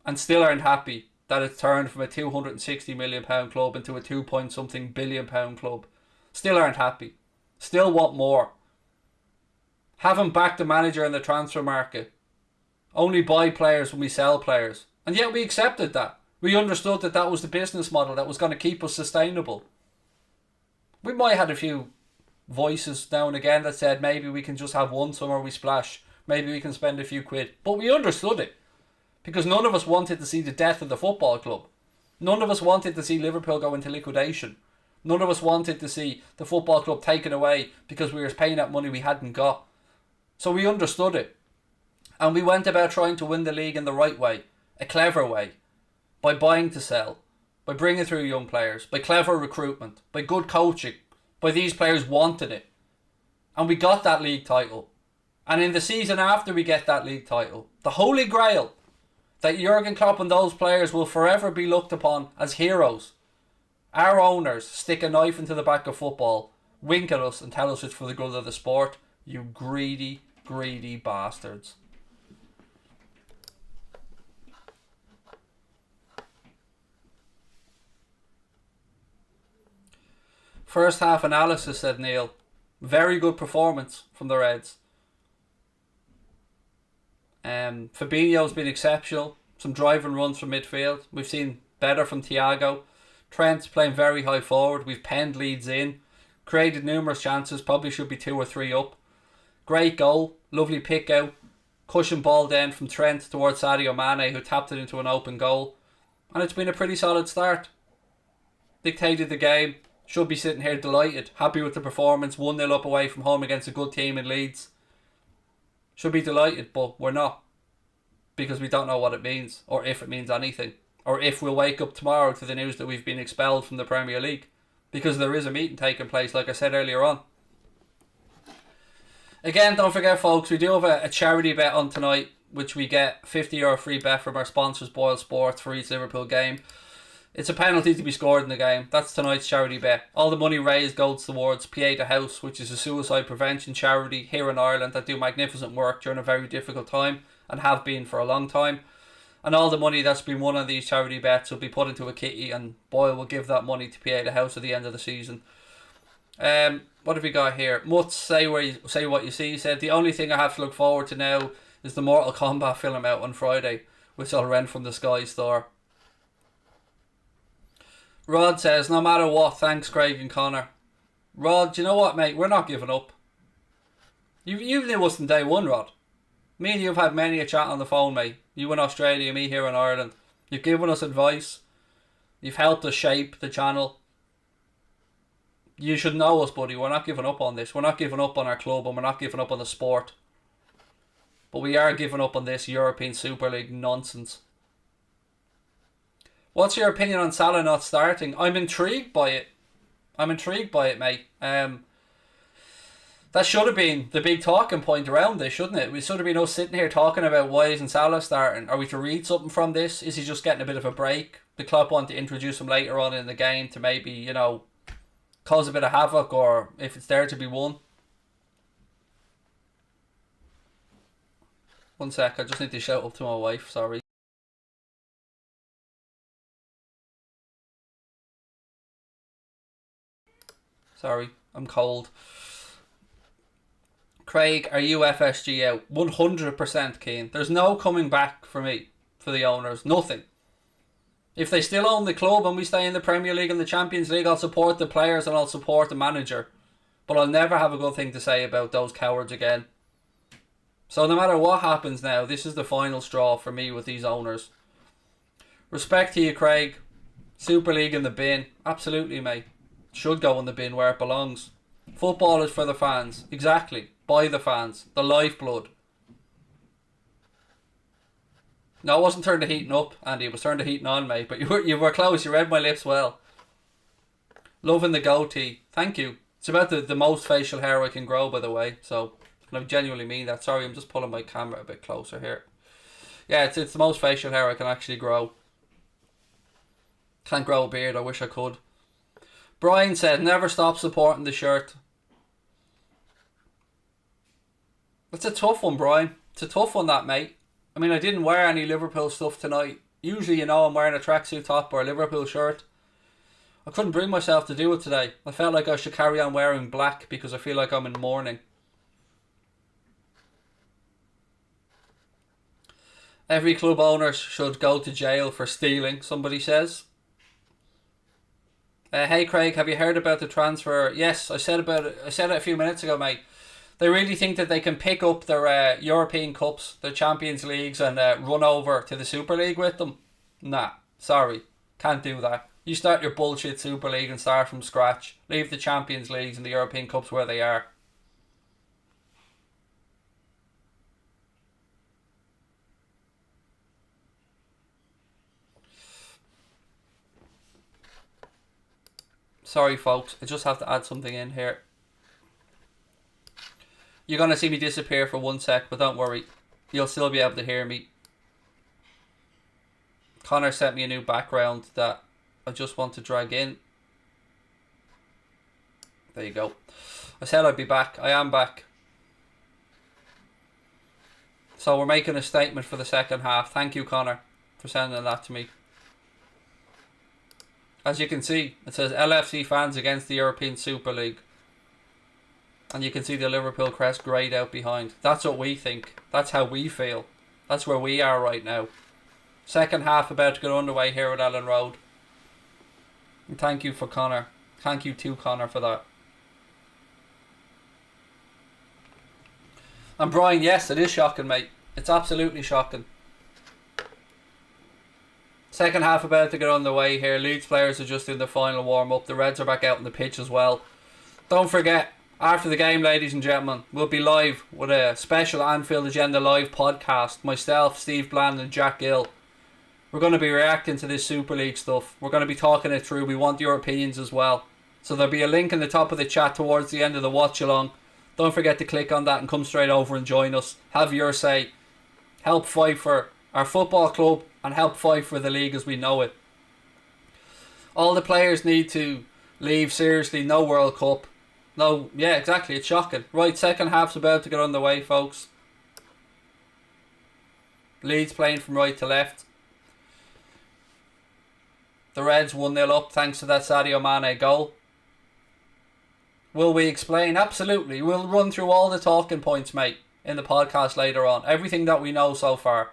and still aren't happy that it's turned from a £260 million club into a 2-point-something billion pound club. Still aren't happy. Still want more. Haven't backed the manager in the transfer market. Only buy players when we sell players. And yet we accepted that. We understood that that was the business model that was going to keep us sustainable. We might have had a few voices now and again that said maybe we can just have one summer we splash. Maybe we can spend a few quid. But we understood it. Because none of us wanted to see the death of the football club. None of us wanted to see Liverpool go into liquidation. None of us wanted to see the football club taken away because we were paying out money we hadn't got. So we understood it. And we went about trying to win the league in the right way. A clever way. By buying to sell. By bringing through young players. By clever recruitment. By good coaching. By these players wanting it. And we got that league title. And in the season after we get that league title, the Holy Grail, that Jurgen Klopp and those players will forever be looked upon as heroes. Our owners stick a knife into the back of football, wink at us and tell us it's for the good of the sport. You greedy, greedy bastards. First half analysis, said Neil. Very good performance from the Reds. Fabinho's been exceptional. Some driving runs from midfield. We've seen better from Thiago. Trent's playing very high forward. We've penned Leeds in. Created numerous chances. Probably should be 2 or 3 up. Great goal. Lovely pick out. Cushion ball down from Trent towards Sadio Mane, who tapped it into an open goal. And it's been a pretty solid start. Dictated the game. Should be sitting here delighted. Happy with the performance. 1-0 up away from home against a good team in Leeds. Should be delighted, but we're not. Because we don't know what it means, or if it means anything. Or if we'll wake up tomorrow to the news that we've been expelled from the Premier League. Because there is a meeting taking place, like I said earlier on. Again, don't forget folks, we do have a charity bet on tonight, which we get €50 free bet from our sponsors, Boyle Sports, for each Liverpool game. It's a penalty to be scored in the game. That's tonight's charity bet. All the money raised goes towards Pieta House, which is a suicide prevention charity here in Ireland that do magnificent work during a very difficult time and have been for a long time. And all the money that's been won on these charity bets will be put into a kitty, and Boyle will give that money to Pieta House at the end of the season. What have we got here? Mutz, say what you see. He said, the only thing I have to look forward to now is the Mortal Kombat film out on Friday, which I'll rent from the Sky Store. Rod says, no matter what, thanks Craig and Connor. Rod, do you know what, mate? We're not giving up. You knew us from day one, Rod. Me and you have had many a chat on the phone, mate. You in Australia, me here in Ireland. You've given us advice. You've helped us shape the channel. You should know us, buddy. We're not giving up on this. We're not giving up on our club, and we're not giving up on the sport. But we are giving up on this European Super League nonsense. What's your opinion on Salah not starting? I'm intrigued by it. I'm intrigued by it, mate. That That should have been the big talking point around this, shouldn't it? We should have been us sitting here talking about why isn't Salah starting. Are we to read something from this? Is he just getting a bit of a break? The club want to introduce him later on in the game to maybe, you know, cause a bit of havoc, or if it's there to be won. One sec, I just need to shout up to my wife, sorry. Sorry, I'm cold. Craig, are you FSG out? 100% keen. There's no coming back for me, for the owners. Nothing. If they still own the club and we stay in the Premier League and the Champions League, I'll support the players and I'll support the manager. But I'll never have a good thing to say about those cowards again. So no matter what happens now, this is the final straw for me with these owners. Respect to you, Craig. Super League in the bin. Absolutely, mate. Should go in the bin where it belongs. Football is for the fans. Exactly. By the fans. The lifeblood. No, I wasn't turning the heating up, Andy. It was turning the heating on, mate. But you were close. You read my lips well. Loving the goatee. Thank you. It's about the most facial hair I can grow, by the way. So, and I genuinely mean that. Sorry, I'm just pulling my camera a bit closer here. Yeah, it's the most facial hair I can actually grow. Can't grow a beard. I wish I could. Brian said, never stop supporting the shirt. It's a tough one, Brian. It's a tough one, that, mate. I mean, I didn't wear any Liverpool stuff tonight. Usually, you know, I'm wearing a tracksuit top or a Liverpool shirt. I couldn't bring myself to do it today. I felt like I should carry on wearing black because I feel like I'm in mourning. Every club owner should go to jail for stealing, somebody says. Hey Craig, have you heard about the transfer? Yes, I said about it. I said it a few minutes ago, mate. They really think that they can pick up their European Cups, their Champions Leagues, and run over to the Super League with them? Nah, sorry. Can't do that. You start your bullshit Super League and start from scratch. Leave the Champions Leagues and the European Cups where they are. Sorry, folks. I just have to add something in here. You're going to see me disappear for 1 sec, but don't worry. You'll still be able to hear me. Connor sent me a new background that I just want to drag in. There you go. I said I'd be back. I am back. So we're making a statement for the second half. Thank you, Connor, for sending that to me. As you can see, it says LFC fans against the European Super League. And you can see the Liverpool crest greyed out behind. That's what we think. That's how we feel. That's where we are right now. Second half about to get underway here at Ellen Road. And thank you for Connor. Thank you to Connor for that. And Brian, yes, it is shocking, mate. It's absolutely shocking. Second half about to get underway here. Leeds players are just in the final warm-up. The Reds are back out on the pitch as well. Don't forget, after the game, ladies and gentlemen, we'll be live with a special Anfield Agenda Live podcast. Myself, Steve Bland and Jack Gill. We're going to be reacting to this Super League stuff. We're going to be talking it through. We want your opinions as well. So there'll be a link in the top of the chat towards the end of the watch along. Don't forget to click on that and come straight over and join us. Have your say. Help fight for our football club and help fight for the league as we know it. All the players need to leave, seriously. No World Cup. No, yeah, exactly. It's shocking. Right, second half's about to get underway, folks. Leeds playing from right to left. The Reds 1-0 up thanks to that Sadio Mane goal. Will we explain? Absolutely. We'll run through all the talking points, mate, in the podcast later on. Everything that we know so far.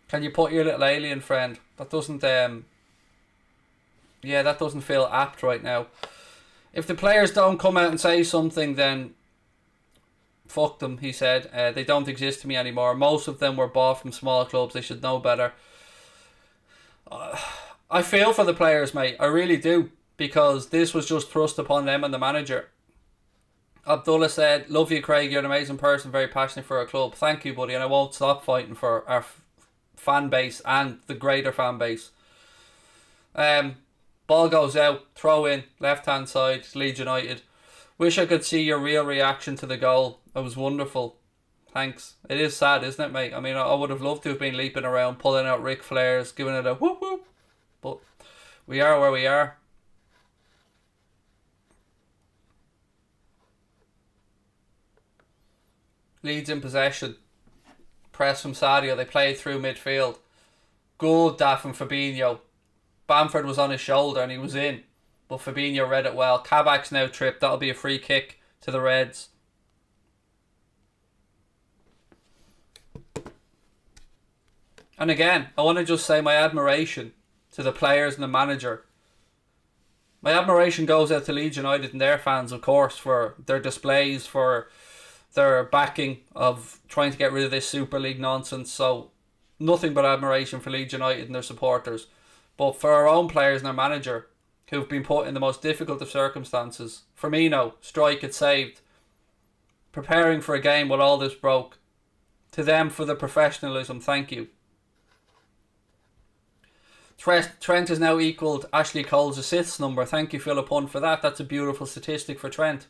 Can you put your little alien friend? That doesn't, yeah, that doesn't feel apt right now. If the players don't come out and say something, then fuck them, he said. They don't exist to me anymore. Most of them were bought from small clubs. They should know better. I feel for the players, mate. I really do. Because this was just thrust upon them and the manager. Abdullah said, love you, Craig. You're an amazing person. Very passionate for our club. Thank you, buddy. And I won't stop fighting for our fan base and the greater fan base. But Ball goes out, throw in, left hand side, Leeds United. Wish I could see your real reaction to the goal. It was wonderful. Thanks. It is sad, isn't it, mate? I mean, I would have loved to have been leaping around, pulling out Ric Flair's, giving it a whoop whoop. But we are where we are. Leeds in possession. Press from Sadio. They played through midfield. Good that from Fabinho. Bamford was on his shoulder and he was in. But Fabinho read it well. Kabak's now tripped. That'll be a free kick to the Reds. And again, I want to just say my admiration to the players and the manager. My admiration goes out to Leeds United and their fans, of course, for their displays, for their backing of trying to get rid of this Super League nonsense. So nothing but admiration for Leeds United and their supporters. But for our own players and their manager, who've been put in the most difficult of circumstances. Firmino, strike it saved. Preparing for a game while all this broke. To them for the professionalism, thank you. Trent has now equalled Ashley Cole's assists number. Thank you, Philip Hunt, for that. That's a beautiful statistic for Trent.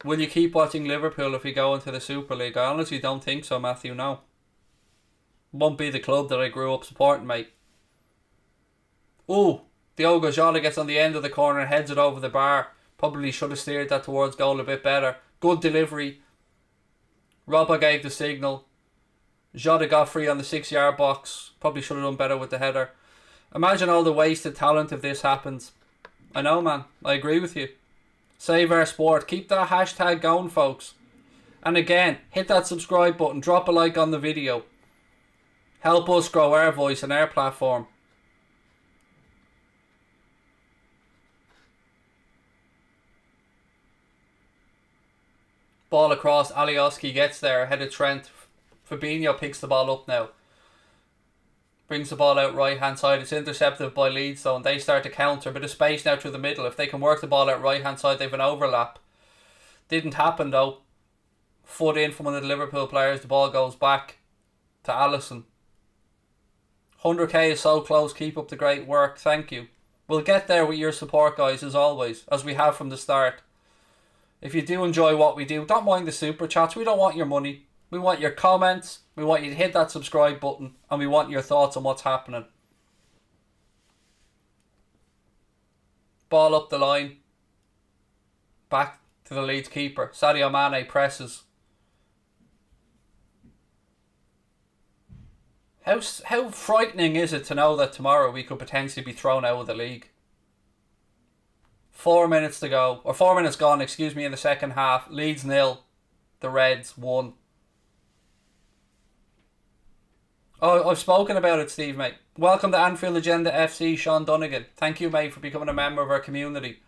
Will you keep watching Liverpool if we go into the Super League? I honestly don't think so, Matthew, no. Won't be the club that I grew up supporting, mate. Ooh, Diogo Jota gets on the end of the corner and heads it over the bar. Probably should have steered that towards goal a bit better. Good delivery. Robbo gave the signal. Jota got free on the 6-yard box. Probably should have done better with the header. Imagine all the wasted talent if this happens. I know, man. I agree with you. Save our sport. Keep that hashtag going, folks. And again, hit that subscribe button. Drop a like on the video. Help us grow our voice and our platform. Ball across. Alioski gets there ahead of Trent. Fabinho picks the ball up now. Brings the ball out right hand side. It's intercepted by Leeds though, and they start to counter. Bit of space now through the middle. If they can work the ball out right hand side, they've an overlap. Didn't happen though. Foot in from one of the Liverpool players. The ball goes back to Alisson. 100k is so close. Keep up the great work. Thank you. We'll get there with your support, guys, as always, as we have from the start. If you do enjoy what we do, don't mind the super chats. We don't want your money. We want your comments. We want you to hit that subscribe button. And we want your thoughts on what's happening. Ball up the line. Back to the Leeds keeper. Sadio Mane presses. How frightening is it to know that tomorrow we could potentially be thrown out of the league? 4 minutes to go. Or 4 minutes gone, excuse me, in the second half. Leeds 0. The Reds 1. Oh, I've spoken about it, Steve, mate. Welcome to Anfield Agenda FC, Sean Dunnigan. Thank you, mate, for becoming a member of our community.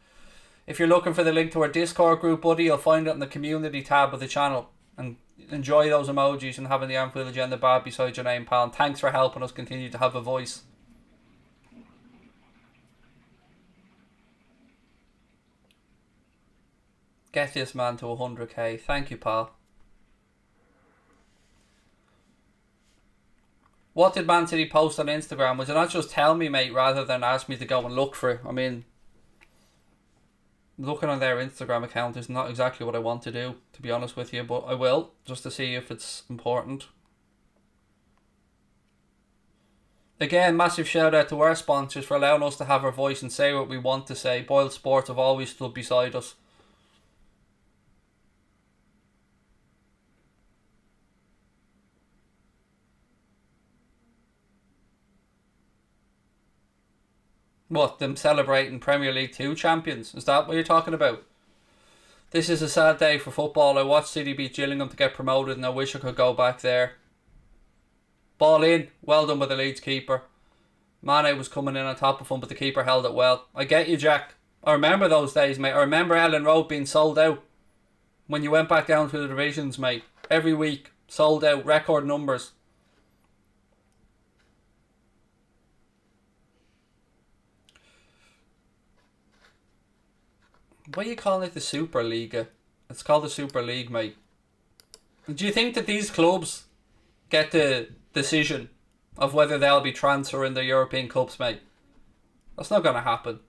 If you're looking for the link to our Discord group, buddy, you'll find it in the community tab of the channel. And enjoy those emojis and having the Anfield Agenda bar beside your name, pal. And thanks for helping us continue to have a voice. Get this man to 100k. Thank you, pal. What did Man City post on Instagram? Was it not just tell me, mate, rather than ask me to go and look for it? I mean, looking on their Instagram account is not exactly what I want to do, to be honest with you, but I will, just to see if it's important. Again, massive shout out to our sponsors for allowing us to have our voice and say what we want to say. Boyle Sports have always stood beside us. What, them celebrating Premier League 2 champions? Is that what you're talking about? This is a sad day for football. I watched City beat Gillingham to get promoted and I wish I could go back there. Ball in. Well done by the Leeds keeper. Mane was coming in on top of him, but the keeper held it well. I get you, Jack. I remember those days, mate. I remember Ellen Road being sold out. When you went back down to the divisions, mate. Every week. Sold out. Record numbers. Why are you calling it the Super League? It's called the Super League, mate. Do you think that these clubs get the decision of whether they'll be transferring their European Cups, mate. That's not going to happen.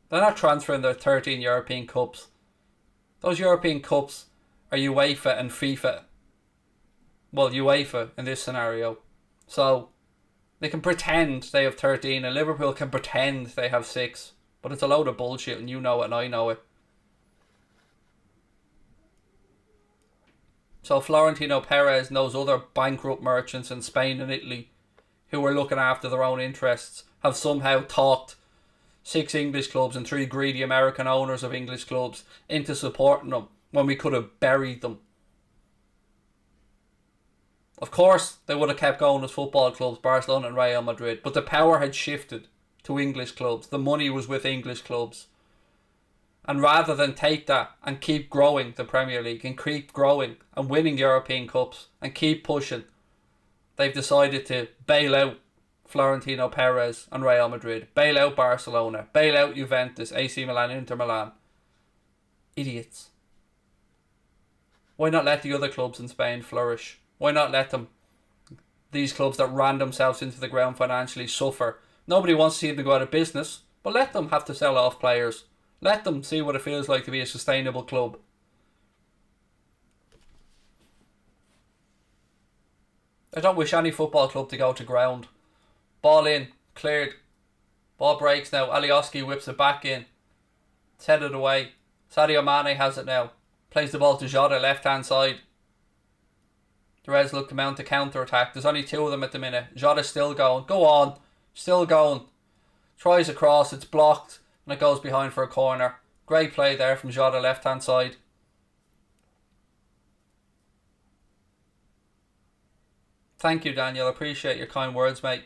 They're not transferring their 13 European Cups. Those European Cups are UEFA and FIFA. Well, UEFA in this scenario. So, they can pretend they have 13 and Liverpool can pretend they have 6. But it's a load of bullshit and you know it and I know it. So Florentino Perez and those other bankrupt merchants in Spain and Italy who were looking after their own interests have somehow talked 6 English clubs and 3 greedy American owners of English clubs into supporting them when we could have buried them. Of course, they would have kept going as football clubs, Barcelona and Real Madrid, but the power had shifted to English clubs. The money was with English clubs. And rather than take that and keep growing the Premier League and keep growing and winning European Cups and keep pushing, they've decided to bail out Florentino Perez and Real Madrid, bail out Barcelona, bail out Juventus, AC Milan, Inter Milan. Idiots. Why not let the other clubs in Spain flourish? Why not let them, these clubs that ran themselves into the ground financially, suffer? Nobody wants to see them go out of business, but let them have to sell off players. Let them see what it feels like to be a sustainable club. I don't wish any football club to go to ground. Ball in, cleared. Ball breaks now. Alioski whips it back in. It's headed away. Sadio Mane has it now. Plays the ball to Jota, left hand side. The Reds look to mount a counter attack. There's only 2 of them at the minute. Jota's still going. Go on. Still going. Tries across. It's blocked. And it goes behind for a corner. Great play there from Jota, left hand side. Thank you, Daniel. Appreciate your kind words, mate.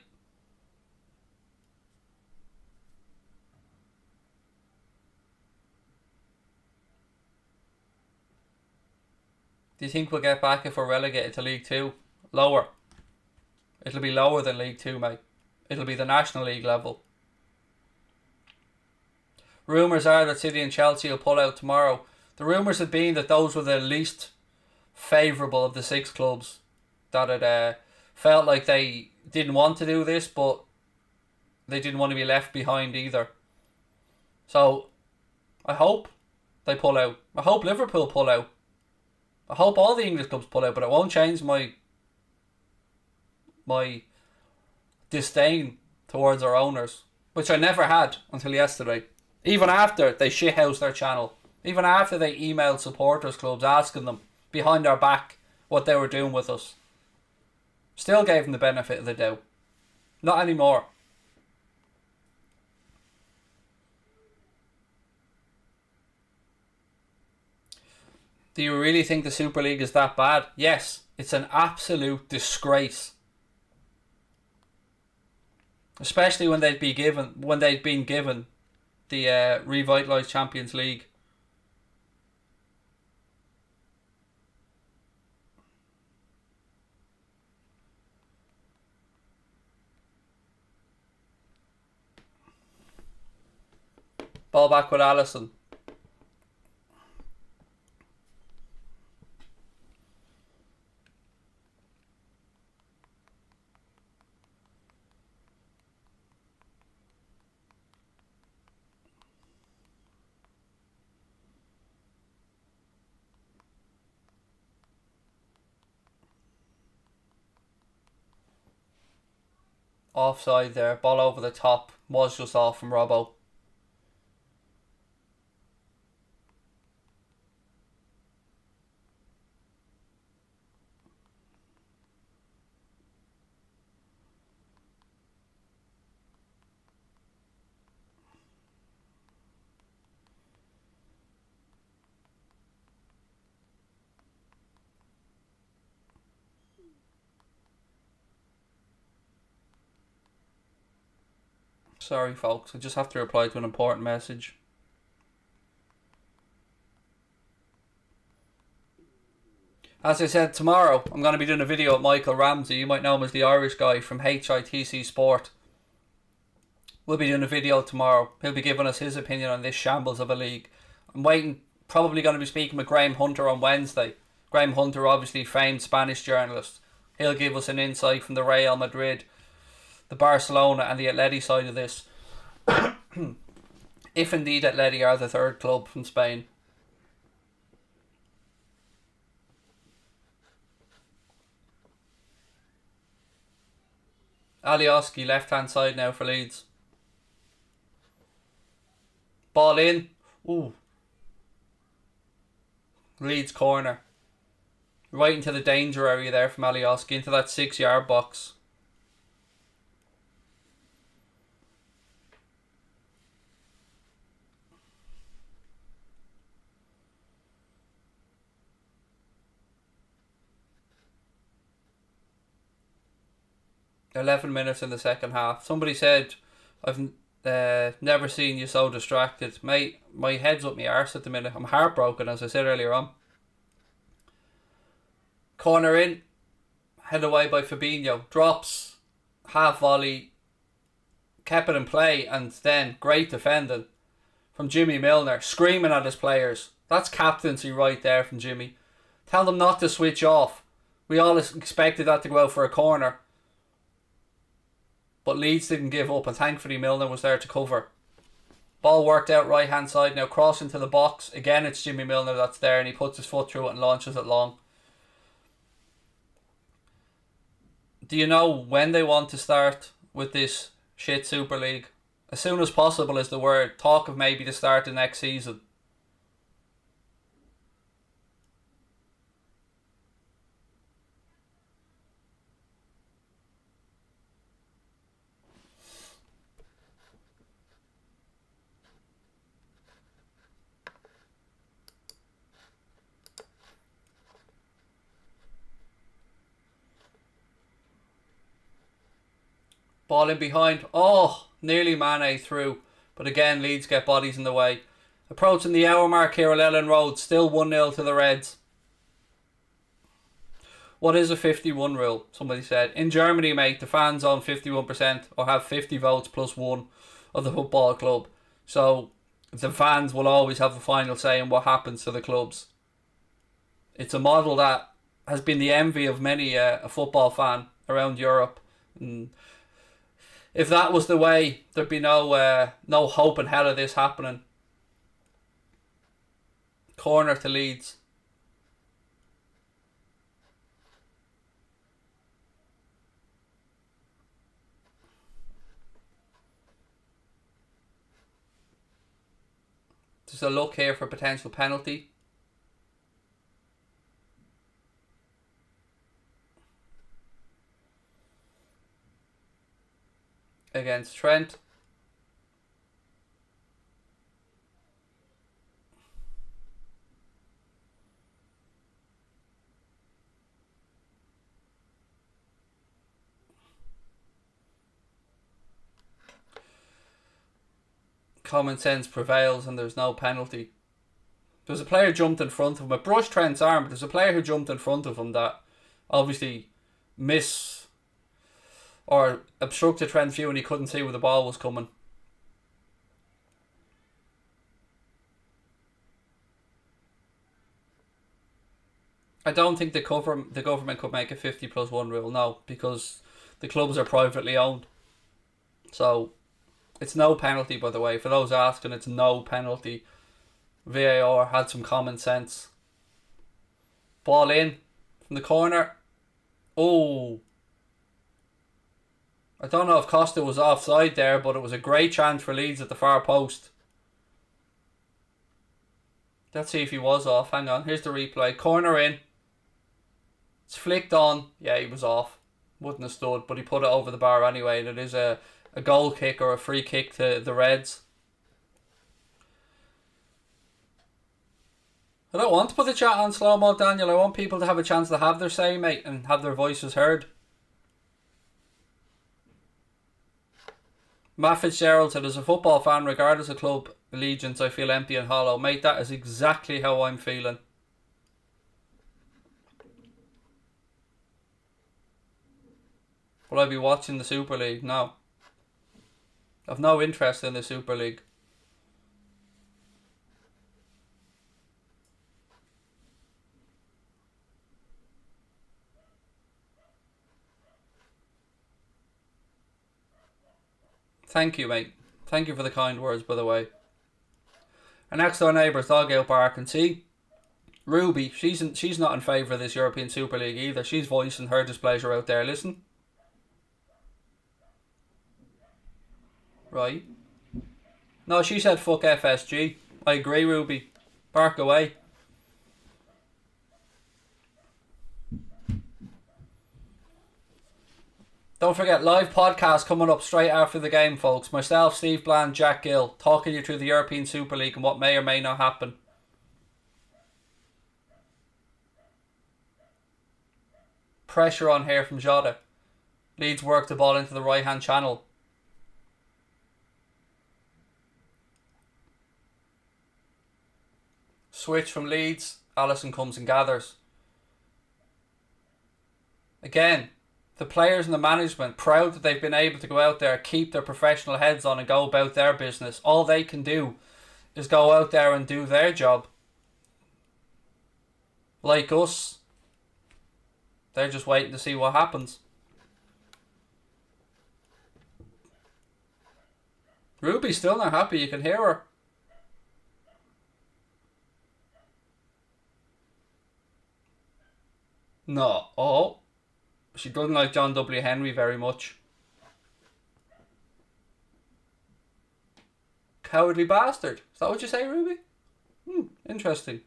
Do you think we'll get back if we're relegated to League 2? Lower. It'll be lower than League 2, mate. It'll be the National League level. Rumours are that City and Chelsea will pull out tomorrow. The rumours had been that those were the least favourable of the 6 clubs. That it felt like they didn't want to do this, but they didn't want to be left behind either. So, I hope they pull out. I hope Liverpool pull out. I hope all the English clubs pull out, but it won't change my disdain towards our owners, which I never had until yesterday. Even after they shithoused their channel. Even after they emailed supporters clubs asking them behind our back what they were doing with us. Still gave them the benefit of the doubt. Not anymore. Do you really think the Super League is that bad? Yes, it's an absolute disgrace. Especially when they'd been given the revitalised Champions League. Ball back with Alisson. Offside there. Ball over the top. Was just off from Robbo. Sorry folks, I just have to reply to an important message. As I said, tomorrow I'm going to be doing a video with Michael Ramsey. You might know him as the Irish guy from HITC Sport. We'll be doing a video tomorrow. He'll be giving us his opinion on this shambles of a league. I'm waiting, probably going to be speaking with Graham Hunter on Wednesday. Graham Hunter, obviously famed Spanish journalist. He'll give us an insight from the Real Madrid the Barcelona and the Atleti side of this. If indeed Atleti are the third club from Spain. Alioski, left hand side now for Leeds. Ball in. Ooh. Leeds corner. Right into the danger area there from Alioski, into that 6-yard box. $11 in the second half. Somebody said, I've never seen you so distracted. Mate, my head's up my arse at the minute. I'm heartbroken, as I said earlier on. Corner in. Head away by Fabinho. Drops. Half volley. Kept it in play. And then great defending from Jimmy Milner. Screaming at his players. That's captaincy right there from Jimmy. Tell them not to switch off. We all expected that to go out for a corner. But Leeds didn't give up, and thankfully Milner was there to cover. Ball worked out right hand side, now cross into the box. Again, it's Jimmy Milner that's there, and he puts his foot through it and launches it long. Do you know when they want to start with this shit Super League? As soon as possible is the word. Talk of maybe the start of next season. Ball in behind. Oh, nearly Mane through. But again, Leeds get bodies in the way. Approaching the hour mark here at Ellen Road. Still 1-0 to the Reds. What is a 51 rule? Somebody said. In Germany, mate, the fans own 51% or have 50 votes plus one of the football club. So the fans will always have the final say in what happens to the clubs. It's a model that has been the envy of many a football fan around Europe. And if that was the way, there'd be no hope in hell of this happening. Corner to Leeds. There's a look here for potential penalty. Against Trent. Common sense prevails and there's no penalty. There's a player jumped in front of him. It brushed Trent's arm, but there's a player who jumped in front of him that obviously or obstructed Trent's view and he couldn't see where the ball was coming. I don't think the government could make a 50+1 rule, no, because the clubs are privately owned. So it's no penalty, by the way. For those asking, it's no penalty. VAR had some common sense. Ball in from the corner. Oh, I don't know if Costa was offside there, but it was a great chance for Leeds at the far post. Let's see if he was off. Hang on, here's the replay. Corner in. It's flicked on. Yeah, he was off. Wouldn't have stood, but he put it over the bar anyway, and it is a goal kick or a free kick to the Reds. I don't want to put the chat on slow-mo, Daniel. I want people to have a chance to have their say, mate, and have their voices heard. Matt Fitzgerald said, as a football fan, regardless of club allegiance, I feel empty and hollow. Mate, that is exactly how I'm feeling. Will I be watching the Super League? No. I've no interest in the Super League. Thank you, mate. Thank you for the kind words, by the way. Our next door neighbour's dog out barking. See, Ruby, she's not in favour of this European Super League either. She's voicing her displeasure out there. Listen. Right. No, she said fuck FSG. I agree, Ruby. Bark away. Don't forget, live podcast coming up straight after the game, folks. Myself, Steve Bland, Jack Gill, talking you through the European Super League and what may or may not happen. Pressure on here from Jota. Leeds work the ball into the right hand channel. Switch from Leeds. Alisson comes and gathers. Again, the players and the management proud that they've been able to go out there, keep their professional heads on and go about their business. All they can do is go out there and do their job. Like us, they're just waiting to see what happens. Ruby's still not happy, you can hear her. No. Oh. She doesn't like John W. Henry very much. Cowardly bastard. Is that what you say, Ruby? Interesting.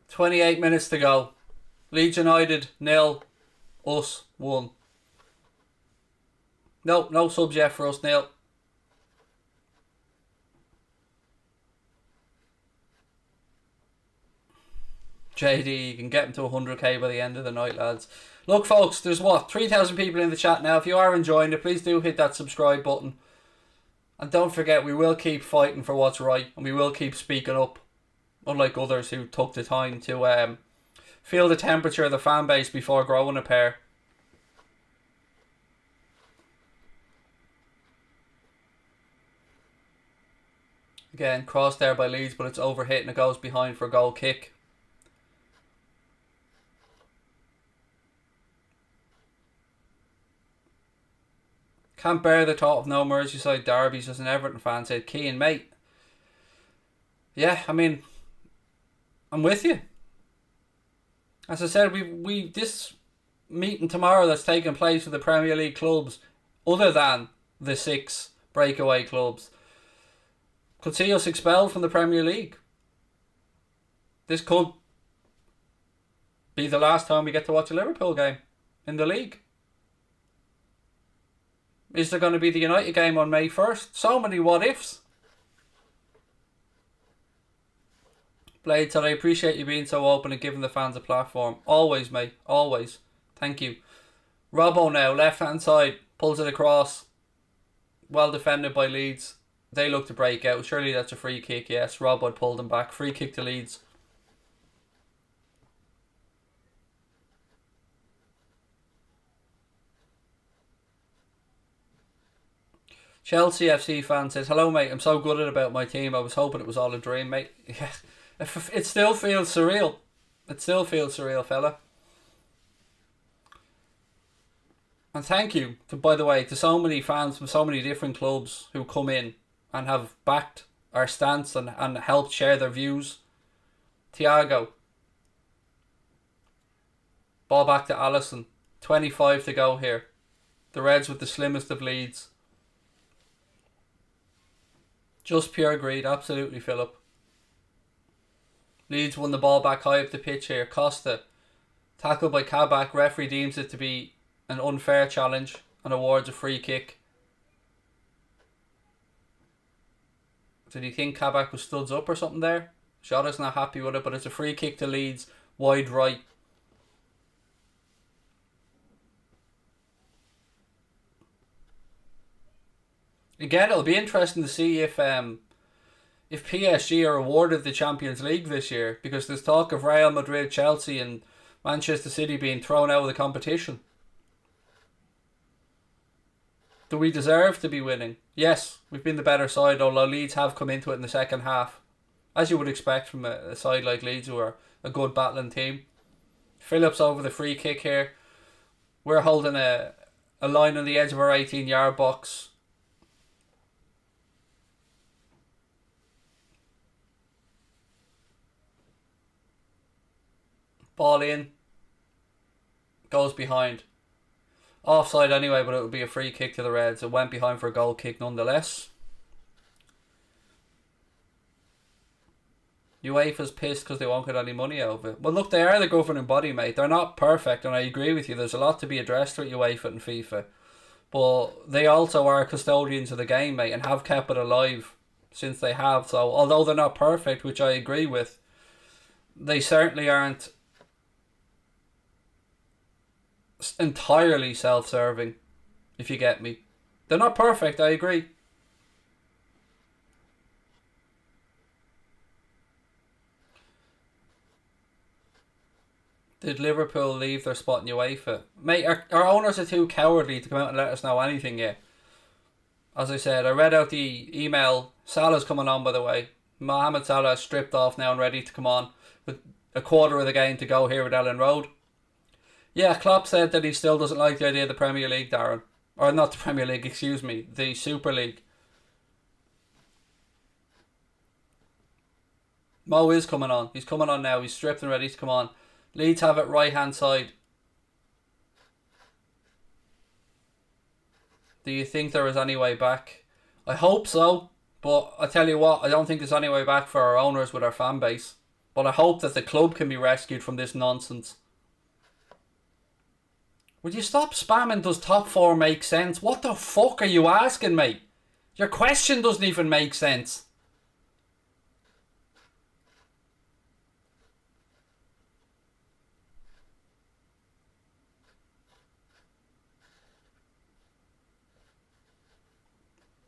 "28 minutes to go. Leeds United 0, us 1. No subs yet for us, Neil. JD, you can get him to 100k by the end of the night, lads. Look, folks, there's 3,000 people in the chat now. If you are enjoying it, please do hit that subscribe button. And don't forget, we will keep fighting for what's right, and we will keep speaking up, unlike others who took the time to feel the temperature of the fan base before growing a pair. Again, cross there by Leeds, but it's overhit and it goes behind for a goal kick. Can't bear the thought of no Merseyside derbies, as an Everton fan said. Keane, mate. Yeah, I mean, I'm with you. As I said, we this meeting tomorrow that's taking place with the Premier League clubs, other than the 6 breakaway clubs, could see us expelled from the Premier League. This could be the last time we get to watch a Liverpool game in the league. Is there going to be the United game on May 1st? So many what ifs. Blades, I appreciate you being so open and giving the fans a platform. Always, mate. Always. Thank you. Robbo now, left hand side, pulls it across. Well defended by Leeds. They look to break out. Surely that's a free kick. Yes, Robbo pulled them back. Free kick to Leeds. Chelsea FC fan says, "Hello, mate. I'm so gutted about my team. I was hoping it was all a dream, mate." Yeah, it still feels surreal. It still feels surreal, fella. And thank you, by the way, to so many fans from so many different clubs who come in and have backed our stance and helped share their views. Thiago. Ball back to Alisson. 25 to go here. The Reds with the slimmest of leads. Just pure greed, absolutely, Philip. Leeds won the ball back high up the pitch here. Costa. Tackled by Kabak. Referee deems it to be an unfair challenge and awards a free kick. Did he think Kabak was studs up or something there? Jota's not happy with it, but it's a free kick to Leeds. Wide right. Again, it'll be interesting to see if PSG are awarded the Champions League this year, because there's talk of Real Madrid, Chelsea and Manchester City being thrown out of the competition. Do we deserve to be winning? Yes, we've been the better side, although Leeds have come into it in the second half. as you would expect from a side like Leeds, who are a good battling team. Phillips over the free kick here. We're holding a line on the edge of our 18-yard box. Ball in. Goes behind. Offside anyway, but it would be a free kick to the Reds. It went behind for a goal kick nonetheless. UEFA's pissed because they won't get any money out of it. Well, look, they are the governing body, mate. They're not perfect, and I agree with you. There's a lot to be addressed with UEFA and FIFA. But they also are custodians of the game, mate, and have kept it alive since they have. So, although they're not perfect, which I agree with, they certainly aren't entirely self-serving, if you get me. They're not perfect, I agree. Did Liverpool leave their spot in UEFA? Mate, our owners are too cowardly to come out and let us know anything yet. As I said, I read out the email. Salah's coming on, by the way. Mohamed Salah is stripped off now and ready to come on with a quarter of the game to go here at Ellen Road. Yeah, Klopp said that he still doesn't like the idea of the Premier League, Darren. Or not the Premier League, excuse me. The Super League. Mo is coming on. He's coming on now. He's stripped and ready to come on. Leeds have it right hand side. Do you think there is any way back? I hope so. But I tell you what, I don't think there's any way back for our owners with our fan base. But I hope that the club can be rescued from this nonsense. Would you stop spamming does top four make sense? What the fuck are you asking me? Your question doesn't even make sense.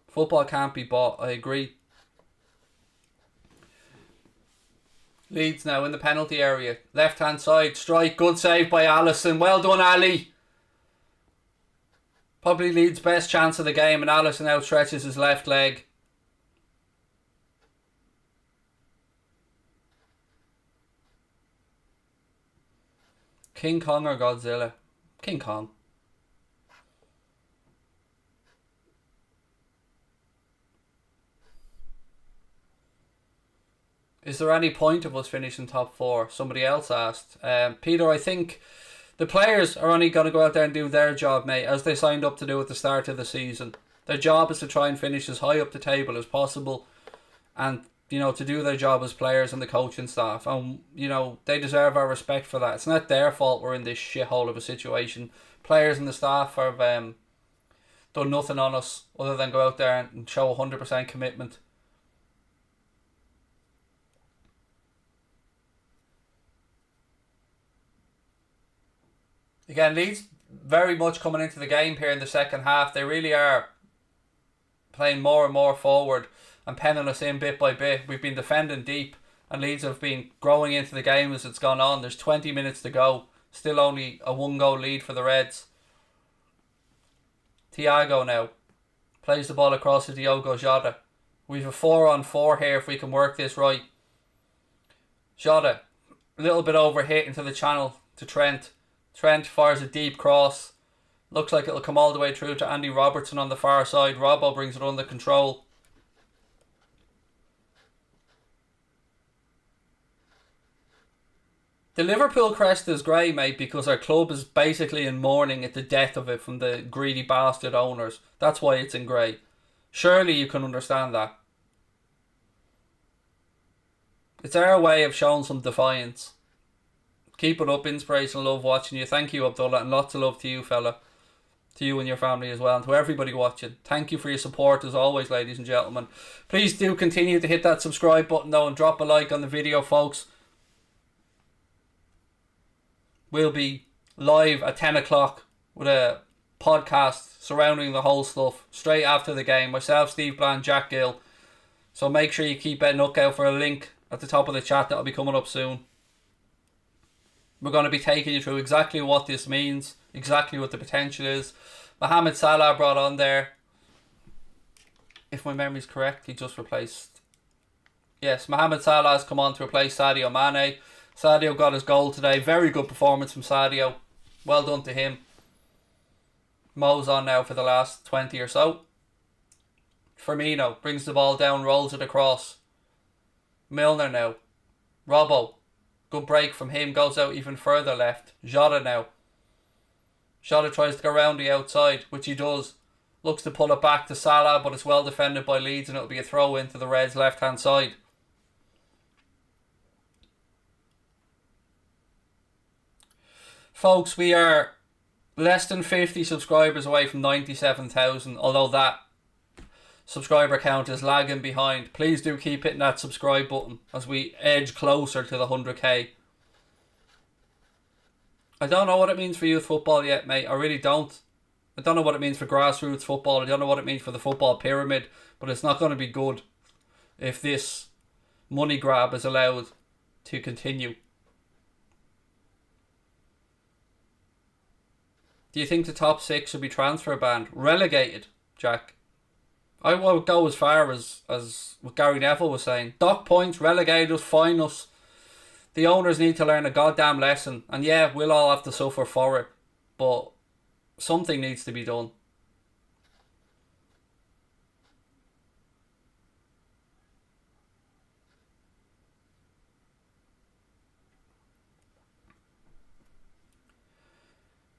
Football can't be bought, I agree. Leeds now in the penalty area. Left hand side, strike, good save by Alisson. Well done, Ali. Probably Leeds' best chance of the game, and Alisson now stretches his left leg. King Kong or Godzilla? King Kong. Is there any point of us finishing top four? Somebody else asked. Peter, I think the players are only going to go out there and do their job, mate, as they signed up to do at the start of the season. Their job is to try and finish as high up the table as possible, and, you know, to do their job as players and the coaching staff. And, you know, they deserve our respect for that. It's not their fault we're in this shithole of a situation. Players and the staff have done nothing on us other than go out there and show 100% commitment. Again, Leeds very much coming into the game here in the second half. They really are playing more and more forward and penning us in bit by bit. We've been defending deep, and Leeds have been growing into the game as it's gone on. There's 20 minutes to go. Still only a 1-goal lead for the Reds. Thiago now plays the ball across to Diogo Jota. We've a 4-on-4 here if we can work this right. Jota, a little bit overhit into the channel to Trent. Trent fires a deep cross. Looks like it'll come all the way through to Andy Robertson on the far side. Robbo brings it under control. The Liverpool crest is grey, mate, because our club is basically in mourning at the death of it from the greedy bastard owners. That's why it's in grey. Surely you can understand that. It's our way of showing some defiance. Keep it up, inspirational, love watching you. Thank you, Abdullah, and lots of love to you, fella. To you and your family as well, and to everybody watching. Thank you for your support as always, ladies and gentlemen. Please do continue to hit that subscribe button though, and drop a like on the video, folks. We'll be live at 10 o'clock with a podcast surrounding the whole stuff straight after the game. Myself, Steve Bland, Jack Gill. So make sure you keep a look out for a link at the top of the chat that'll be coming up soon. We're going to be taking you through exactly what this means, exactly what the potential is. Mohamed Salah brought on there. If my memory's correct, he just replaced... Yes, Mohamed Salah has come on to replace Sadio Mane. Sadio got his goal today. Very good performance from Sadio. Well done to him. Mo's on now for the last 20 or so. Firmino brings the ball down, rolls it across. Milner now. Robbo. Good break from him. Goes out even further left. Jota now. Jota tries to go around the outside, which he does. Looks to pull it back to Salah, but it's well defended by Leeds and it'll be a throw into the Reds' left-hand side. Folks, we are less than 50 subscribers away from 97,000, although that subscriber count is lagging behind. Please do keep hitting that subscribe button as we edge closer to the 100k. I don't know what it means for youth football yet, mate. I really don't. I don't know what it means for grassroots football. I don't know what it means for the football pyramid. But it's not going to be good if this money grab is allowed to continue. Do you think the top 6 should be transfer banned? Relegated, Jack? I won't go as far as what Gary Neville was saying. Dock points, relegate us, fine us. The owners need to learn a goddamn lesson. And yeah, we'll all have to suffer for it. But something needs to be done.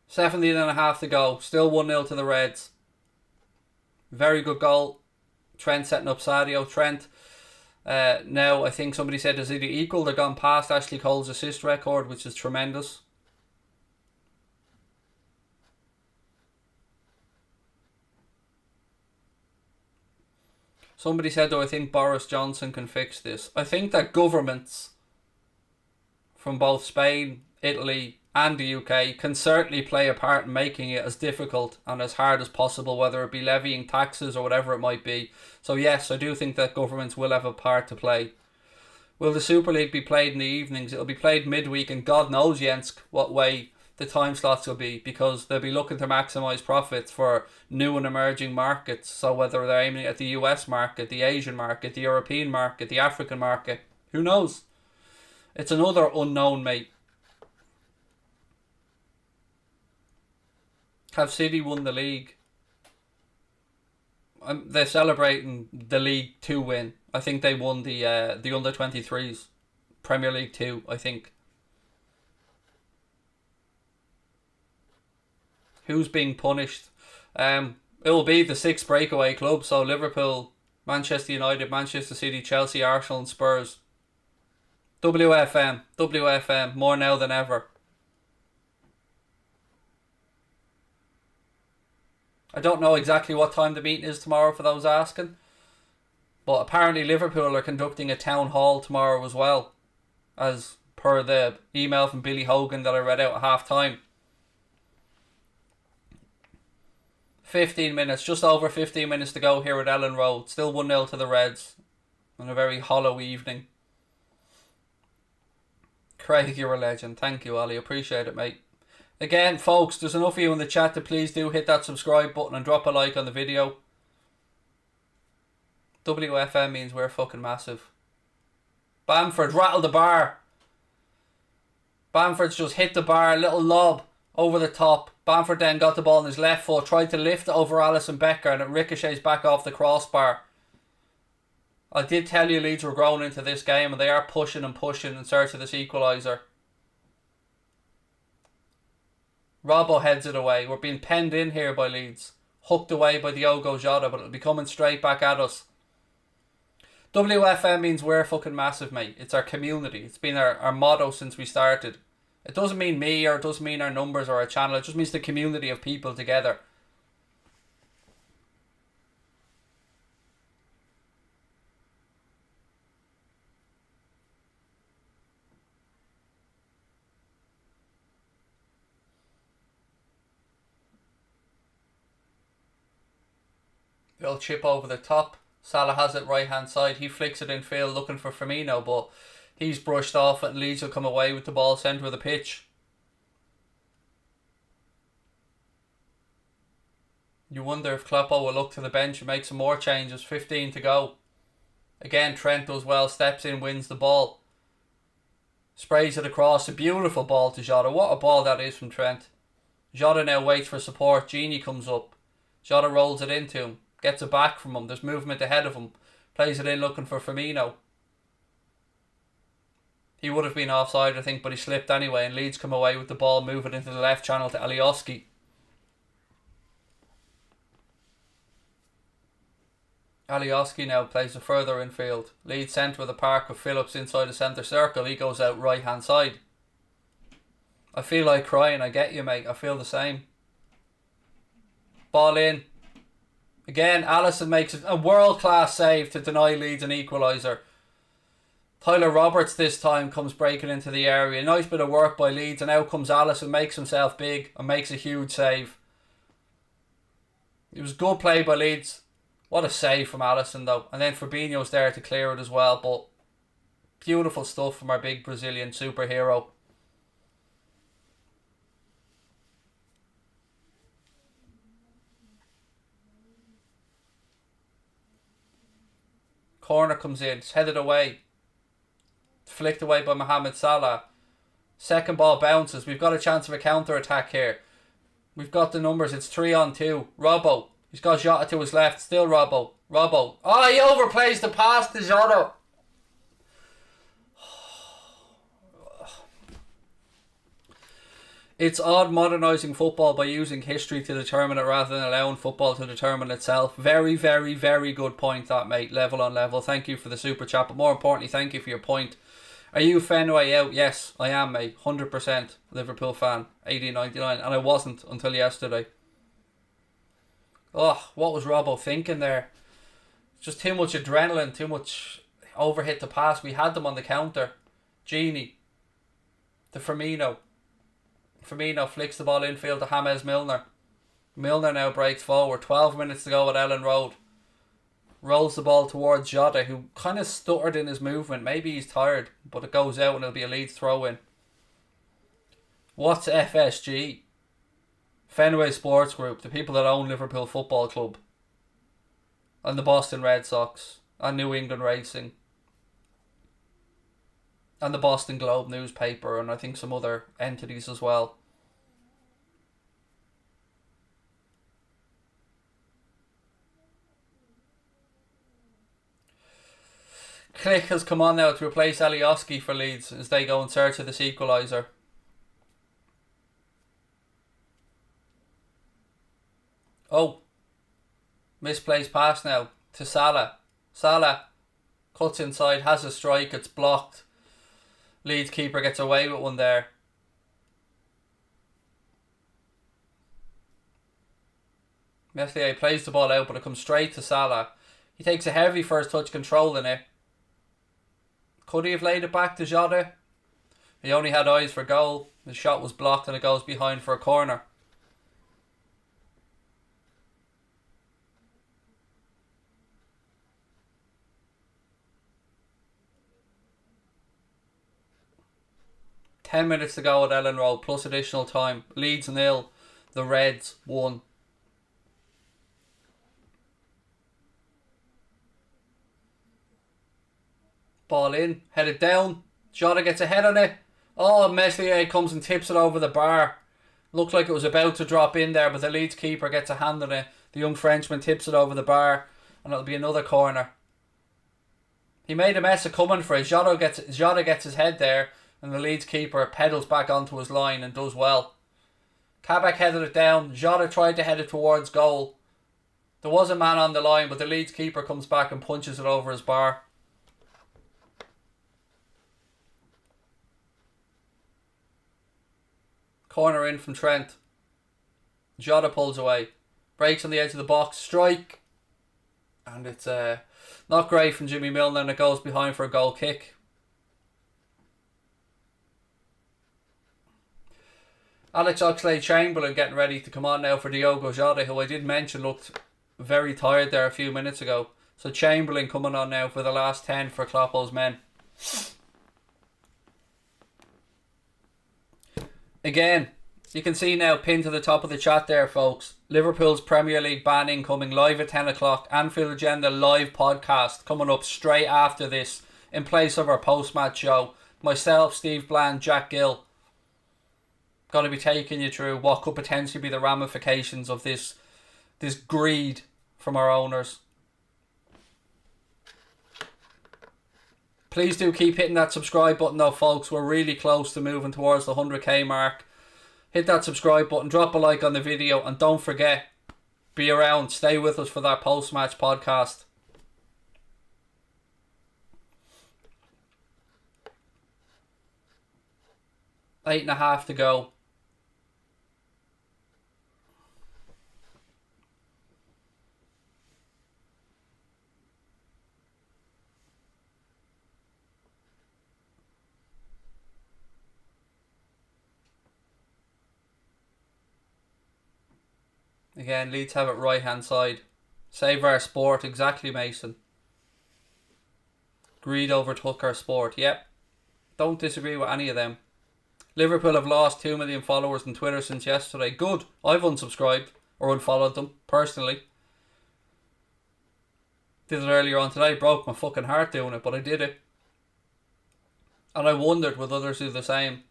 Seventeen and a half to go. Still 1-0 to the Reds. Very good goal. Trent setting up Sadio. Trent, now I think somebody said has either equalled or gone past Ashley Cole's assist record, which is tremendous. Somebody said, though, I think Boris Johnson can fix this. I think that governments from both Spain, Italy and the UK can certainly play a part in making it as difficult and as hard as possible, whether it be levying taxes or whatever it might be. So yes, I do think that governments will have a part to play. Will the Super League be played in the evenings? It'll be played midweek, and God knows, Jensk, what way the time slots will be, because they'll be looking to maximise profits for new and emerging markets. So whether they're aiming at the US market, the Asian market, the European market, the African market, who knows? It's another unknown, mate. Have City won the league? They're celebrating the League 2 win. I think they won the under-23s. Premier League 2, I think. Who's being punished? It will be the 6 breakaway clubs. So Liverpool, Manchester United, Manchester City, Chelsea, Arsenal and Spurs. WFM, more now than ever. I don't know exactly what time the meeting is tomorrow for those asking. But apparently Liverpool are conducting a town hall tomorrow as well, as per the email from Billy Hogan that I read out at half time. 15 minutes, just over 15 minutes to go here at Ellen Road. Still 1-0 to the Reds on a very hollow evening. Craig, you're a legend. Thank you, Ollie. Appreciate it, mate. Again, folks, there's enough of you in the chat to please do hit that subscribe button and drop a like on the video. WFM means we're fucking massive. Bamford rattled the bar. Bamford's just hit the bar, little lob over the top. Bamford then got the ball in his left foot, tried to lift it over Alisson Becker, and it ricochets back off the crossbar. I did tell you Leeds were growing into this game, and they are pushing and pushing in search of this equaliser. Robbo heads it away. We're being penned in here by Leeds. Hooked away by Diogo Jota, but it'll be coming straight back at us. WFM means we're fucking massive, mate. It's our community. It's been our motto since we started. It doesn't mean me, or it doesn't mean our numbers or our channel. It just means the community of people together. They'll chip over the top. Salah has it right hand side. He flicks it in field looking for Firmino, but he's brushed off it and Leeds will come away with the ball centre of the pitch. You wonder if Kloppo will look to the bench and make some more changes. 15 to go. Again, Trent does well, steps in, wins the ball. Sprays it across, a beautiful ball to Jota. What a ball that is from Trent. Jota now waits for support. Genie comes up. Jota rolls it into him. Gets it back from him. There's movement ahead of him. Plays it in looking for Firmino. He would have been offside, I think, but he slipped anyway. And Leeds come away with the ball, move it into the left channel to Alioski. Alioski now plays it further infield. Leeds centre of the park with Phillips inside the centre circle. He goes out right hand side. I feel like crying. I get you, mate. I feel the same. Ball in. Again, Alisson makes a world class save to deny Leeds an equaliser. Tyler Roberts this time comes breaking into the area. Nice bit of work by Leeds, and out comes Alisson, makes himself big and makes a huge save. It was good play by Leeds. What a save from Alisson though. And then Fabinho's there to clear it as well. But beautiful stuff from our big Brazilian superhero. Corner comes in. It's headed away. Flicked away by Mohamed Salah. Second ball bounces. We've got a chance of a counter attack here. We've got the numbers. It's 3-on-2. Robbo. He's got Jota to his left. Still Robbo. Robbo. Oh, he overplays the pass to Jota. It's odd modernising football by using history to determine it rather than allowing football to determine itself. Very, very, very good point that, mate. Level on level. Thank you for the super chat. But more importantly, thank you for your point. Are you Fenway out? Yes, I am, mate. 100% Liverpool fan. 1899. And I wasn't until yesterday. Oh, what was Robbo thinking there? Just too much adrenaline, too much overhit the pass. We had them on the counter. Genie. To Firmino. Firmino flicks the ball infield to James Milner. Milner now breaks forward. 12 minutes to go at Ellen Road. Rolls the ball towards Jota, who kind of stuttered in his movement. Maybe he's tired, but it goes out and it'll be a Leeds throw in. What's FSG? Fenway Sports Group, the people that own Liverpool Football Club. And the Boston Red Sox. And New England Racing. And the Boston Globe newspaper, and I think some other entities as well. Click has come on now to replace Alioski for Leeds as they go in search of this equaliser. Oh. Misplaced pass now to Salah. Salah cuts inside, has a strike, it's blocked. Leeds keeper gets away with one there. Meslier plays the ball out, but it comes straight to Salah. He takes a heavy first touch, controlling it. Could he have laid it back to Jota? He only had eyes for goal. The shot was blocked and it goes behind for a corner. Ten minutes to go at Ellen Road, plus additional time. Leeds 0, the Reds 1. Ball in, headed down. Jota gets a head on it. Oh, Meslier comes and tips it over the bar. Looked like it was about to drop in there, but the Leeds keeper gets a hand on it. The young Frenchman tips it over the bar, and it'll be another corner. He made a mess of coming for it. Jota gets his head there, and the Leeds keeper pedals back onto his line and does well. Kabak headed it down. Jota tried to head it towards goal. There was a man on the line, but the Leeds keeper comes back and punches it over his bar. Corner in from Trent. Jota pulls away. Breaks on the edge of the box. Strike. And it's not great from Jimmy Milner, and it goes behind for a goal kick. Alex Oxlade-Chamberlain getting ready to come on now for Diogo Jota, who I did mention looked very tired there a few minutes ago. So Chamberlain coming on now for the last 10 for Kloppo's men. Again, You can see now, pinned to the top of the chat there, folks. Liverpool's Premier League ban incoming live at 10 o'clock. Anfield Agenda live podcast coming up straight after this in place of our post-match show. Myself, Steve Bland, Jack Gill. Going to be taking you through what could potentially be the ramifications of this greed from our owners. Please do keep hitting that subscribe button though, folks. We're really close to moving towards the 100k mark. Hit that subscribe button, drop a like on the video, and don't forget, be around, stay with us for that post-match podcast. Eight and a half to go. Again, Leeds have it right hand side. Save our sport, exactly, Mason. Greed overtook our sport. Yep. Don't disagree with any of them. Liverpool have lost 2 million followers on Twitter since yesterday. Good. I've unsubscribed or unfollowed them, personally. Did it earlier on today. Broke my fucking heart doing it, but I did it. And I wondered would others do the same.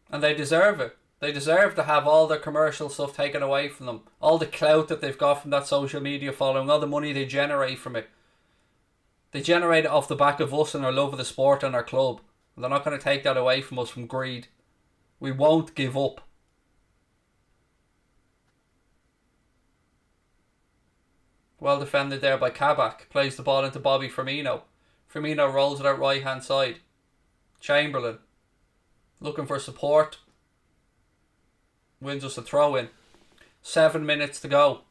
And they deserve it. They deserve to have all their commercial stuff taken away from them. All the clout that they've got from that social media following. All the money they generate from it. They generate it off the back of us and our love of the sport and our club. And they're not going to take that away from us from greed. We won't give up. Well defended there by Kabak. Plays the ball into Bobby Firmino. Firmino rolls it out right hand side. Chamberlain. Looking for support. Wins us a throw in. 7 minutes to go.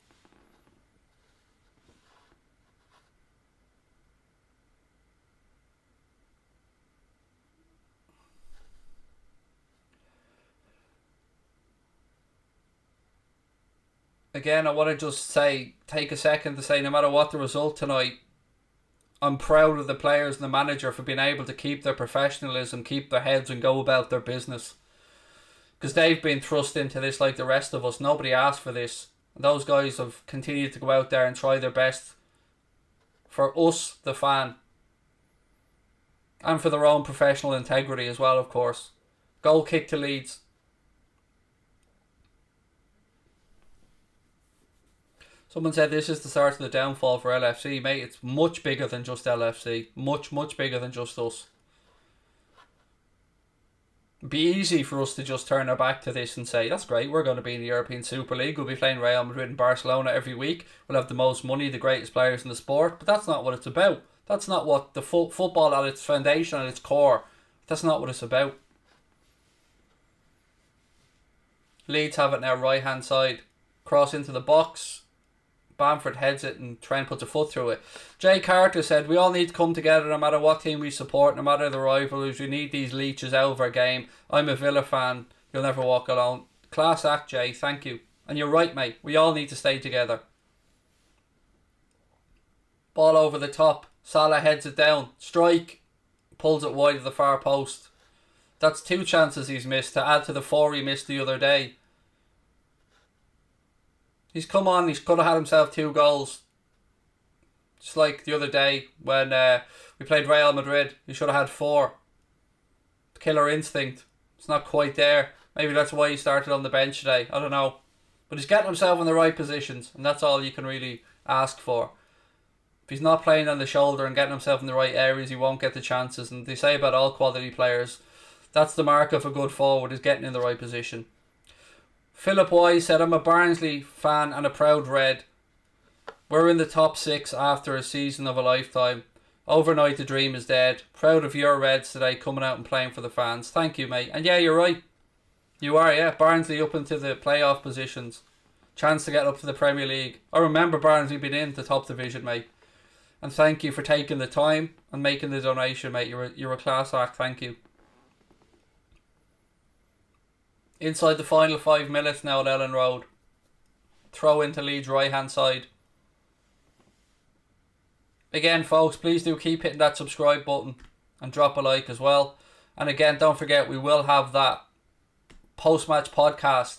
Again, I want to just take a second to say, no matter what the result tonight, I'm proud of the players and the manager for being able to keep their professionalism, keep their heads and go about their business. Because they've been thrust into this like the rest of us. Nobody asked for this. Those guys have continued to go out there and try their best for us, the fan. And for their own professional integrity as well, of course. Goal kick to Leeds. Someone said this is the start of the downfall for LFC. Mate, it's much bigger than just LFC. Much, much bigger than just us. It'd be easy for us to just turn our back to this and say, that's great, we're going to be in the European Super League, we'll be playing Real Madrid and Barcelona every week, we'll have the most money, the greatest players in the sport. But that's not what it's about. That's not what the football at its foundation, at its core, that's not what it's about. Leeds have it now right hand side. Cross into the box. Bamford heads it and Trent puts a foot through it. Jay Carter said, we all need to come together no matter what team we support, no matter the rivalries. We need these leeches out of our game. I'm a Villa fan. You'll never walk alone. Class act, Jay. Thank you. And you're right, mate. We all need to stay together. Ball over the top. Salah heads it down. Strike. Pulls it wide of the far post. That's 2 chances he's missed to add to the 4 he missed the other day. He's come on, he's could have had himself 2 goals. Just like the other day when we played Real Madrid. He should have had 4. Killer instinct. It's not quite there. Maybe that's why he started on the bench today. I don't know. But he's getting himself in the right positions. And that's all you can really ask for. If he's not playing on the shoulder and getting himself in the right areas, he won't get the chances. And they say about all quality players, that's the mark of a good forward, is getting in the right position. Philip Wise said, I'm a Barnsley fan and a proud Red. We're in the top 6 after a season of a lifetime. Overnight the dream is dead. Proud of your Reds today coming out and playing for the fans. Thank you, mate. And yeah, you're right. You are, yeah. Barnsley up into the playoff positions. Chance to get up to the Premier League. I remember Barnsley being in the top division, mate. And thank you for taking the time and making the donation, mate. You're a class act. Thank you. Inside the final 5 minutes now at Ellen Road. Throw into Leeds right hand side. Again, folks, please do keep hitting that subscribe button and drop a like as well. And again, don't forget, we will have that post-match podcast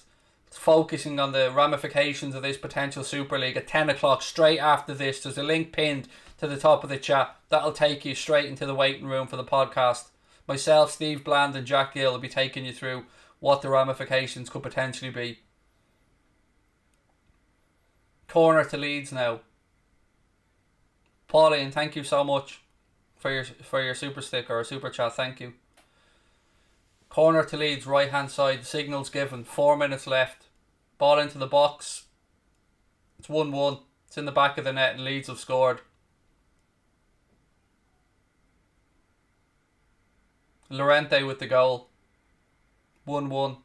focusing on the ramifications of this potential Super League at 10 o'clock straight after this. There's a link pinned to the top of the chat. That'll take you straight into the waiting room for the podcast. Myself, Steve Bland and Jack Gill will be taking you through what the ramifications could potentially be. Corner to Leeds now. Pauline, thank you so much for your super sticker or super chat. Thank you. Corner to Leeds, right hand side. Signals given. 4 minutes left. Ball into the box. It's 1-1. It's in the back of the net and Leeds have scored. Llorente with the goal. 1-1.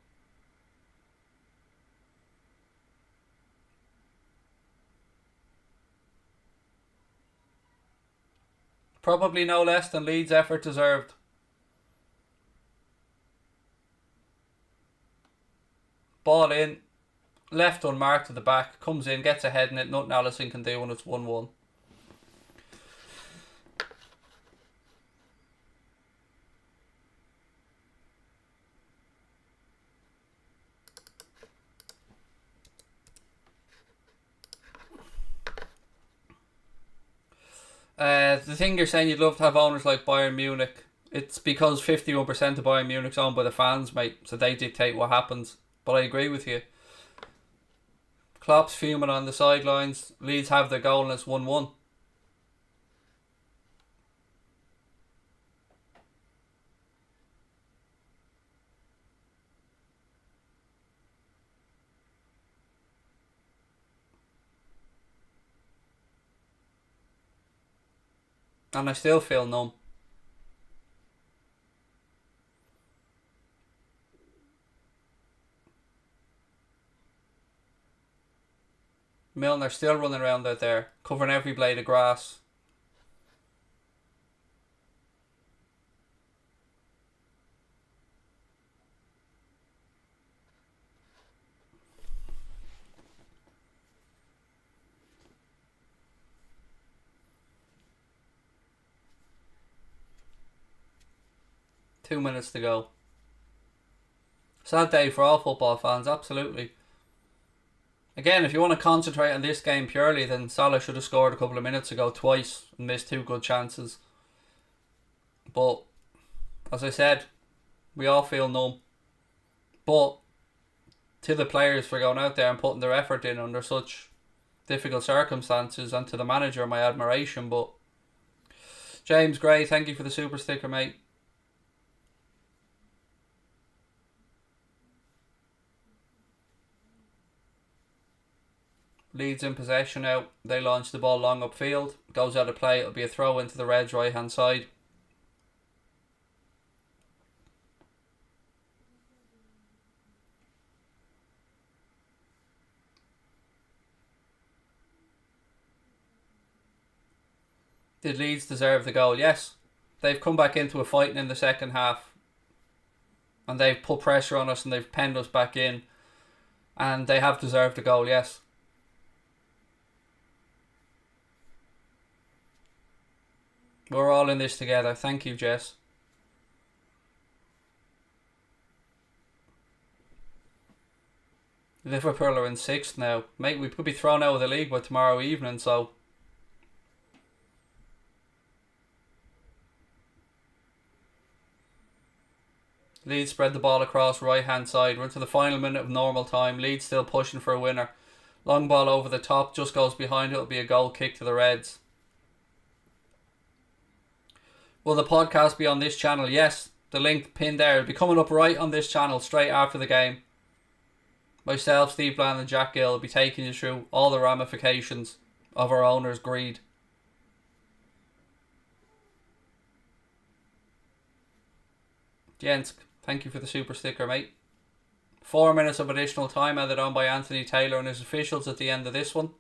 Probably no less than Leeds' effort deserved. Ball in. Left unmarked at the back. Comes in, gets ahead in it. Nothing Allison can do when it's 1-1. The thing you're saying you'd love to have owners like Bayern Munich, it's because 51% of Bayern Munich's owned by the fans, mate, so they dictate what happens. But I agree with you. Klopp's fuming on the sidelines. Leeds have their goal and it's 1-1. And I still feel numb. Milner still running around out there, covering every blade of grass. Two minutes to go. Sad day for all football fans, absolutely. Again, if you want to concentrate on this game purely, then Salah should have scored a couple of minutes ago twice and missed two good chances. But, as I said, we all feel numb. But, to the players for going out there and putting their effort in under such difficult circumstances, and to the manager, my admiration. But, James Gray, thank you for the super sticker, mate. Leeds in possession now. They launch the ball long upfield. Goes out of play. It'll be a throw into the Reds' right hand side. Did Leeds deserve the goal? Yes. They've come back into a fighting in the second half. And they've put pressure on us and they've penned us back in. And they have deserved the goal, yes. We're all in this together. Thank you, Jess. Liverpool are in 6th now. Mate, we could be thrown out of the league by tomorrow evening, so... Leeds spread the ball across right hand side. We're into the final minute of normal time. Leeds still pushing for a winner. Long ball over the top, just goes behind. It'll be a goal kick to the Reds. Will the podcast be on this channel? Yes. The link pinned there. It'll be coming up right on this channel straight after the game. Myself, Steve Bland and Jack Gill will be taking you through all the ramifications of our owner's greed. Jensk, thank you for the super sticker, mate. 4 minutes of additional time added on by Anthony Taylor and his officials at the end of this one.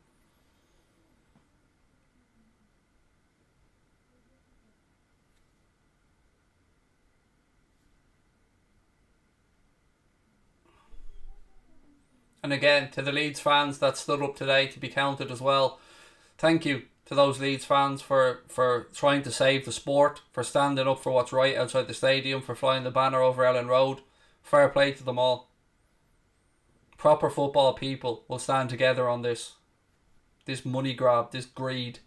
And again, to the Leeds fans that stood up today to be counted as well, thank you to those Leeds fans for trying to save the sport, for standing up for what's right outside the stadium, for flying the banner over Ellen Road. Fair play to them all. Proper football people will stand together on this. This money grab, this greed.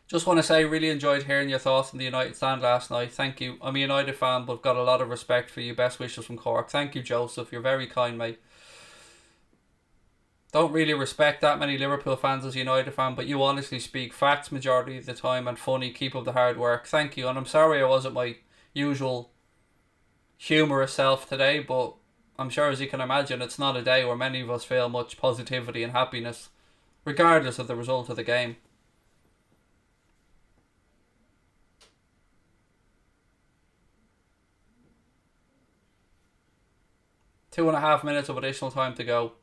Just want to say, really enjoyed hearing your thoughts on the United stand last night. Thank you. I'm a United fan, but got a lot of respect for you. Best wishes from Cork. Thank you, Joseph. You're very kind, mate. Don't really respect that many Liverpool fans as a United fan, but you honestly speak facts majority of the time and funny. Keep up the hard work. Thank you. And I'm sorry I wasn't my usual humorous self today, but I'm sure, as you can imagine, it's not a day where many of us feel much positivity and happiness, regardless of the result of the game. 2.5 minutes of additional time to go.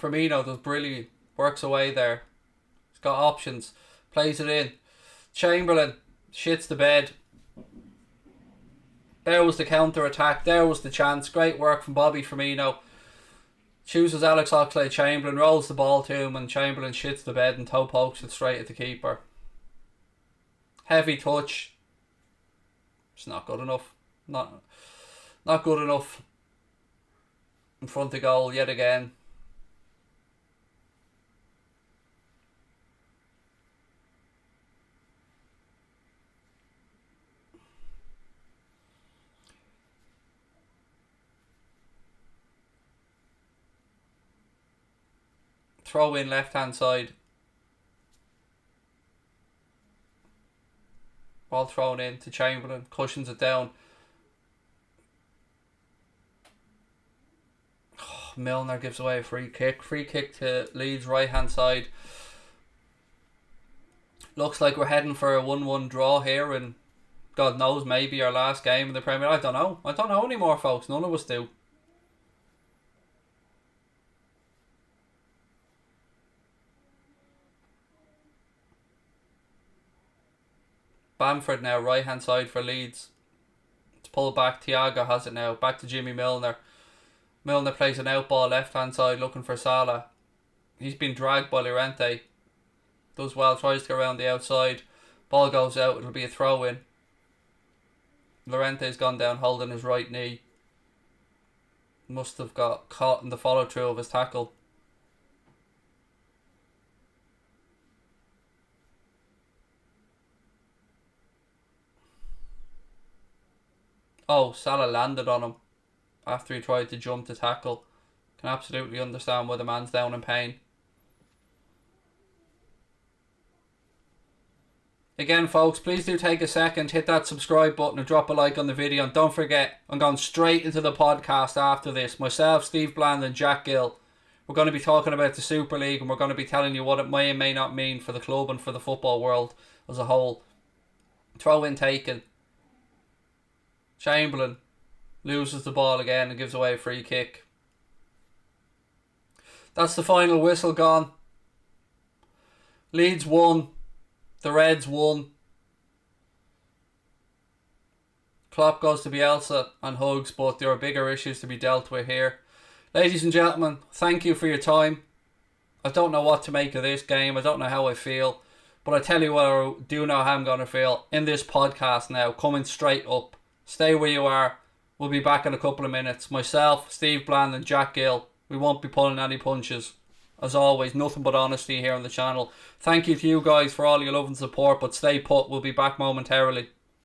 Firmino does brilliant. Works away there. He's got options. Plays it in. Chamberlain shits the bed. There was the counter attack. There was the chance. Great work from Bobby Firmino. Chooses Alex Oxlade-Chamberlain, rolls the ball to him, and Chamberlain shits the bed and toe pokes it straight at the keeper. Heavy touch. It's not good enough. Not good enough. In front of goal yet again. Throw in left hand side. Ball thrown in to Chamberlain. Cushions it down. Oh, Milner gives away a free kick. Free kick to Leeds right hand side. Looks like we're heading for a 1-1 draw here, and God knows, maybe our last game in the Premier League. I don't know anymore, folks. None of us do. Bamford now, right hand side for Leeds. It's pulled back. Thiago has it now. Back to Jimmy Milner. Milner plays an out ball left hand side looking for Salah. He's been dragged by Llorente. Does well, tries to go around the outside. Ball goes out, it'll be a throw in. Llorente's gone down holding his right knee. Must have got caught in the follow through of his tackle. Oh, Salah landed on him after he tried to jump to tackle. Can absolutely understand why the man's down in pain. Again, folks, please do take a second, hit that subscribe button and drop a like on the video. And don't forget, I'm going straight into the podcast after this. Myself, Steve Bland and Jack Gill. We're going to be talking about the Super League, and we're going to be telling you what it may and may not mean for the club and for the football world as a whole. Throw in taken. Chamberlain loses the ball again and gives away a free kick. That's the final whistle gone. Leeds won. The Reds won. Klopp goes to Bielsa and hugs, but there are bigger issues to be dealt with here. Ladies and gentlemen, thank you for your time. I don't know what to make of this game. I don't know how I feel. But I tell you what, I do know how I'm going to feel in this podcast now, coming straight up. Stay where you are. We'll be back in a couple of minutes. Myself, Steve Bland and Jack Gill. We won't be pulling any punches. As always, nothing but honesty here on the channel. Thank you to you guys for all your love and support, but stay put. We'll be back momentarily.